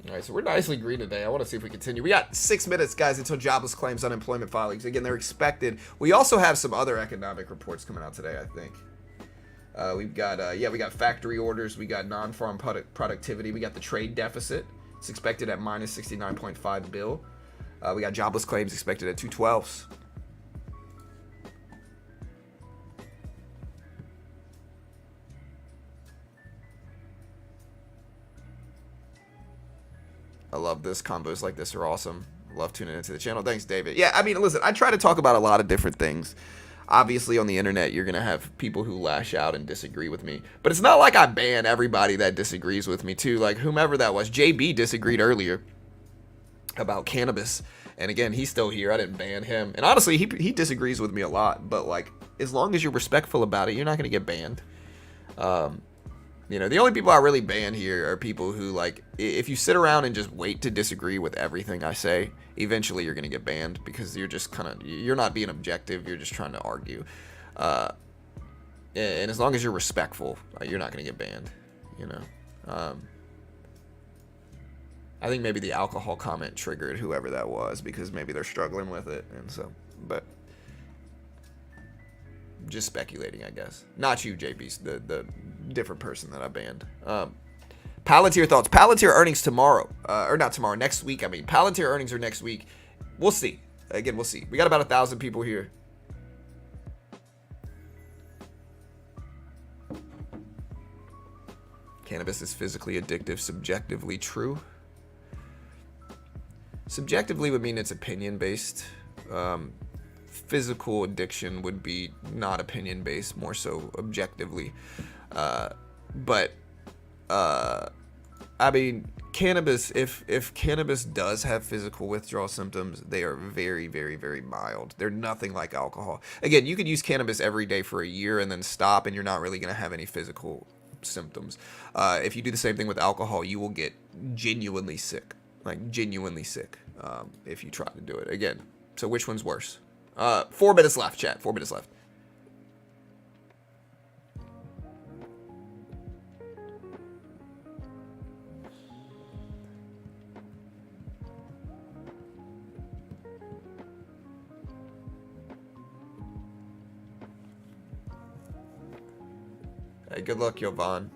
All right, so we're nicely green today. I want to see if we continue. We got 6 minutes, guys, until jobless claims, unemployment filings. Again, they're expected. We also have some other economic reports coming out today, I think. We've got, we got factory orders. We got non-farm productivity. We got the trade deficit. It's expected at minus 69.5 bill. We got jobless claims expected at 212s. I love this. Combos like this are awesome. Love tuning into the channel. Thanks, David. Yeah, I mean, listen, I try to talk about a lot of different things. Obviously, on the internet, you're going to have people who lash out and disagree with me. But it's not like I ban everybody that disagrees with me, too. Like, whomever that was. JB disagreed earlier about cannabis. And again, he's still here. I didn't ban him. And honestly, he disagrees with me a lot. But, like, as long as you're respectful about it, you're not going to get banned. You know, the only people I really ban here are people who, like, if you sit around and just wait to disagree with everything I say, eventually you're going to get banned because you're just you're not being objective. You're just trying to argue. And as long as you're respectful, you're not going to get banned, you know. I think maybe the alcohol comment triggered whoever that was because maybe they're struggling with it. And so, but just speculating, I guess. Not you, JB, the different person that I banned. Palantir thoughts. Palantir earnings tomorrow. Or not tomorrow, next week. I mean, Palantir earnings are next week. We'll see. Again, we'll see. We got about 1,000 people here. Cannabis is physically addictive. Subjectively true. Subjectively would mean it's opinion-based. Physical addiction would be not opinion-based, more so objectively. But I mean, cannabis, if cannabis does have physical withdrawal symptoms, they are very, very, very mild. They're nothing like alcohol. Again, you could use cannabis every day for a year and then stop, and you're not really going to have any physical symptoms. If you do the same thing with alcohol, you will get genuinely sick. Like, genuinely sick if you try to do it. Again, so which one's worse? 4 minutes left, chat. 4 minutes left. Hey, good luck, Yovan.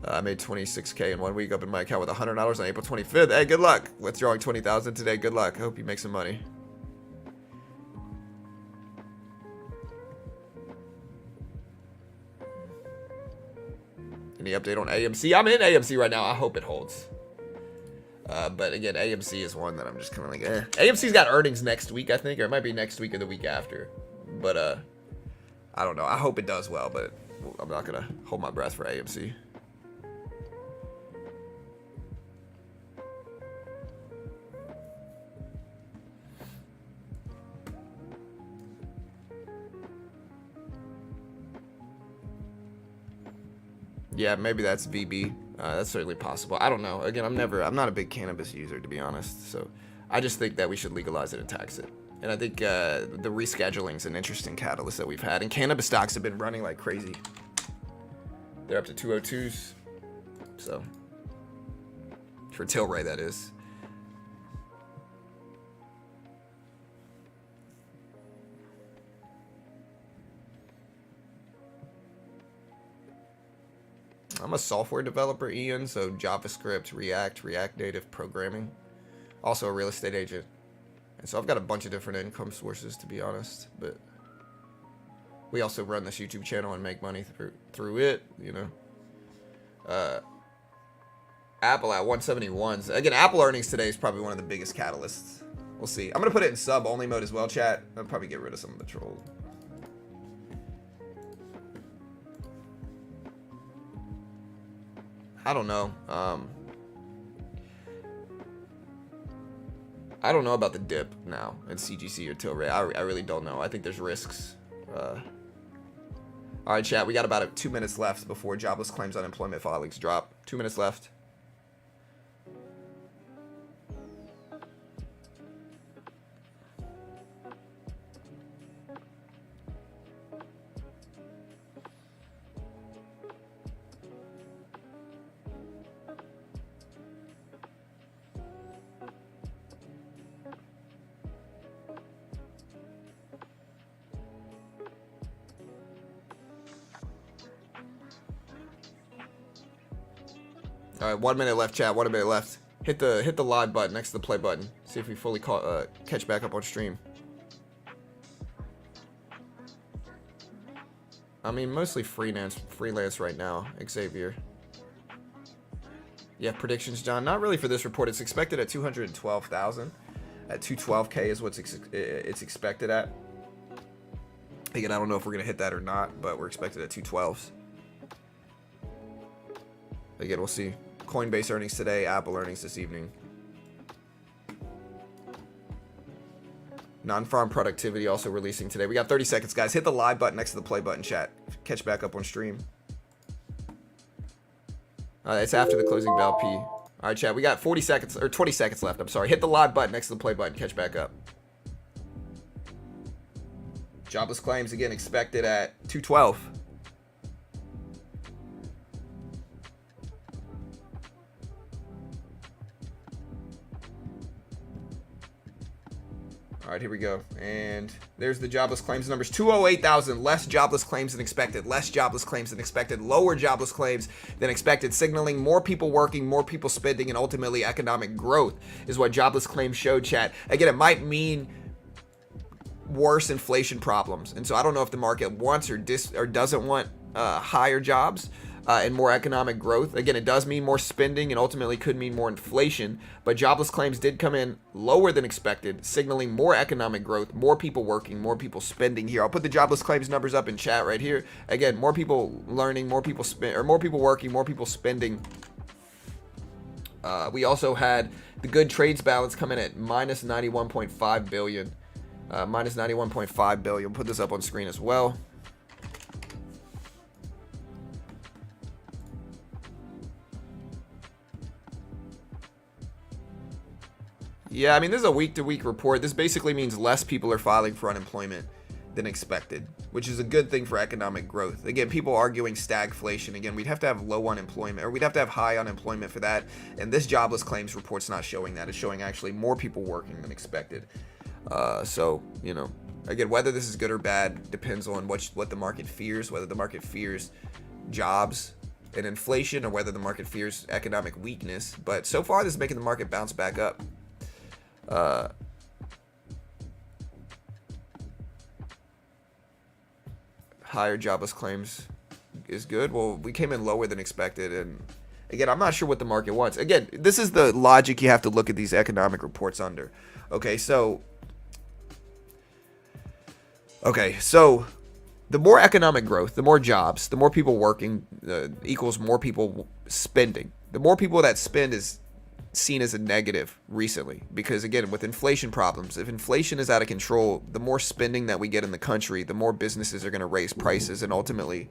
I made 26K in 1 week. Opened my account with $100 on April 25th. Hey, good luck. Withdrawing 20,000 today. Good luck. I hope you make some money. Any update on AMC? I'm in AMC right now. I hope it holds. But again, AMC is one that I'm just kind of like, eh. AMC's got earnings next week, I think, or it might be next week or the week after. But I don't know. I hope it does well, but I'm not gonna hold my breath for AMC. Yeah, maybe that's VB. That's certainly possible. I don't know. Again, I'm not a big cannabis user, to be honest. So I just think that we should legalize it and tax it. And I think the rescheduling is an interesting catalyst that we've had. And cannabis stocks have been running like crazy. They're up to 202s. So for Tilray, that is. I'm a software developer, Ian, so JavaScript, React Native programming. Also a real estate agent. And so I've got a bunch of different income sources, to be honest. But we also run this YouTube channel and make money through it, you know. Apple at 171. Again, Apple earnings today is probably one of the biggest catalysts. We'll see. I'm going to put it in sub-only mode as well, chat. I'll probably get rid of some of the trolls. I don't know. I don't know about the dip now in CGC or Tilray. I really don't know. I think there's risks. All right, chat. We got about 2 minutes left before jobless claims unemployment filings drop. 2 minutes left. All right, 1 minute left, chat. 1 minute left. Hit the live button next to the play button. See if we fully catch back up on stream. I mean, mostly freelance right now. Xavier. Yeah, predictions, John. Not really for this report. It's expected at 212,000. At 212K is what's it's expected at. Again, I don't know if we're gonna hit that or not, but we're expected at 212s. Again, we'll see. Coinbase earnings today, Apple earnings this evening. Non-farm productivity also releasing today. We got 30 seconds, guys. Hit the live button next to the play button, chat. Catch back up on stream. It's after the closing bell, P. All right, chat. We got 40 seconds, or 20 seconds left. I'm sorry. Hit the live button next to the play button. Catch back up. Jobless claims, again, expected at 212. All right, here we go. And there's the jobless claims numbers. 208,000, less jobless claims than expected, less jobless claims than expected, lower jobless claims than expected, signaling more people working, more people spending, and ultimately economic growth is what jobless claims showed, chat. Again, it might mean worse inflation problems. And so I don't know if the market wants or doesn't want higher jobs and more economic growth. Again, it does mean more spending and ultimately could mean more inflation, but jobless claims did come in lower than expected, signaling more economic growth, more people working, more people spending here. I'll put the jobless claims numbers up in chat right here. Again, more people learning, more people more people working, more people spending. We also had the good trades balance come in at minus 91.5 billion. Minus 91.5 billion. Put this up on screen as well. Yeah, I mean, this is a week-to-week report. This basically means less people are filing for unemployment than expected, which is a good thing for economic growth. Again, people arguing stagflation. Again, we'd have to have low unemployment, or we'd have to have high unemployment for that. And this jobless claims report's not showing that. It's showing actually more people working than expected. So, you know, again, whether this is good or bad depends on what the market fears, whether the market fears jobs and inflation, or whether the market fears economic weakness. But so far, this is making the market bounce back up. Higher jobless claims is good. Well, we came in lower than expected, and again, I'm not sure what the market wants. Again, this is the logic you have to look at these economic reports under. Okay, so the more economic growth, the more jobs, the more people working equals more people spending. The more people that spend is seen as a negative recently, because again, with inflation problems, if inflation is out of control, the more spending that we get in the country, the more businesses are going to raise prices and ultimately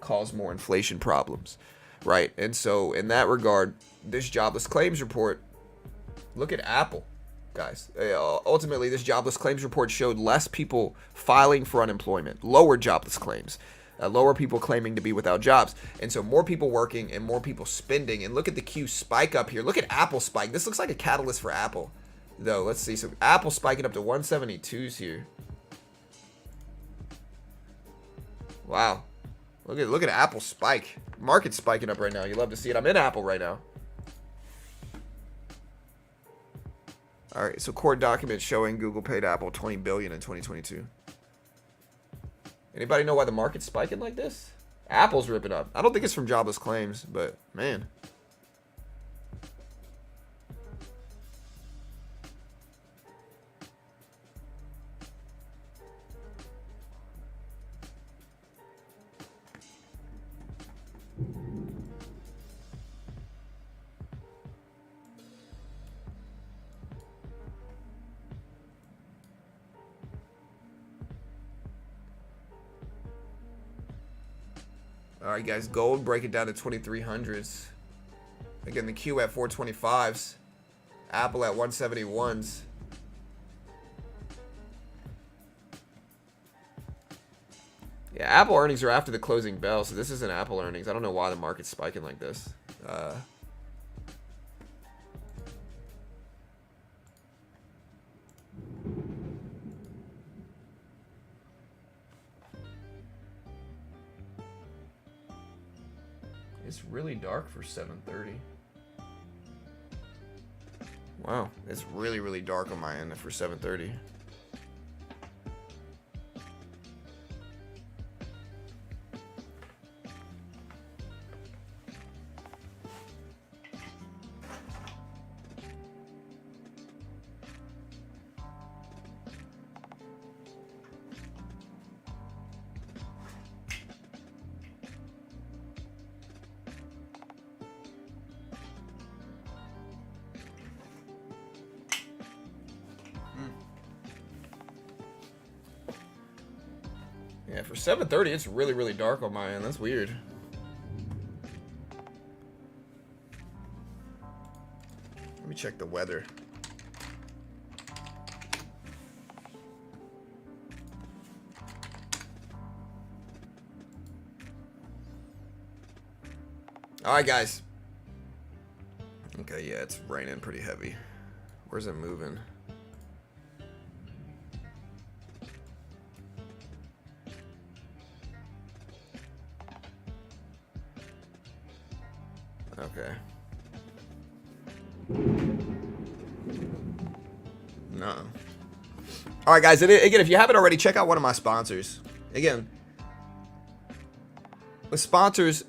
cause more inflation problems, right? And so in that regard, this jobless claims report, look at Apple, guys. Ultimately, this jobless claims report showed less people filing for unemployment, lower jobless claims, lower people claiming to be without jobs. And so more people working and more people spending. And look at the Q spike up here. Look at Apple spike. This looks like a catalyst for Apple, though. Let's see. So Apple spiking up to 172s here. Wow. Look at Apple spike. Market's spiking up right now. You love to see it. I'm in Apple right now. All right, so court documents showing Google paid Apple $20 billion in 2022. Anybody know why the market's spiking like this? Apple's ripping up. I don't think it's from jobless claims, but man. All right, guys, gold breaking down to 2300s. Again, the Q at 425s. Apple at 171s. Yeah, Apple earnings are after the closing bell, so this isn't Apple earnings. I don't know why the market's spiking like this. It's really dark for 7:30. Wow, it's really, really dark on my end for 7:30. Yeah, for 7:30, it's really, really dark on my end. That's weird. Let me check the weather. All right, guys. Okay, yeah, it's raining pretty heavy. Where's it moving? Okay. No. All right, guys. Again, if you haven't already, check out one of my sponsors. Again, with sponsors,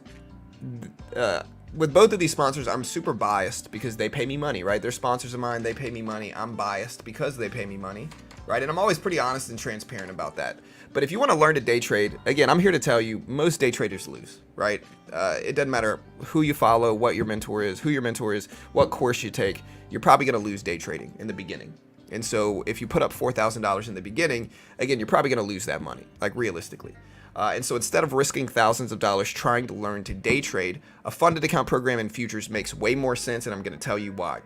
with both of these sponsors, I'm super biased because they pay me money, right? They're sponsors of mine. They pay me money. I'm biased because they pay me money, right? And I'm always pretty honest and transparent about that. But if you want to learn to day trade, again, I'm here to tell you, most day traders lose, right? It doesn't matter who you follow, what your mentor is, who your mentor is, what course you take. You're probably going to lose day trading in the beginning. And so if you put up $4,000 in the beginning, again, you're probably going to lose that money, like realistically. And so instead of risking thousands of dollars trying to learn to day trade, a funded account program in futures makes way more sense, and I'm going to tell you why.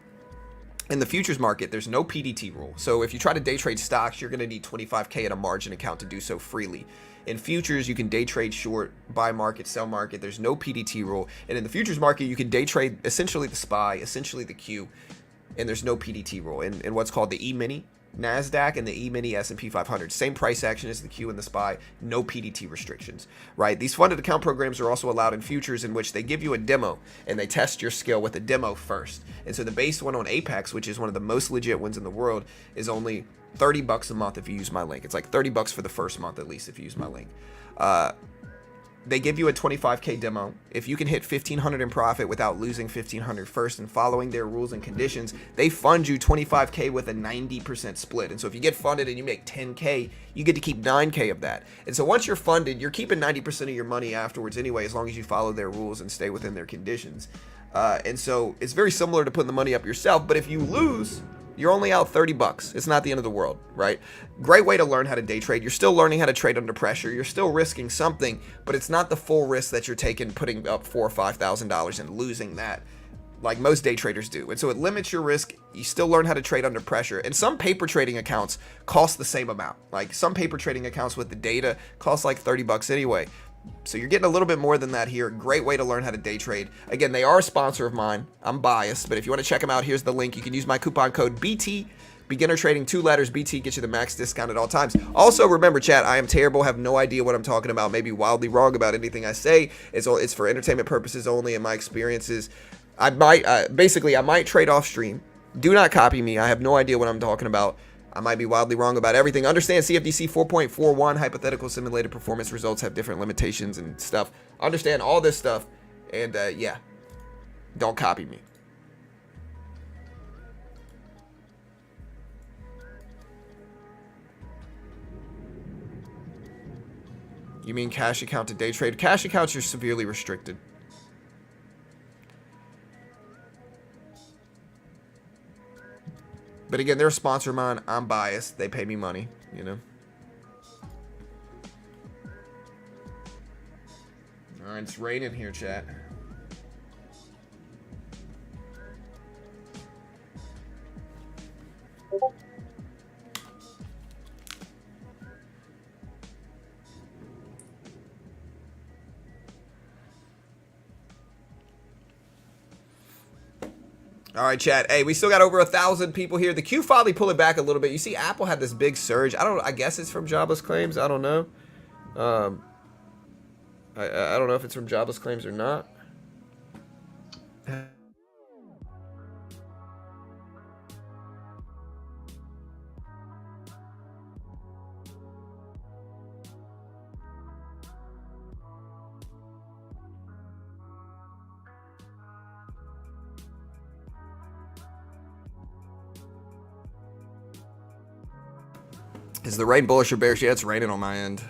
In the futures market, there's no PDT rule. So if you try to day trade stocks, you're going to need 25K at a margin account to do so freely. In futures, you can day trade short, buy market, sell market. There's no PDT rule. And in the futures market, you can day trade essentially the SPY, essentially the Q, and there's no PDT rule. In what's called the E-mini NASDAQ and the E-mini S&P 500, same price action as the Q and the SPY, no PDT restrictions, right? These funded account programs are also allowed in futures, in which they give you a demo and they test your skill with a demo first. And so the base one on Apex, which is one of the most legit ones in the world, is only $30 a month if you use my link. It's like $30 for the first month at least if you use my link. They give you a 25K demo. If you can hit 1,500 in profit without losing 1,500 first and following their rules and conditions, they fund you 25K with a 90% split. And so if you get funded and you make 10K, you get to keep 9K of that. And so once you're funded, you're keeping 90% of your money afterwards anyway, as long as you follow their rules and stay within their conditions. And so it's very similar to putting the money up yourself. But if you lose, you're only out $30. It's not the end of the world, right? Great way to learn how to day trade. You're still learning how to trade under pressure. You're still risking something, but it's not the full risk that you're taking, putting up $4,000 or $5,000 and losing that, like most day traders do. And so it limits your risk. You still learn how to trade under pressure. And some paper trading accounts cost the same amount. Like some paper trading accounts with the data cost like $30 anyway. So you're getting a little bit more than that here. Great way to learn how to day trade. Again, they are a sponsor of mine. I'm biased, but if you want to check them out, here's the link. You can use my coupon code BT. Beginner trading, 2 letters, BT, gets you the max discount at all times. Also, remember, chat, I am terrible, have no idea what I'm talking about, maybe wildly wrong about anything I say. It's for entertainment purposes only and my experiences. I might trade off stream. Do not copy me. I have no idea what I'm talking about. I might be wildly wrong about everything. Understand CFDC 4.41 hypothetical simulated performance results have different limitations and stuff. Understand all this stuff. And yeah, don't copy me. You mean cash account to day trade? Cash accounts are severely restricted. But again, they're a sponsor of mine. I'm biased. They pay me money, you know. All right, it's raining here, chat. All right, chat. Hey, we still got over 1,000 people here. The Q finally pulled it back a little bit. You see, Apple had this big surge. I guess it's from jobless claims. I don't know. I don't know if it's from jobless claims or not. Is the rain bullish or bearish? Yeah, it's raining on my end.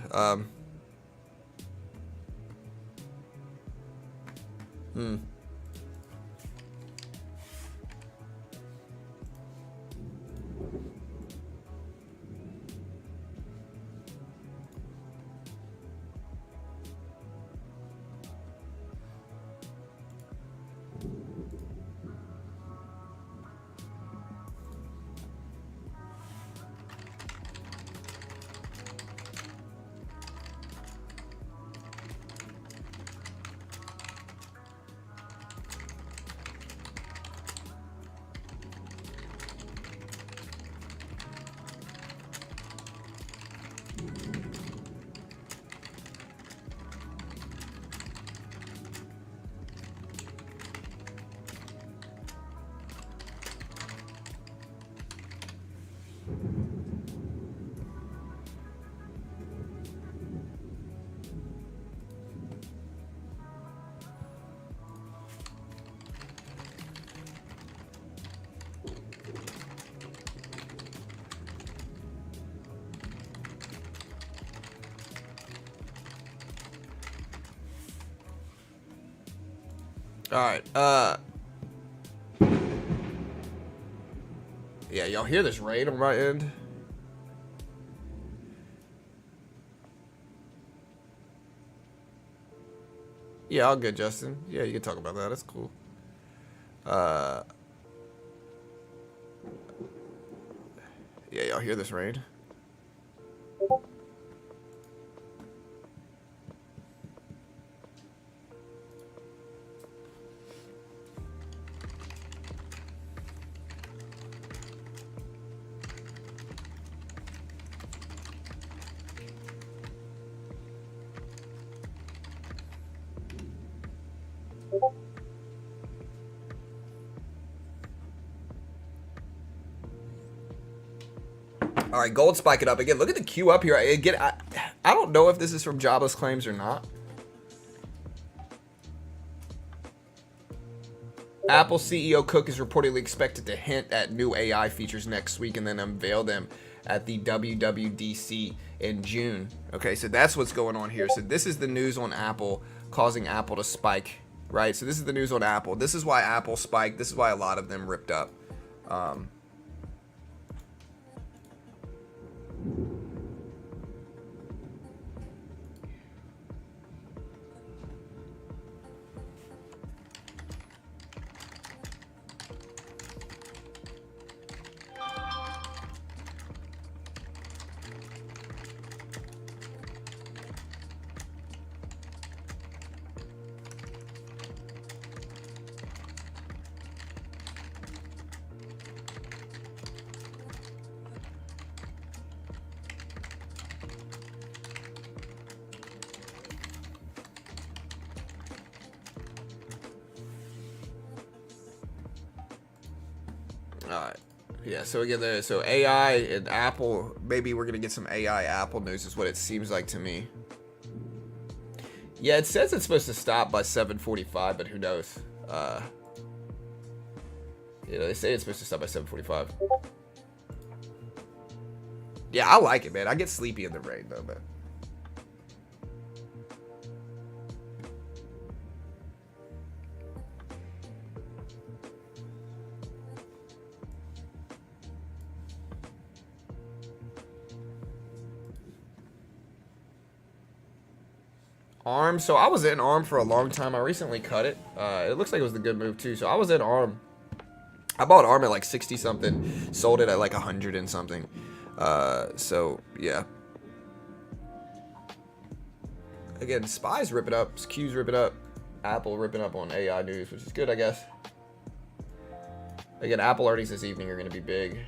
All right. Yeah, y'all hear this rain on my end? Yeah, all good, Justin. Yeah, you can talk about that. That's cool. Yeah, y'all hear this rain? All right, gold spiking up again. Look at the queue up here. Again, I don't know if this is from jobless claims or not. Apple CEO Cook is reportedly expected to hint at new AI features next week and then unveil them at the WWDC in June. Okay, so that's what's going on here. So this is the news on Apple causing Apple to spike, right? So this is the news on Apple. This is why Apple spiked. This is why a lot of them ripped up. Alright. Yeah, so again, so AI and Apple, maybe we're going to get some AI Apple news is what it seems like to me. Yeah, it says it's supposed to stop by 7:45, but who knows? They say it's supposed to stop by 7:45. Yeah, I like it, man. I get sleepy in the rain, though, man. ARM. So I was in ARM for a long time. I recently cut it. It looks like it was the good move too. So I was in ARM. I bought ARM at like 60 something, sold it at like 100 and something. So yeah. Again, SPY's ripping up, Q's ripping up, Apple ripping up on AI news, which is good, I guess. Again, Apple earnings this evening are going to be big.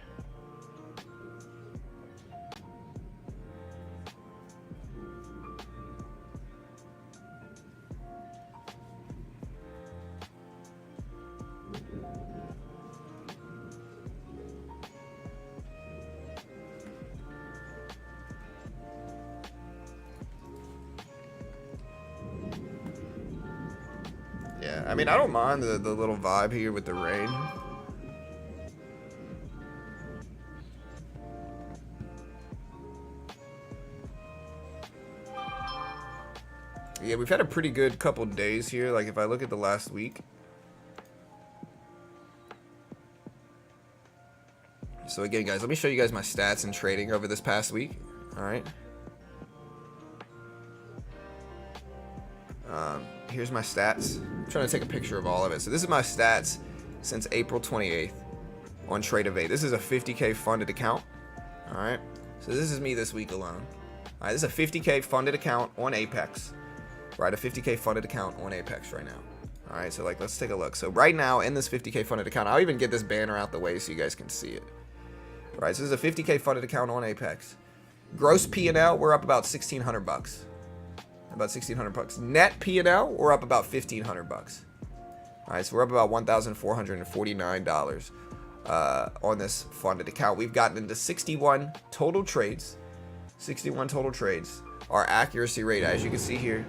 Yeah, I mean, I don't mind the little vibe here with the rain. Yeah, we've had a pretty good couple days here. Like, if I look at the last week. So again, guys, let me show you guys my stats in trading over this past week. All right. Here's my stats. I'm trying to take a picture of all of it. So this is my stats since April 28th on Trade-Evade. This is a 50K funded account. All right. So this is me this week alone. All right. This is a 50K funded account on Apex. Right. A 50K funded account on Apex right now. All right. So like, let's take a look. So right now in this 50K funded account, I'll even get this banner out the way so you guys can see it. All right. So this is a 50K funded account on Apex. Gross P&L, we're up about 1,600 bucks. About 1,600 bucks. Net P&L, we're up about 1,500 bucks. All right, so we're up about $1,449 on this funded account. We've gotten into 61 total trades. 61 total trades. Our accuracy rate, as you can see here,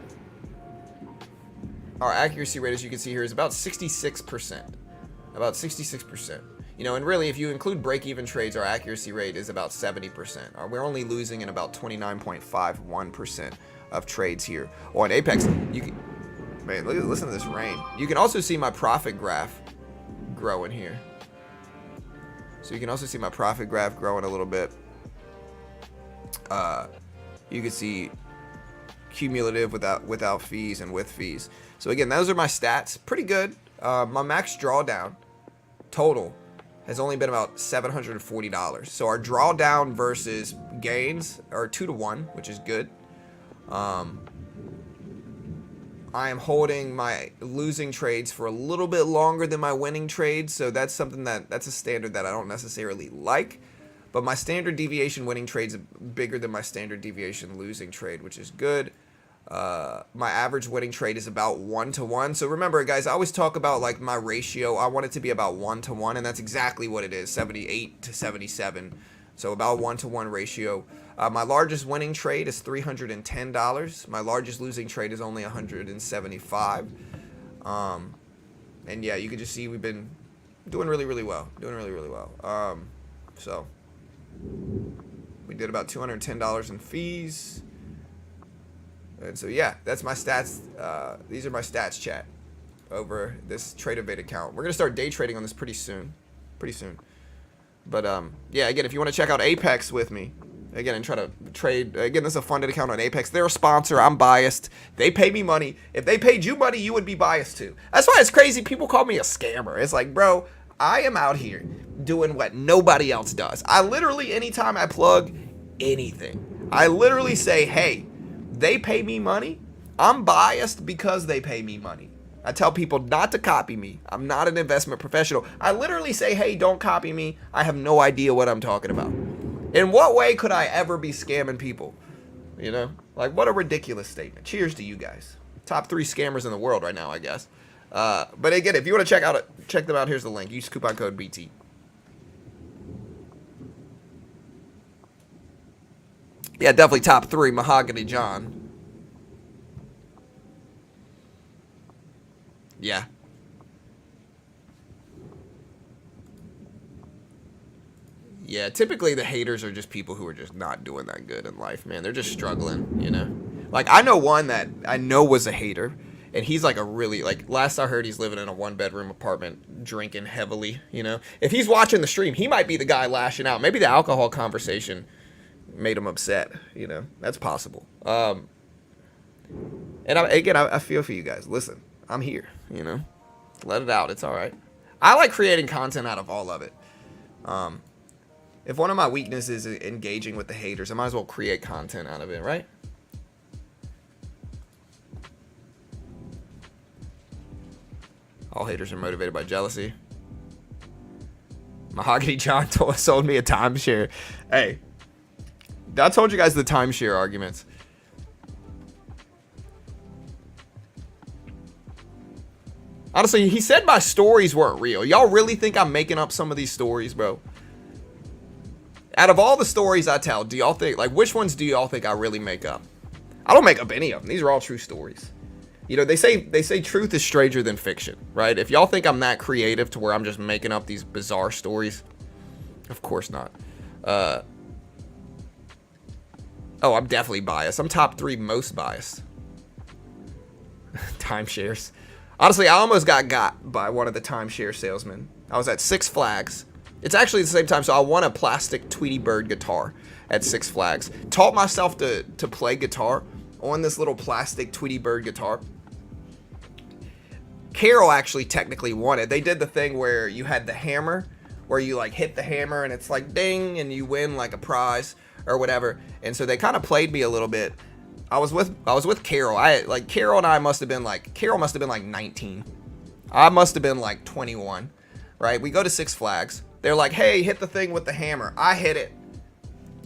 is about 66%. About 66%. You know, and really, if you include break-even trades, our accuracy rate is about 70%. We're only losing in about 29.51% of trades here on Apex. You can, man, listen to this rain. You can also see my profit graph growing here. So you can also see my profit graph growing a little bit. You can see cumulative without fees and with fees. So again, those are my stats. Pretty good. My max drawdown total has only been about $740. So our drawdown versus gains are 2-to-1, which is good. I am holding my losing trades for a little bit longer than my winning trades, so that's something that's a standard that I don't necessarily like. But my standard deviation winning trade is bigger than my standard deviation losing trade, which is good. My average winning trade is about 1-to-1. So remember, guys, I always talk about like my ratio. I want it to be about 1-to-1, and that's exactly what it is, 78 to 77. So about 1-to-1 ratio. My largest winning trade is $310. My largest losing trade is only $175. And yeah, you can just see we've been doing really, really well. So we did about $210 in fees. And so yeah, that's my stats. These are my stats, chat, over this TradeOvate account. We're gonna start day trading on this pretty soon. But yeah, again, if you want to check out Apex with me, again, and try to trade, again, this is a funded account on Apex. They're a sponsor. I'm biased. They pay me money. If they paid you money, you would be biased too. That's why it's crazy. People call me a scammer. It's like, bro, I am out here doing what nobody else does. I literally, anytime I plug anything, I literally say, hey, they pay me money. I'm biased because they pay me money. I tell people not to copy me. I'm not an investment professional. I literally say, hey, don't copy me. I have no idea what I'm talking about. In what way could I ever be scamming people? You know, like, what a ridiculous statement. Cheers to you guys. Top 3 scammers in the world right now, I guess. But again, if you want to check them out, here's the link. Use coupon code BT. Yeah, definitely top 3. Mahogany John. Yeah. Yeah, typically the haters are just people who are just not doing that good in life, man. They're just struggling, you know? Like, I know one that I know was a hater, and he's like a really, like, last I heard, he's living in a 1-bedroom apartment, drinking heavily, you know? If he's watching the stream, he might be the guy lashing out. Maybe the alcohol conversation made him upset, you know? That's possible. And I feel for you guys. Listen, I'm here, you know? Let it out. It's all right. I like creating content out of all of it. If one of my weaknesses is engaging with the haters, I might as well create content out of it, right? All haters are motivated by jealousy. Mahogany John sold me a timeshare. Hey, I told you guys the timeshare arguments. Honestly, he said my stories weren't real. Y'all really think I'm making up some of these stories, bro? Out of all the stories I tell, do y'all think, like, which ones do y'all think I really make up? I don't make up any of them. These are all true stories. You know, they say truth is stranger than fiction, right? If y'all think I'm that creative to where I'm just making up these bizarre stories, of course not. Oh, I'm definitely biased. I'm top 3 most biased. Timeshares. Honestly, I almost got by one of the timeshare salesmen. I was at Six Flags. It's actually the same time, so I won a plastic Tweety Bird guitar at Six Flags. Taught myself to play guitar on this little plastic Tweety Bird guitar. Carol actually technically won it. They did the thing where you had the hammer, where you like hit the hammer and it's like ding and you win like a prize or whatever. And so they kind of played me a little bit. I was with Carol. Carol and I must have been like, Carol must have been like 19. I must have been like 21, right? We go to Six Flags. They're like, hey, hit the thing with the hammer. I hit it.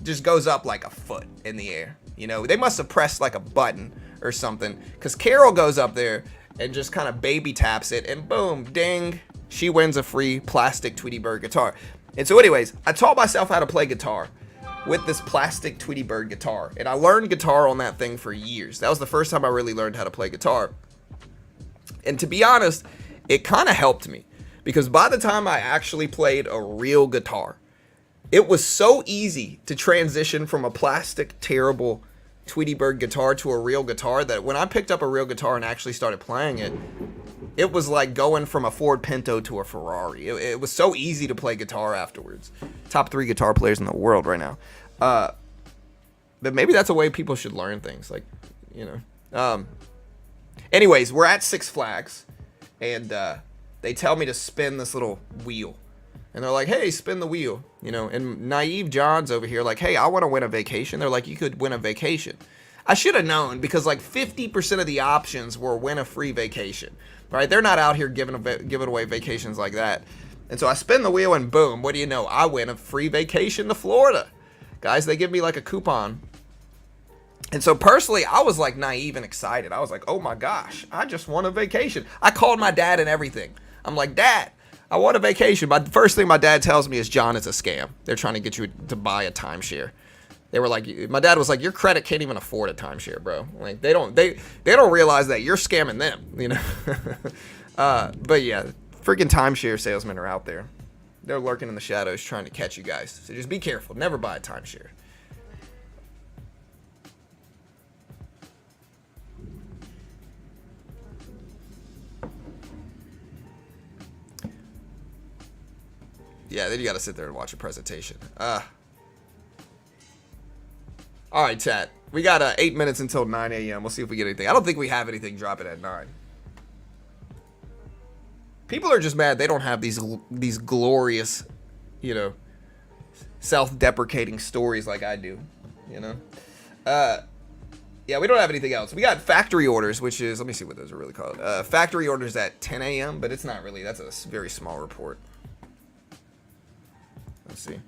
Just goes up like a foot in the air. You know, they must have pressed like a button or something, because Carol goes up there and just kind of baby taps it, and boom, ding, she wins a free plastic Tweety Bird guitar. And so anyways, I taught myself how to play guitar with this plastic Tweety Bird guitar, and I learned guitar on that thing for years. That was the first time I really learned how to play guitar. And to be honest, it kind of helped me, because by the time I actually played a real guitar, it was so easy to transition from a plastic, terrible Tweety Bird guitar to a real guitar that when I picked up a real guitar and actually started playing it, it was like going from a Ford Pinto to a Ferrari. It was so easy to play guitar afterwards. Top 3 guitar players in the world right now. But maybe that's a way people should learn things, like, you know. Anyways, we're at Six Flags, and they tell me to spin this little wheel. And they're like, hey, spin the wheel, you know. And naive John's over here like, hey, I want to win a vacation. They're like, you could win a vacation. I should have known, because like 50% of the options were win a free vacation, right? They're not out here giving away vacations like that. And so I spin the wheel and boom, what do you know? I win a free vacation to Florida. Guys, they give me like a coupon. And so personally, I was like naive and excited. I was like, oh my gosh, I just won a vacation. I called my dad and everything. I'm like, Dad, I want a vacation. The first thing my dad tells me is, John, it's a scam. They're trying to get you to buy a timeshare. They were like, my dad was like, your credit can't even afford a timeshare, bro. Like they don't realize that you're scamming them, you know. But yeah, freaking timeshare salesmen are out there. They're lurking in the shadows trying to catch you guys. So just be careful. Never buy a timeshare. Yeah, then you got to sit there and watch a presentation. All right, chat. We got 8 minutes until 9 a.m. We'll see if we get anything. I don't think we have anything dropping at 9. People are just mad they don't have these glorious, you know, self-deprecating stories like I do, you know. Yeah, we don't have anything else. We got factory orders, which is, let me see what those are really called. Factory orders at 10 a.m., but it's not really. That's a very small report. Let's see.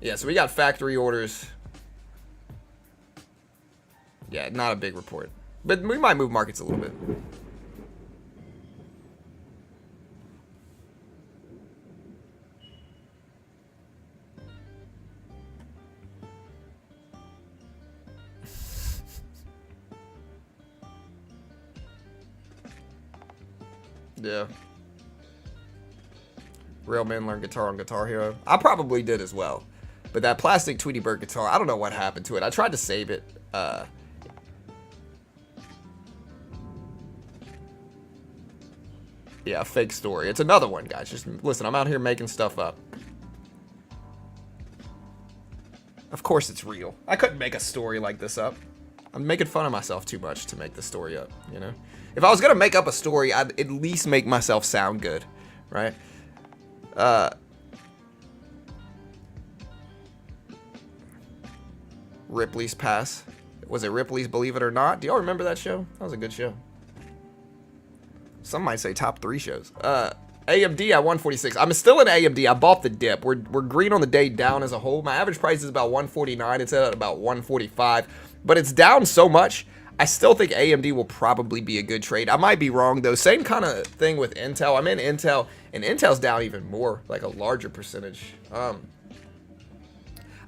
Yeah, so we got factory orders. Yeah, not a big report. But we might move markets a little bit. Yeah. Real men learn guitar on Guitar Hero. I probably did as well. But that plastic Tweety Bird guitar, I don't know what happened to it. I tried to save it. Yeah, fake story. It's another one, guys. Just listen, I'm out here making stuff up. Of course it's real. I couldn't make a story like this up. I'm making fun of myself too much to make the story up, you know? If I was going to make up a story, I'd at least make myself sound good, right? Ripley's Pass. Was it Ripley's Believe It or Not? Do y'all remember that show? That was a good show. Some might say top 3 shows. AMD at 146. I'm still in AMD. I bought the dip. We're green on the day, down as a whole. My average price is about 149. It's at about 145. But it's down so much, I still think AMD will probably be a good trade. I might be wrong, though. Same kind of thing with Intel. I'm in Intel, and Intel's down even more, like a larger percentage. I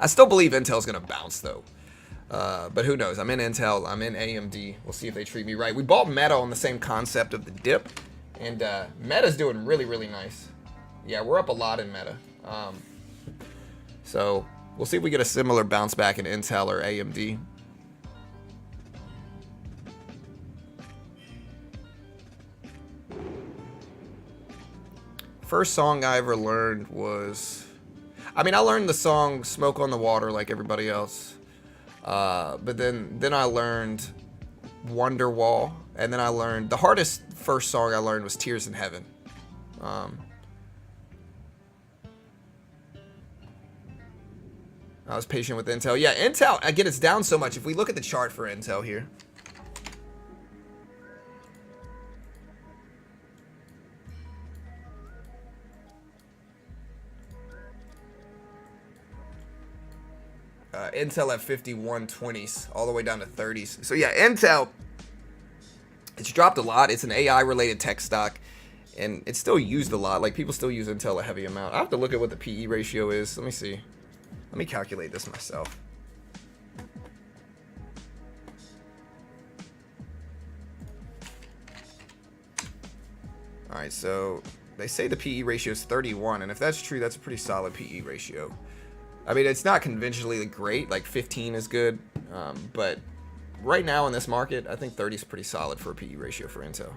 still believe Intel's going to bounce, though. But who knows? I'm in Intel. I'm in AMD. We'll see if they treat me right. We bought Meta on the same concept of the dip. And Meta's doing really, really nice. Yeah, we're up a lot in Meta. So we'll see if we get a similar bounce back in Intel or AMD. First song I ever learned was... I mean, I learned the song Smoke on the Water like everybody else. But then I learned Wonderwall. And then I learned... The hardest first song I learned was Tears in Heaven. I was patient with Intel. Yeah, Intel, again, it's down so much. If we look at the chart for Intel here. Intel at 5120s, all the way down to 30s. So yeah, Intel, it's dropped a lot. It's an AI-related tech stock, and it's still used a lot. Like, people still use Intel a heavy amount. I have to look at what the PE ratio is. Let me see. Let me calculate this myself. All right, so they say the PE ratio is 31, and if that's true, that's a pretty solid PE ratio. I mean, it's not conventionally great. Like 15 is good, but right now in this market, I think 30 is pretty solid for a PE ratio for Intel.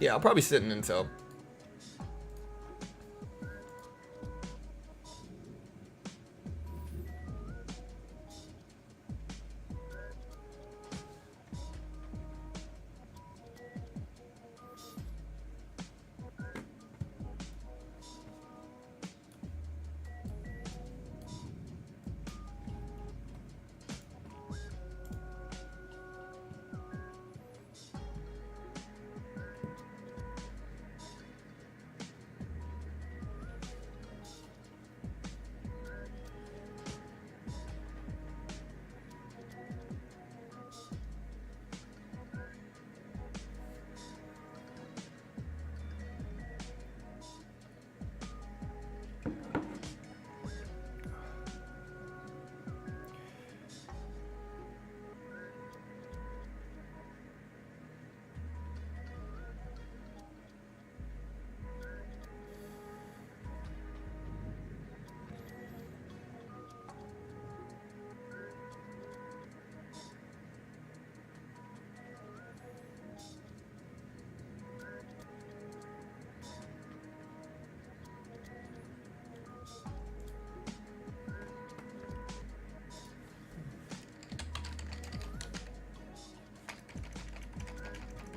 Yeah, I'll probably sit in Intel.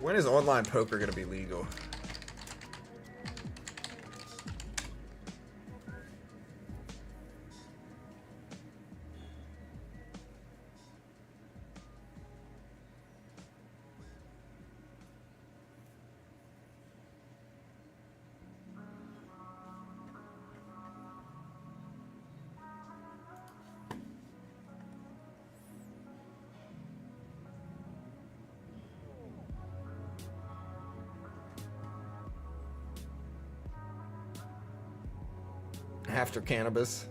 When is online poker going to be legal? After cannabis?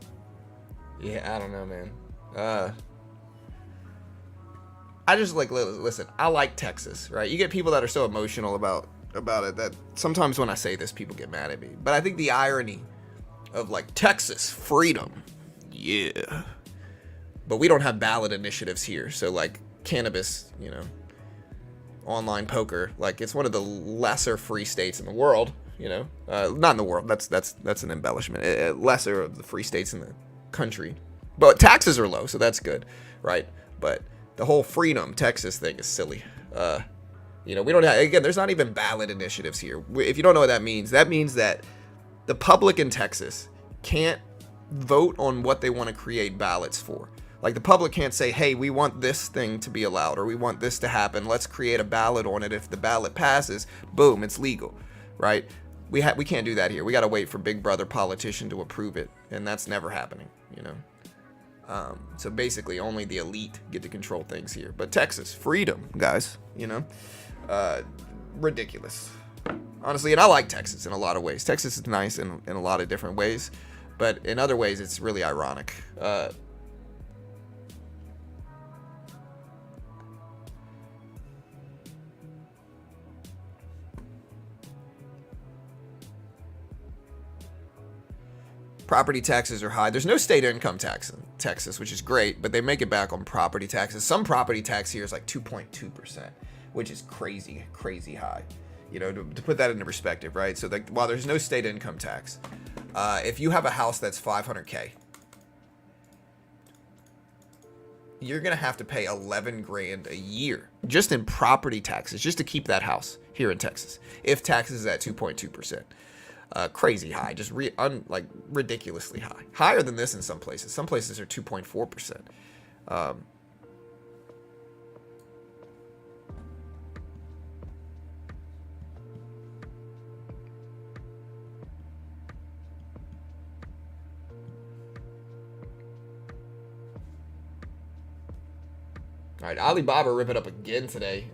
Yeah, I don't know, man. I just like, listen, I like Texas, right? You get people that are so emotional about it that sometimes when I say this, people get mad at me. But I think the irony of like Texas freedom, yeah, but we don't have ballot initiatives here. So like cannabis, you know, online poker, like it's one of the lesser free states in the world. You know, not in the world. That's an embellishment. Lesser of the free states in the country, but taxes are low, so that's good, right? But the whole freedom Texas thing is silly. You know, we don't have, again, there's not even ballot initiatives here. If you don't know what that means that the public in Texas can't vote on what they want to create ballots for. Like the public can't say, hey, we want this thing to be allowed or we want this to happen. Let's create a ballot on it. If the ballot passes, boom, it's legal, right? We can't do that here. We got to wait for big brother politician to approve it, and that's never happening, you know. So basically, only the elite get to control things here. But Texas, freedom, guys, you know, ridiculous, honestly. And I like Texas in a lot of ways. Texas is nice in a lot of different ways, but in other ways, it's really ironic. Property taxes are high. There's no state income tax in Texas, which is great, but they make it back on property taxes. Some property tax here is like 2.2%, which is crazy, crazy high. You know, to put that into perspective, right? So like, while there's no state income tax, if you have a house that's $500K, you're gonna have to pay 11 grand a year just in property taxes, just to keep that house here in Texas. If taxes is at 2.2%. Crazy high, just like ridiculously high, higher than this in some places. Some places are 2.4%. All right, Alibaba rip it up again today.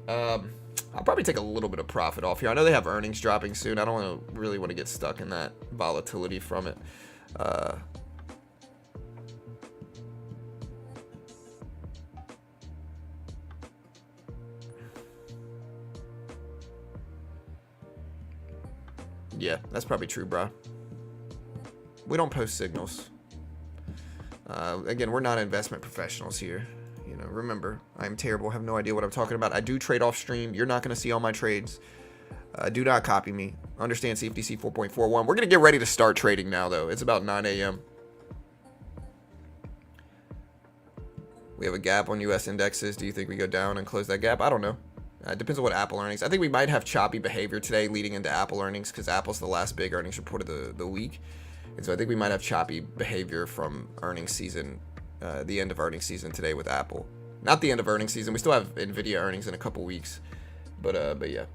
I'll probably take a little bit of profit off here. I know they have earnings dropping soon. I don't really want to get stuck in that volatility from it. Yeah, that's probably true, bro. We don't post signals. Again, we're not investment professionals here. You know, remember, I'm terrible. Have no idea what I'm talking about. I do trade off stream. You're not going to see all my trades. Do not copy me. Understand CFTC 4.41. We're going to get ready to start trading now, though. It's about 9 a.m. We have a gap on U.S. indexes. Do you think we go down and close that gap? I don't know. It depends on what Apple earnings. I think we might have choppy behavior today leading into Apple earnings because Apple's the last big earnings report of the week. And so I think we might have choppy behavior from earnings season. The end of earnings season today with Apple. Not the end of earnings season. We still have Nvidia earnings in a couple weeks. But yeah.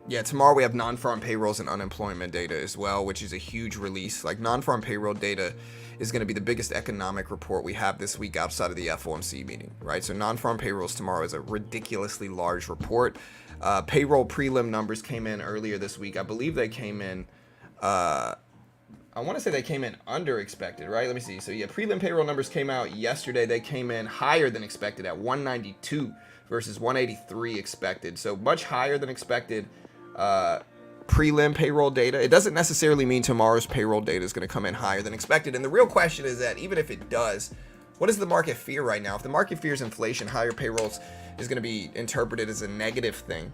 Yeah, tomorrow we have non-farm payrolls and unemployment data as well, which is a huge release. Like non-farm payroll data is going to be the biggest economic report we have this week outside of the FOMC meeting, right? So non-farm payrolls tomorrow is a ridiculously large report. Payroll prelim numbers came in earlier this week. I believe they came in I want to say they came in under expected, right? Let me see. So yeah, prelim payroll numbers came out yesterday. They came in higher than expected at 192 versus 183 expected. So much higher than expected prelim payroll data. It doesn't necessarily mean tomorrow's payroll data is going to come in higher than expected. And the real question is that even if it does, what does the market fear right now? If the market fears inflation, higher payrolls is going to be interpreted as a negative thing.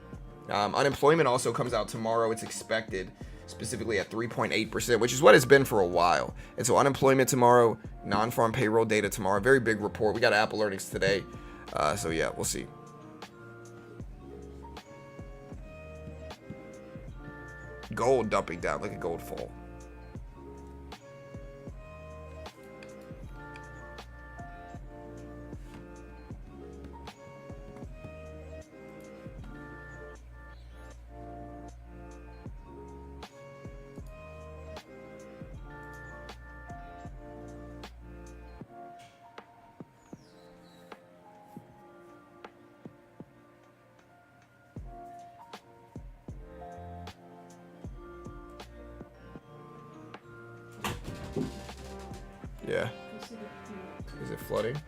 Unemployment also comes out tomorrow. It's expected specifically at 3.8%, which is what it's been for a while. And so unemployment tomorrow, non-farm payroll data tomorrow, very big report. We got Apple earnings today. So yeah, we'll see. Gold dumping down. Look at gold fall. Yeah. Is it flooding?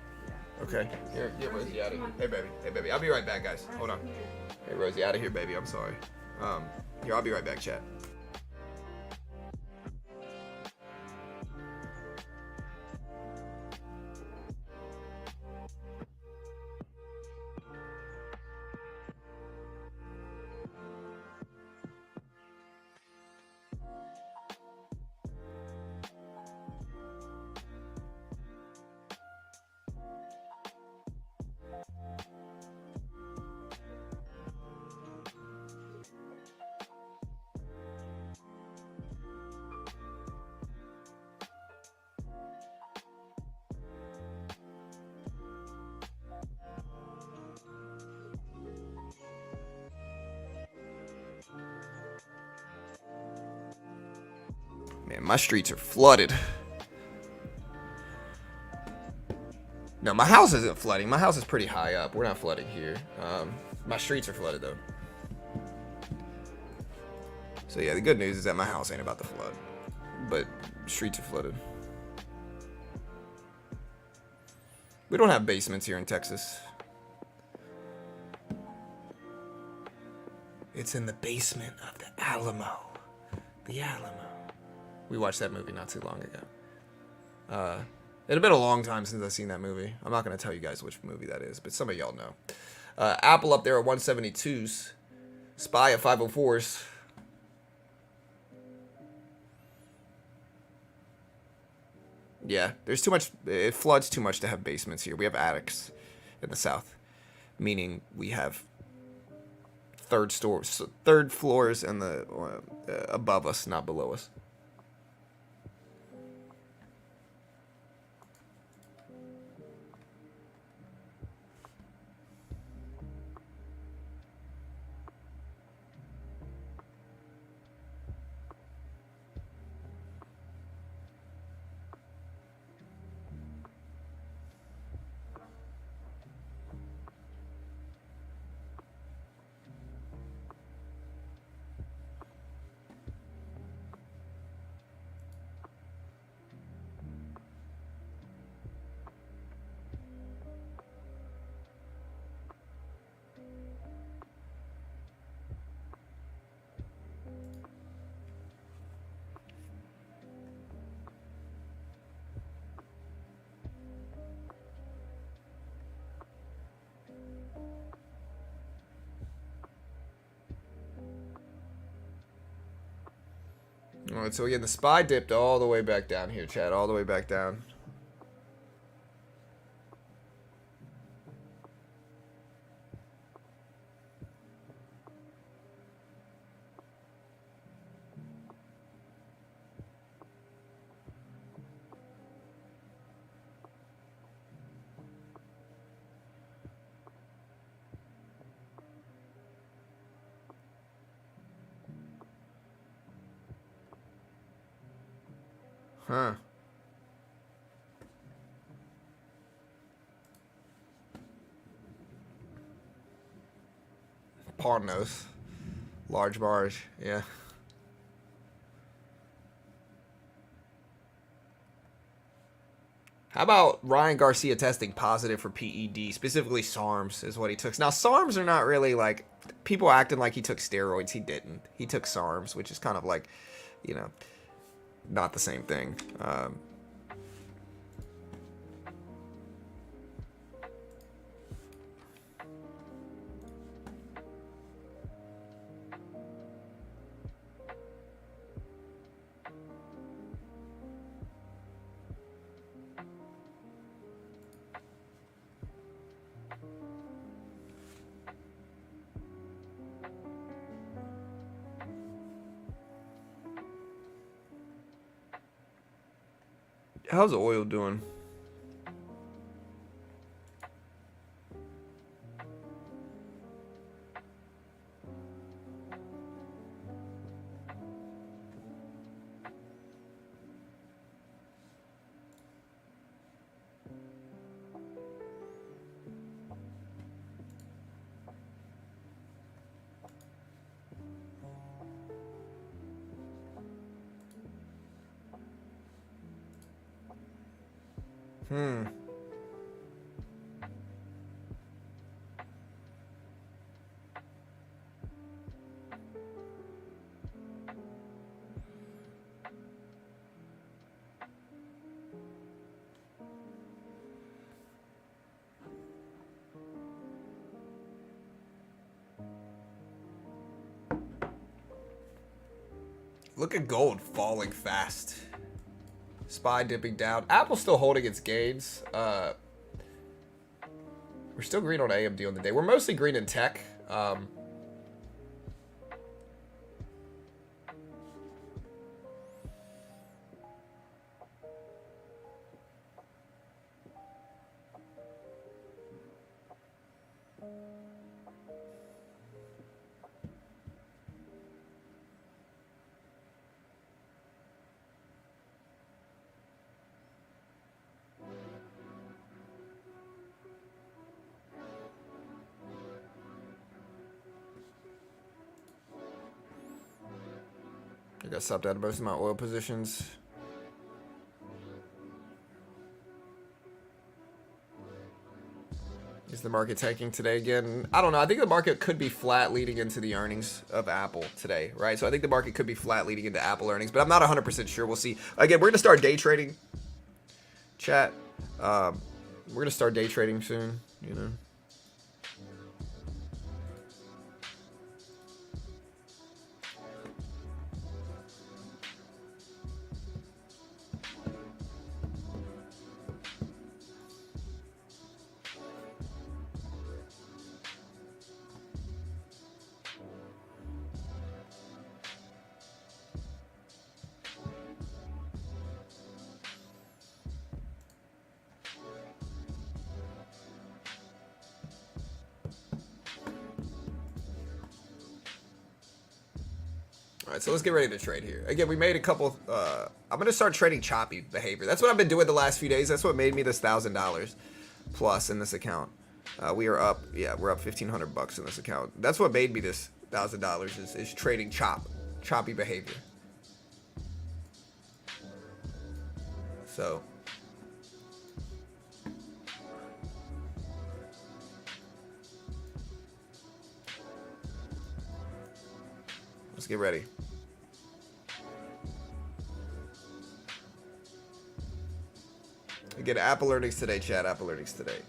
Okay. Here, Rosie, out of here. Hey, baby. I'll be right back, guys. Hold on. Hey, Rosie, out of here, baby. I'm sorry. Here, I'll be right back, chat. Man, my streets are flooded. No, my house isn't flooding. My house is pretty high up. We're not flooding here. My streets are flooded, though. So, yeah, the good news is that my house ain't about to flood. But streets are flooded. We don't have basements here in Texas. It's in the basement of the Alamo. The Alamo. We watched that movie not too long ago. It had been a long time since I've seen that movie. I'm not going to tell you guys which movie that is, but some of y'all know. Apple up there at 172s. SPY at 504s. Yeah, there's too much. It floods too much to have basements here. We have attics in the South, meaning we have third floors and the above us, not below us. All right, so again, the SPY dipped all the way back down here, Chad, all the way back down. Huh. Pawn nose. Large barge, yeah. How about Ryan Garcia testing positive for PED, specifically SARMs is what he took. Now, SARMs are not really like, people acting like he took steroids. He didn't. He took SARMs, which is kind of like, you know, not the same thing. How's oil doing? Look at gold falling fast. SPY dipping down. Apple's still holding its gains. We're still green on AMD on the day. We're mostly green in tech. I got stopped out of most of my oil positions. Is the market tanking today again? I don't know. I think the market could be flat leading into the earnings of Apple today, right? So I think the market could be flat leading into Apple earnings, but I'm not 100% sure. We'll see. Again, we're going to start day trading. Chat. We're going to start day trading soon, you know. All right, so let's get ready to trade here. Again, we made a couple. I'm gonna start trading choppy behavior. That's what I've been doing the last few days. That's what made me this $1,000 plus in this account. We are up. Yeah, we're up $1,500 in this account. That's what made me this $1,000 is trading choppy behavior. So. Let's get ready. Again, Apple earnings today, chat. Apple earnings today.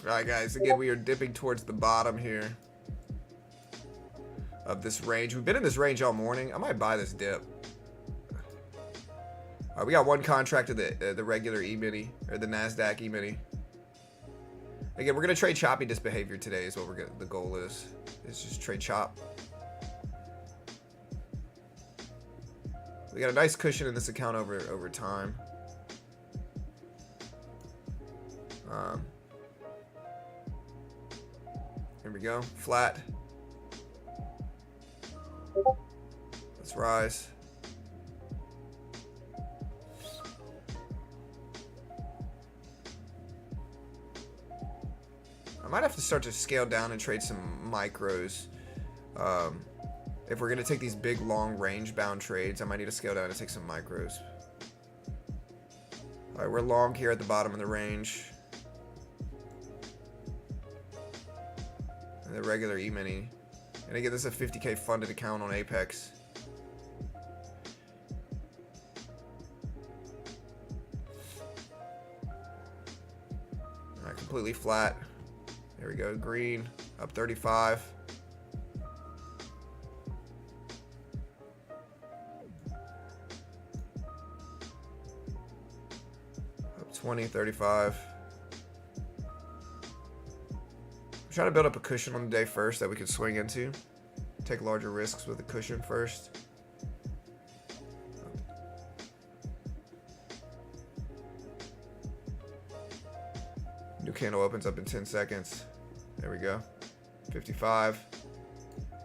Alright guys, again we are dipping towards the bottom here of this range. We've been in this range all morning. I might buy this dip. All right, we got one contract of the regular E-mini, or the NASDAQ E-mini. Again, we're going to trade choppy disbehavior today is what the goal is. It's just trade chop. We got a nice cushion in this account over time. Here we go. Flat. Let's rise. I might have to start to scale down and trade some micros. If we're going to take these big, long, range-bound trades, I might need to scale down and take some micros. All right, we're long here at the bottom of the range. And the regular E-mini. And again, this is a 50K funded account on Apex. All right, completely flat. There we go, green, up 35. Up 20, 35. I'm trying to build up a cushion on the day first that we can swing into. Take larger risks with the cushion first. New candle opens up in 10 seconds. There we go. 55. All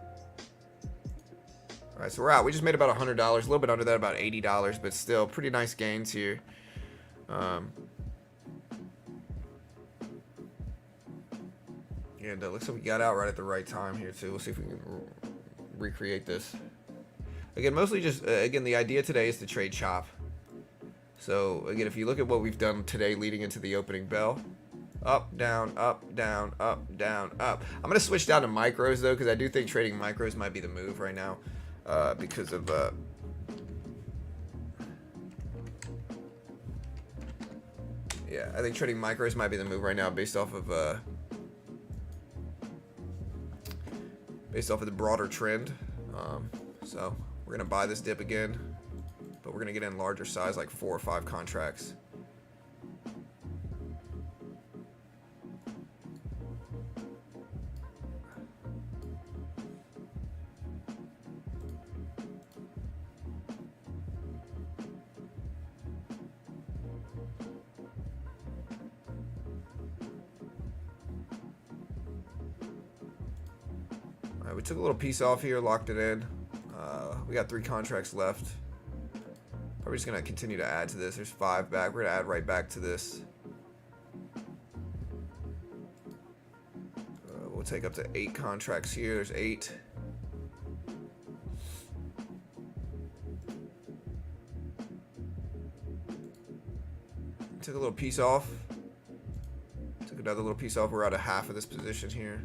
right, so we're out. We just made about $100, a little bit under that, about $80, but still pretty nice gains here. And looks like we got out right at the right time here too. We'll see if we can recreate this. Again, mostly just, again, the idea today is to trade chop. So again, if you look at what we've done today leading into the opening bell, up, down, up, down, up, down, up. I'm going to switch down to micros, though, because I do think trading micros might be the move right now. Because of... yeah, I think trading micros might be the move right now based off of... based off of the broader trend. So, we're going to buy this dip again. But we're going to get in larger size, like 4 or 5 contracts. We took a little piece off here, locked it in. We got 3 contracts left. Probably just gonna continue to add to this. There's 5 back. We're gonna add right back to this. We'll take up to 8 contracts here. There's 8. Took a little piece off. Took another little piece off. We're out of half of this position here.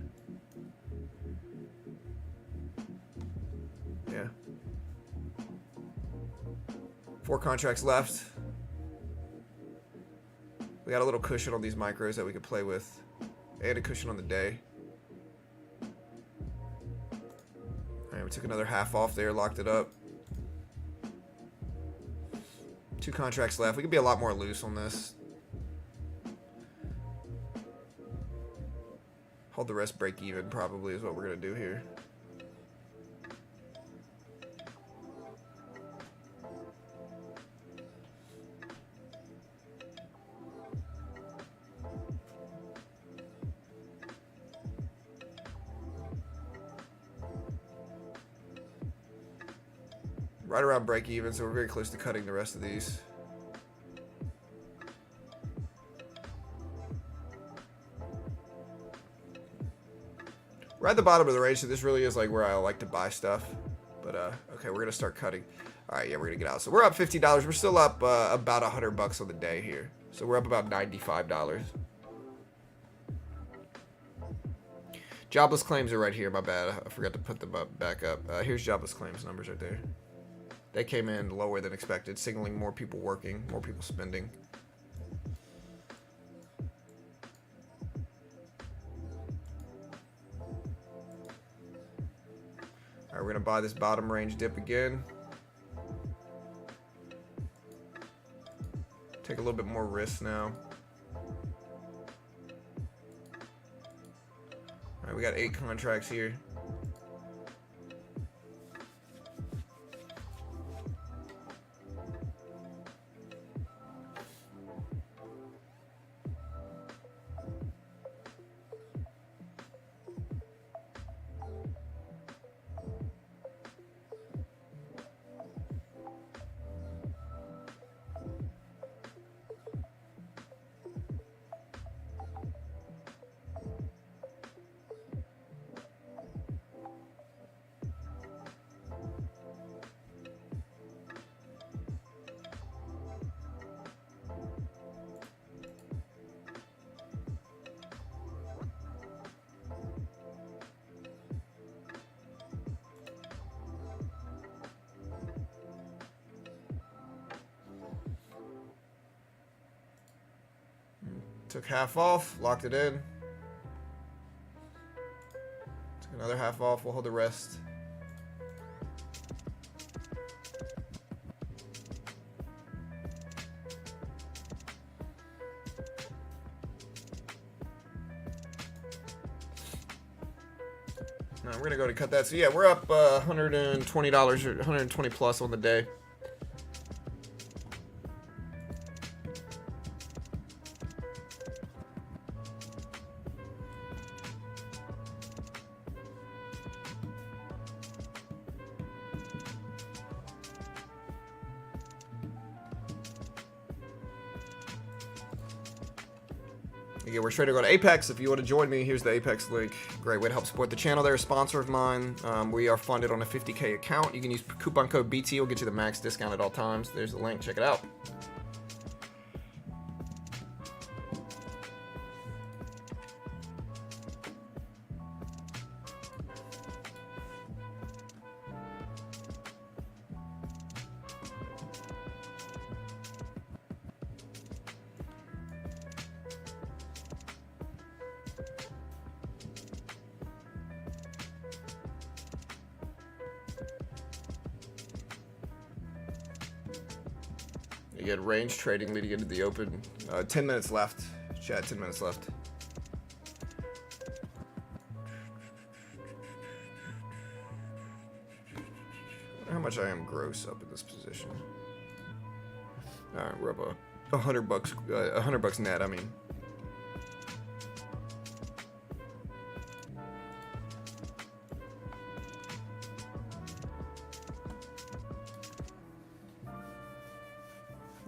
Yeah. 4 contracts left. We got a little cushion on these micros that we could play with. And a cushion on the day. Alright, we took another half off there, locked it up. 2 contracts left. We could be a lot more loose on this. Hold the rest break even probably is what we're going to do here. Right around break even, so we're very close to cutting the rest of these. We're at the bottom of the range, so this really is like where I like to buy stuff. But okay, we're gonna start cutting. All right, yeah, we're gonna get out. So we're up $50. We're still up about $100 on the day here. So we're up about $95. Jobless claims are right here. My bad. I forgot to put them back up. Here's jobless claims numbers right there. They came in lower than expected, signaling more people working, more people spending. All right, we're gonna buy this bottom range dip again. Take a little bit more risk now. All right, we got 8 contracts here. Took half off, locked it in. Took another half off, we'll hold the rest. Now we're gonna go to cut that. So yeah, we're up $120 or 120 plus on the day. Again, we're straight to go to Apex. If you want to join me, here's the Apex link. Great way to help support the channel. They're a sponsor of mine. We are funded on a 50K account. You can use coupon code BT. It'll get you the max discount at all times. There's the link. Check it out. You get range trading leading into the open. 10 minutes left. Chat, 10 minutes left. I wonder how much I am gross up in this position. Alright, we're up $100 net, I mean.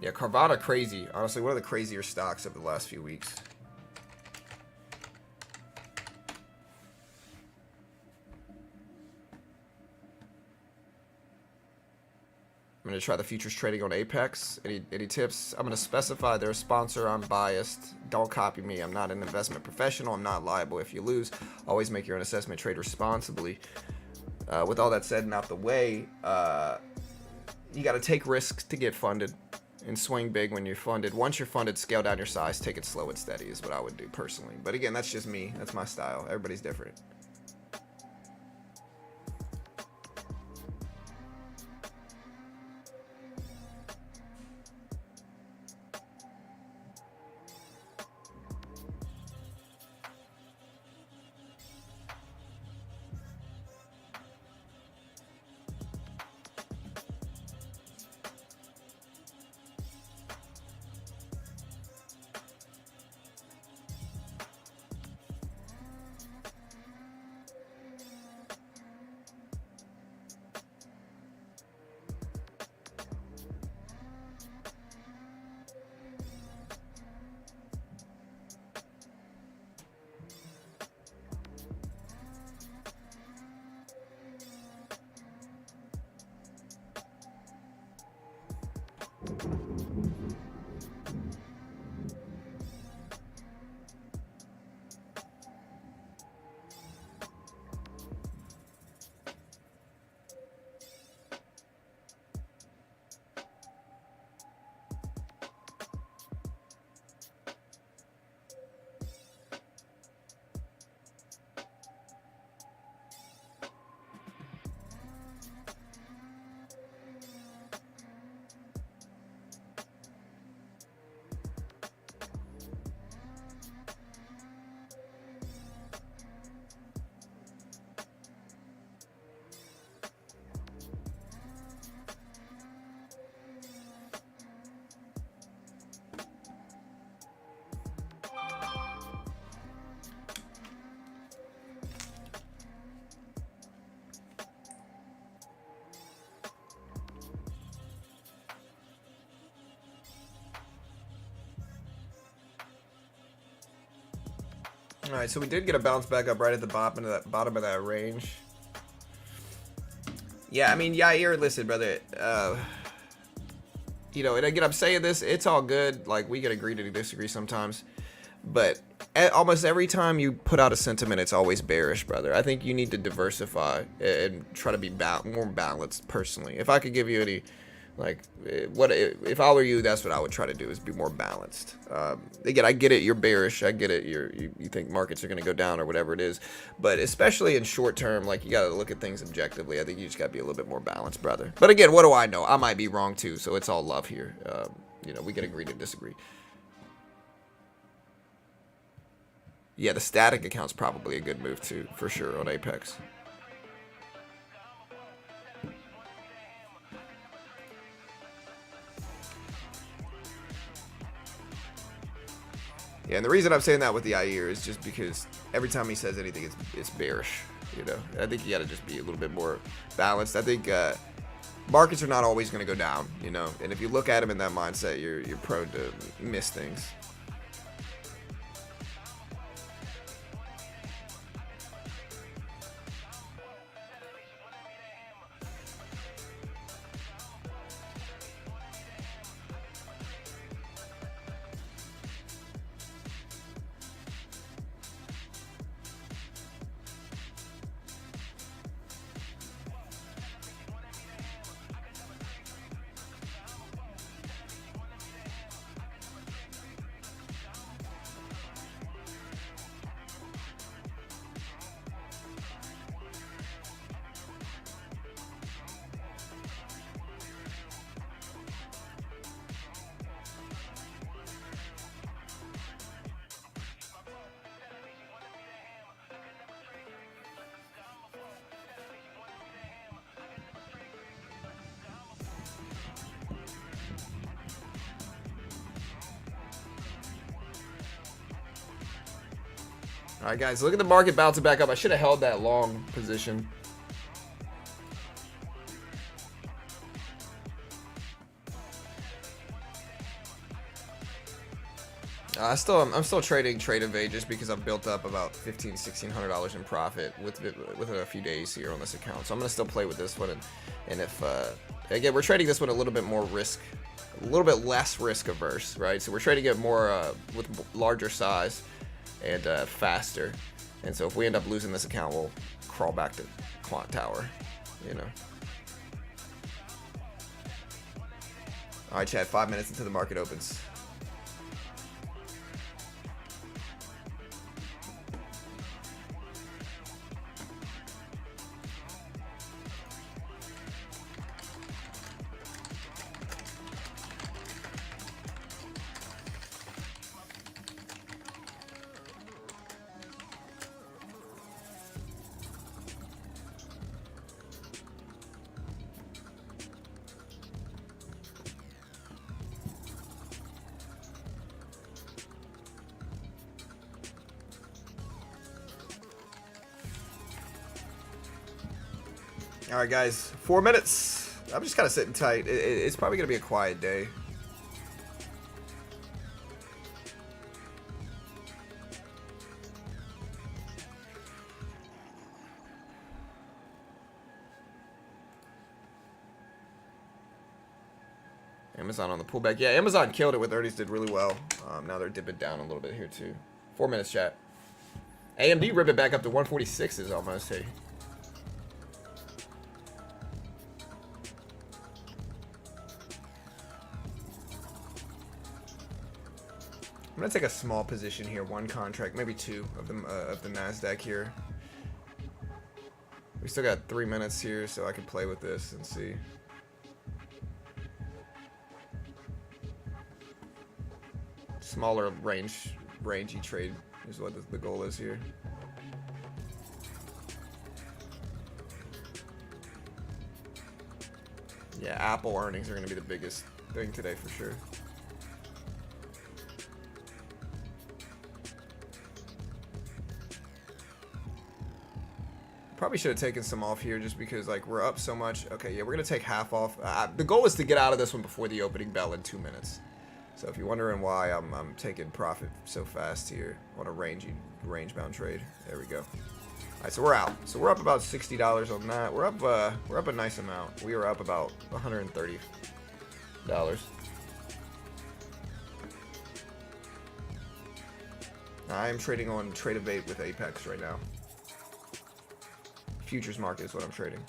Yeah, Carvana crazy. Honestly, one of the crazier stocks of the last few weeks. I'm gonna try the futures trading on Apex. Any tips? I'm gonna specify they're a sponsor. I'm biased. Don't copy me. I'm not an investment professional. I'm not liable if you lose. Always make your own assessment. Trade responsibly. With all that said and out the way, you got to take risks to get funded. And swing big when you're funded. Once you're funded, scale down your size, take it slow and steady is what I would do personally. But again, that's just me. That's my style. Everybody's different. All right, so we did get a bounce back up right at the bottom of that range. Yeah, I mean, Yair, listen, brother. You know, and again, I'm saying this, it's all good. Like, we can agree to disagree sometimes. But almost every time you put out a sentiment, it's always bearish, brother. I think you need to diversify and try to be more balanced, personally. If I could give you any, like, if I were you, that's what I would try to do, is be more balanced. Again, I get it, you're bearish. I get it, you think markets are going to go down or whatever it is. But especially in short term, like, you got to look at things objectively. I think you just got to be a little bit more balanced, brother. But again, what do I know? I might be wrong, too, so it's all love here. You know, we can agree to disagree. Yeah, the static account's probably a good move too, for sure, on Apex. Yeah, and the reason I'm saying that with the Yair is just because every time he says anything, it's bearish. You know, I think you got to just be a little bit more balanced. I think markets are not always going to go down. You know, and if you look at them in that mindset, you're prone to miss things. All right, guys, look at the market bouncing back up. I should have held that long position. I'm still trading Trade Evade just because I've built up about $1,500–1,600 in profit within a few days here on this account. So I'm gonna still play with this one, and if again, we're trading this one a little bit more risk, a little bit less risk averse, right? So we're trading it more with larger size and faster. And so if we end up losing this account, we'll crawl back to Quant Tower, you know. All right, Chad, 5 minutes until the market opens. All right, guys, 4 minutes. I'm just kind of sitting tight. It's probably going to be a quiet day. Amazon on the pullback. Yeah, Amazon killed it with earnings, did really well. Now they're dipping down a little bit here, too. 4 minutes, chat. AMD ripped it back up to 146s almost, hey. I'm gonna take a small position here, one contract, maybe two of the Nasdaq here. We still got 3 minutes here, so I can play with this and see. Smaller rangy trade is what the goal is here. Yeah, Apple earnings are gonna be the biggest thing today for sure. Probably should have taken some off here just because, like, we're up so much. Okay, yeah, we're going to take half off. The goal is to get out of this one before the opening bell in 2 minutes. So if you're wondering why I'm taking profit so fast here on a range bound trade, there we go. All right, so we're out. So we're up about $60 on that. We're up a nice amount. We are up about $130. I am trading on Trade-A-Bait with Apex right now. Futures market is what I'm trading.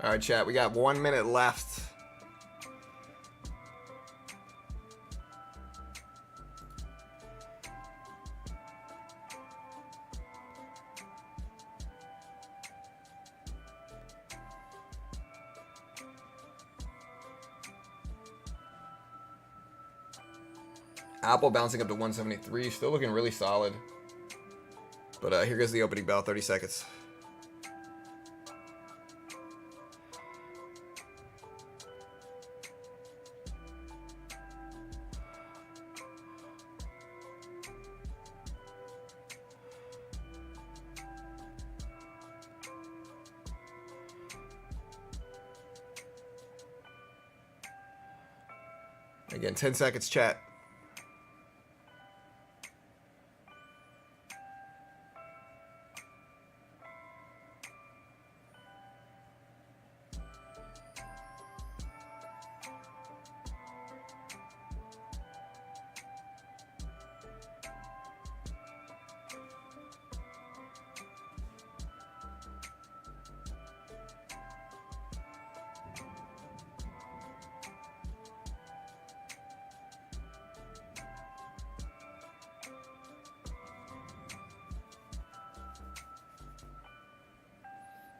All right, chat, we got 1 minute left. Apple bouncing up to 173, still looking really solid. But here goes the opening bell, 30 seconds. Again, 10 seconds, chat.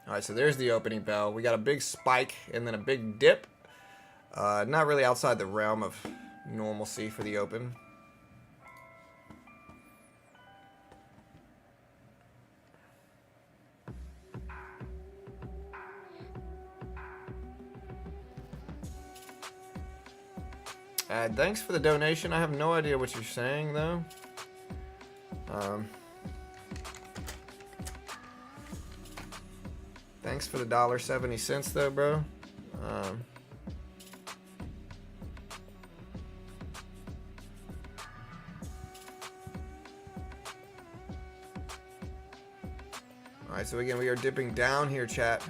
All right, so there's the opening bell. We got a big spike and then a big dip. Not really outside the realm of normalcy for the open. Thanks for the donation. I have no idea what you're saying, though. Thanks for the $1.70 though, bro. Alright, so again, we are dipping down here, chat.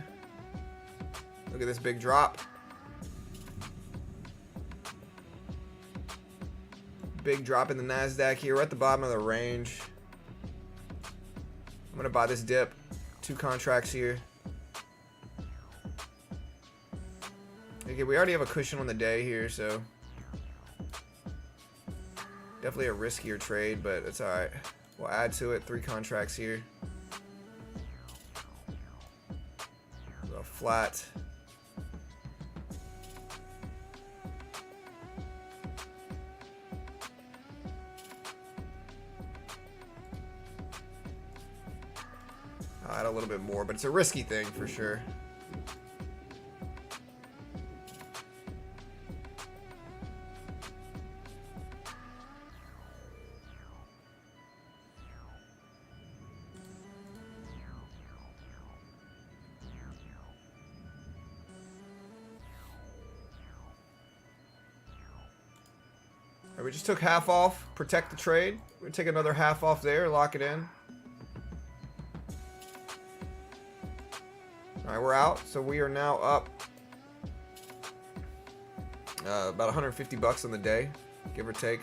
Look at this big drop. Big drop in the NASDAQ here. We're at the bottom of the range. I'm going to buy this dip. 2 contracts here. Okay, we already have a cushion on the day here, so definitely a riskier trade, but it's alright. We'll add to it. 3 contracts here. Go flat. I'll add a little bit more, but it's a risky thing for sure. We just took half off, protect the trade. We'll take another half off there, lock it in. Alright, we're out. So we are now up about 150 bucks on the day, give or take.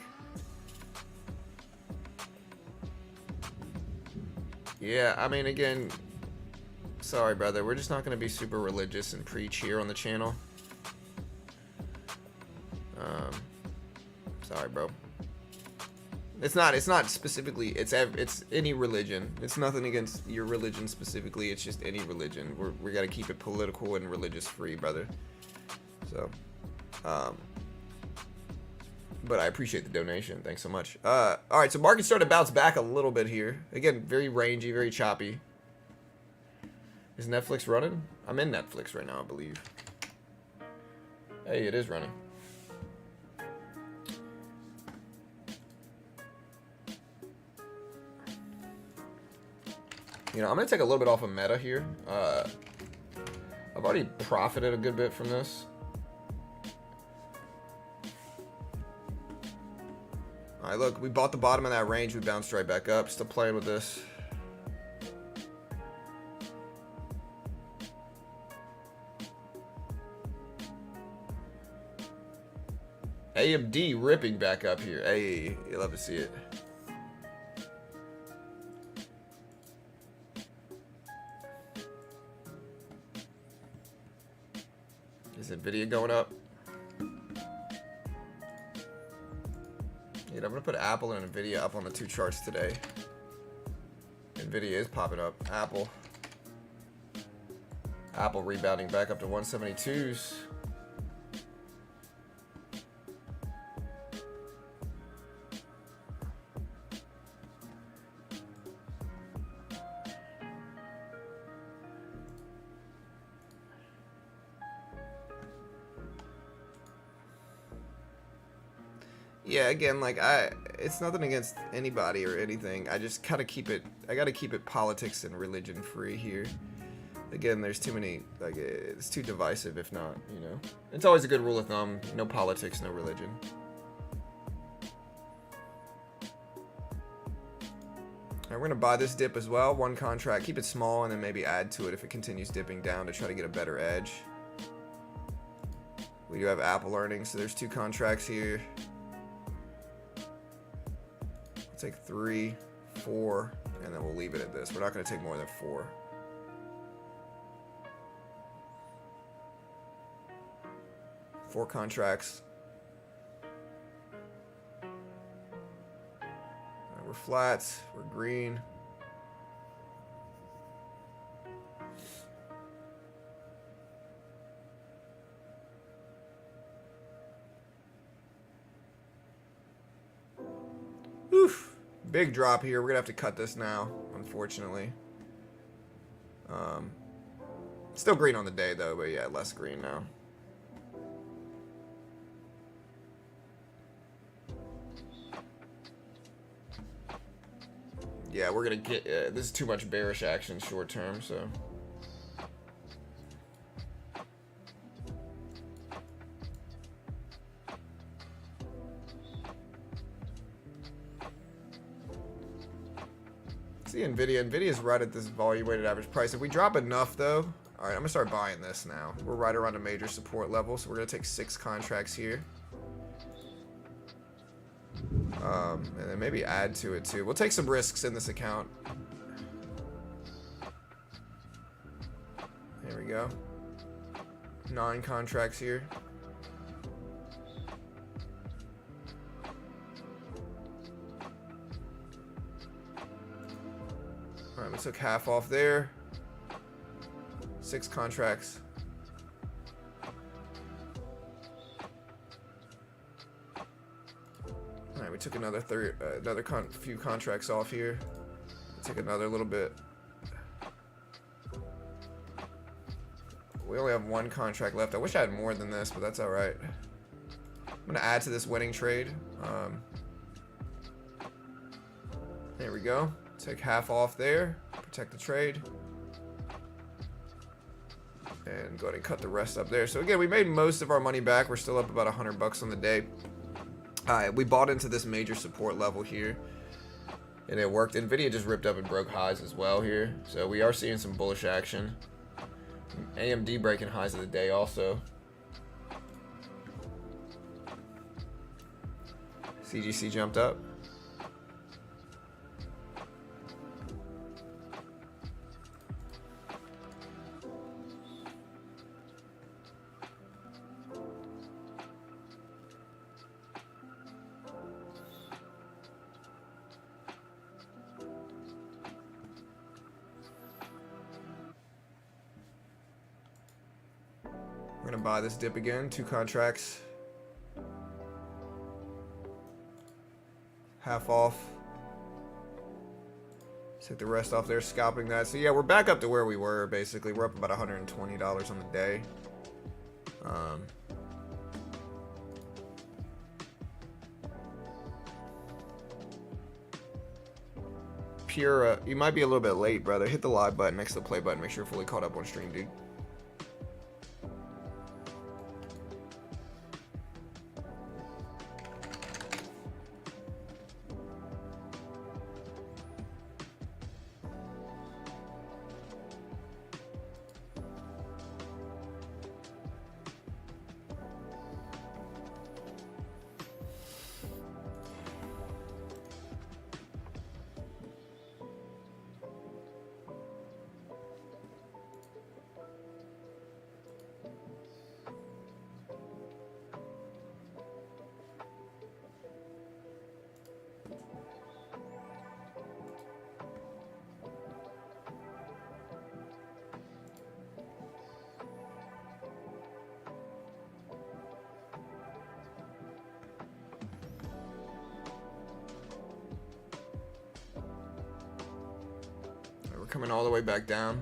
Yeah, I mean, again, sorry, brother. We're just not going to be super religious and preach here on the channel. Sorry, bro. It's not specifically. It's any religion. It's nothing against your religion specifically. It's just any religion. We gotta keep it political and religious free, brother. So, but I appreciate the donation. Thanks so much. All right, so market started to bounce back a little bit here. Again, very rangy, very choppy. Is Netflix running? I'm in Netflix right now, I believe. Hey, it is running. You know, I'm going to take a little bit off of meta here. I've already profited a good bit from this. All right, look, we bought the bottom of that range. We bounced right back up. Still playing with this. AMD ripping back up here. Hey, you love to see it. Is Nvidia going up? Yeah, I'm gonna put Apple and Nvidia up on the two charts today. Nvidia is popping up. Apple rebounding back up to 172s. Yeah, again, like it's nothing against anybody or anything. I just gotta keep it politics and religion free here. Again, there's too many, like, it's too divisive if not, you know. It's always a good rule of thumb, no politics, no religion. Alright, we're gonna buy this dip as well, one contract, keep it small, and then maybe add to it if it continues dipping down to try to get a better edge. We do have Apple earnings, so there's two contracts here. Take 3, 4, and then we'll leave it at this. We're not going to take more than 4. Four contracts. We're flats. We're green. Oof. Big drop here. We're gonna have to cut this now, unfortunately. Still green on the day though, but yeah, less green now. Yeah, we're gonna get this is too much bearish action short term, so. See Nvidia. Nvidia's right at this volume weighted average price. If we drop enough though, all right, I'm gonna start buying this now. We're right around a major support level, so we're gonna take 6 contracts here. And then maybe add to it too. We'll take some risks in this account. There we go. 9 contracts here. Alright, we took half off there. 6 contracts. Alright, we took another few contracts off here. Take another little bit. We only have 1 contract left. I wish I had more than this, but that's alright. I'm gonna add to this winning trade. There we go. Take half off there, protect the trade, and go ahead and cut the rest up there. So again, we made most of our money back. We're still up about $100 on the day. We bought into this major support level here, and it worked. Nvidia just ripped up and broke highs as well here, so we are seeing some bullish action. AMD breaking highs of the day also. CGC jumped up. We're gonna buy this dip again. 2 contracts. Half off. Take the rest off there, scalping that. So yeah, we're back up to where we were, basically. We're up about $120 on the day. Pure, you might be a little bit late, brother. Hit the live button next to the play button. Make sure you're fully caught up on stream, dude. Coming all the way back down.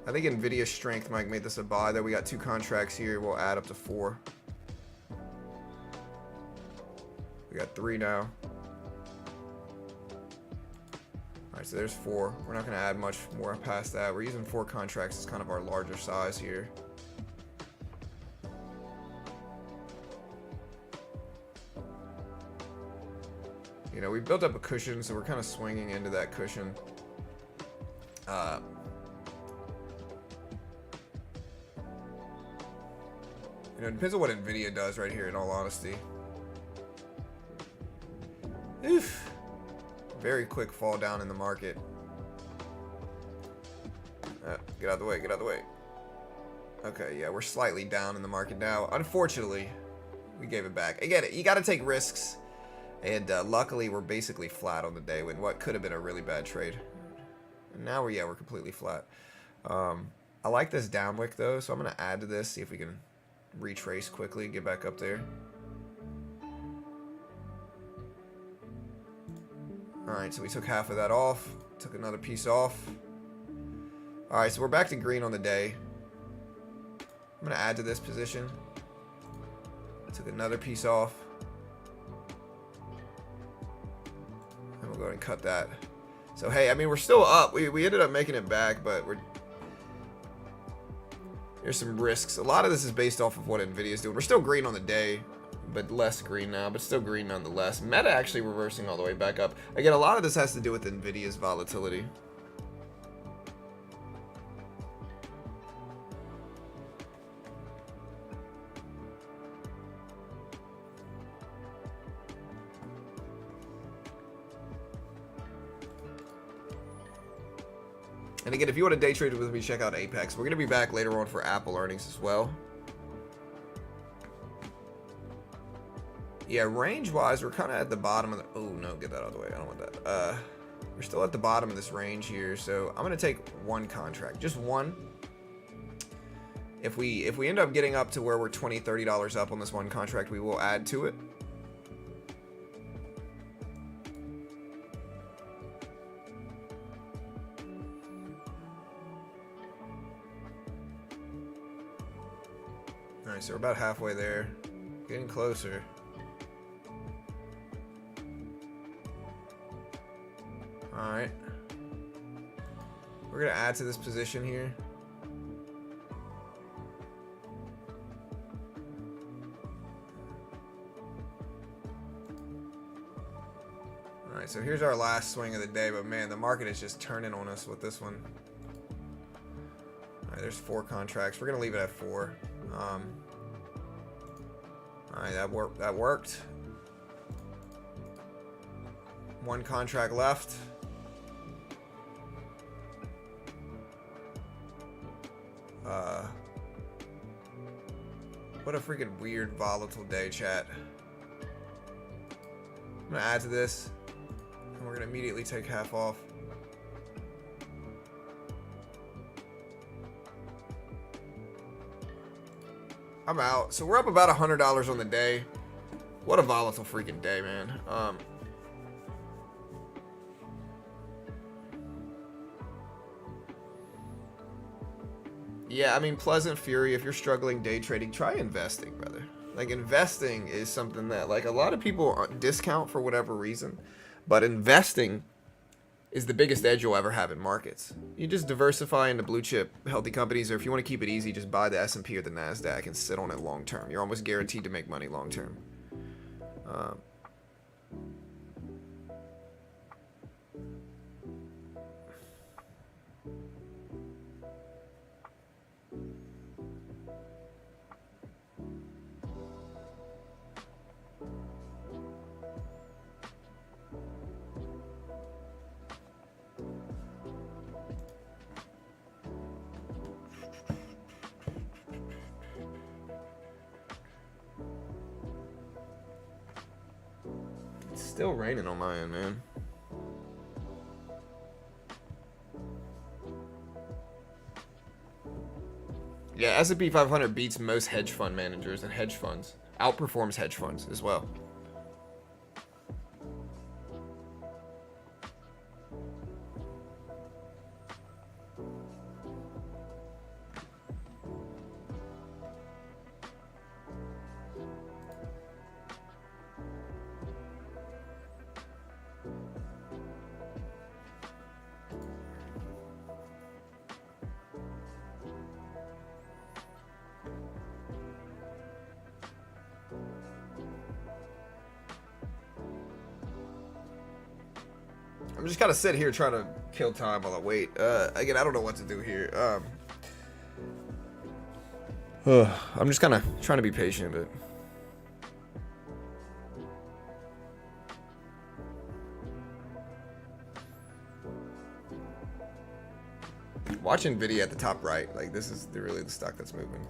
I think Nvidia's strength might make this a buy. Though we got 2 contracts here. We'll add up to 4. We got 3 now. Alright, so there's 4. We're not going to add much more past that. We're using 4 contracts as kind of our larger size here. You know, we built up a cushion, so we're kind of swinging into that cushion. You know, it depends on what Nvidia does right here, in all honesty. Oof. Very quick fall down in the market. Get out of the way, get out of the way. Okay, yeah, we're slightly down in the market now. Unfortunately, we gave it back. I get it, you gotta take risks. And luckily, we're basically flat on the day with what could have been a really bad trade. And now we're completely flat. I like this down wick though, so I'm gonna add to this, see if we can retrace quickly, get back up there. Alright, so we took half of that off, took another piece off. Alright, so we're back to green on the day. I'm gonna add to this position. Took another piece off. And we'll go ahead and cut that. So hey, I mean, we're still up. We ended up making it back, but there's some risks. A lot of this is based off of what Nvidia's doing. We're still green on the day, but less green now, but still green nonetheless. Meta actually reversing all the way back up. Again, a lot of this has to do with Nvidia's volatility. And again, if you want to day trade with me, check out Apex. We're going to be back later on for Apple earnings as well. Yeah, range-wise, we're kind of at the bottom of the... Oh, no, get that out of the way. I don't want that. We're still at the bottom of this range here, so I'm going to take 1 contract. Just 1. If we end up getting up to where we're $20, $30 up on this 1 contract, we will add to it. Alright, so we're about halfway there. Getting closer. Alright. We're going to add to this position here. Alright, so here's our last swing of the day, but man, the market is just turning on us with this one. Alright, there's 4 contracts. We're going to leave it at 4. Alright, that worked. 1 contract left. What a freaking weird volatile day, chat. I'm gonna add to this, and we're gonna immediately take half off. I'm out. So we're up about $100 on the day. What a volatile freaking day, man. Yeah, I mean, Pleasant Fury, if you're struggling day trading, try investing, brother. Like, investing is something that, like, a lot of people discount for whatever reason. But investing is the biggest edge you'll ever have in markets. You just diversify into blue chip healthy companies, or if you want to keep it easy, just buy the S&P or the NASDAQ and sit on it long term. You're almost guaranteed to make money long term. It's still raining on my end, man. Yeah, S&P 500 beats most hedge fund managers and hedge funds. Outperforms hedge funds as well. I'm just kind of sitting here trying to kill time while I wait. Again, I don't know what to do here. I'm just kind of trying to be patient, but watch Nvidia at the top right. Like, this is really the stock that's moving.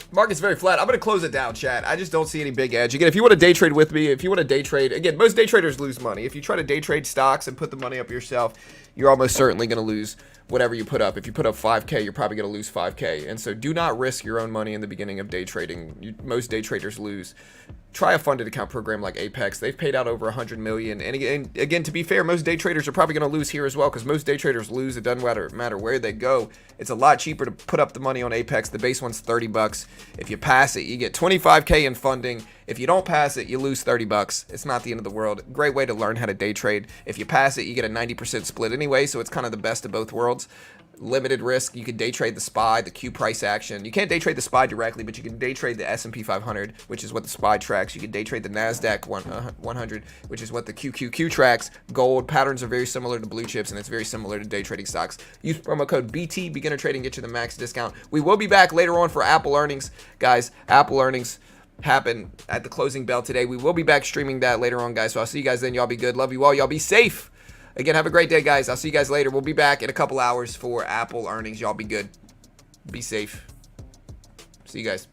Market's very flat. I'm going to close it down, chat. I just don't see any big edge. Again, if you want to day trade with me, if you want to day trade, again, most day traders lose money. If you try to day trade stocks and put the money up yourself, you're almost certainly going to lose whatever you put up. If you put up 5K, you're probably going to lose 5K. And so do not risk your own money in the beginning of day trading. Most day traders lose. Try a funded account program like Apex. They've paid out over $100 million. And again, to be fair, most day traders are probably going to lose here as well, because most day traders lose. It doesn't matter where they go. It's a lot cheaper to put up the money on Apex. The base one's $30. If you pass it, you get 25K in funding. If you don't pass it, you lose $30. It's not the end of the world. Great way to learn how to day trade. If you pass it, you get a 90% split anyway, so it's kind of the best of both worlds. Limited risk. You can day trade the SPY, the Q price action. You can't day trade the SPY directly, but you can day trade the S&P 500, which is what the SPY tracks. You can day trade the NASDAQ 100, which is what the QQQ tracks. Gold patterns are very similar to blue chips, and it's very similar to day trading stocks. Use promo code BT beginner trading, get you the max discount. We will be back later on for Apple earnings, guys. Apple earnings happen at the closing bell today. We will be back streaming that later on, guys. So I'll see you guys then. Y'all be good. Love you all. Y'all be safe. Again, have a great day, guys. I'll see you guys later. We'll be back in a couple hours for Apple earnings. Y'all be good. Be safe. See you guys.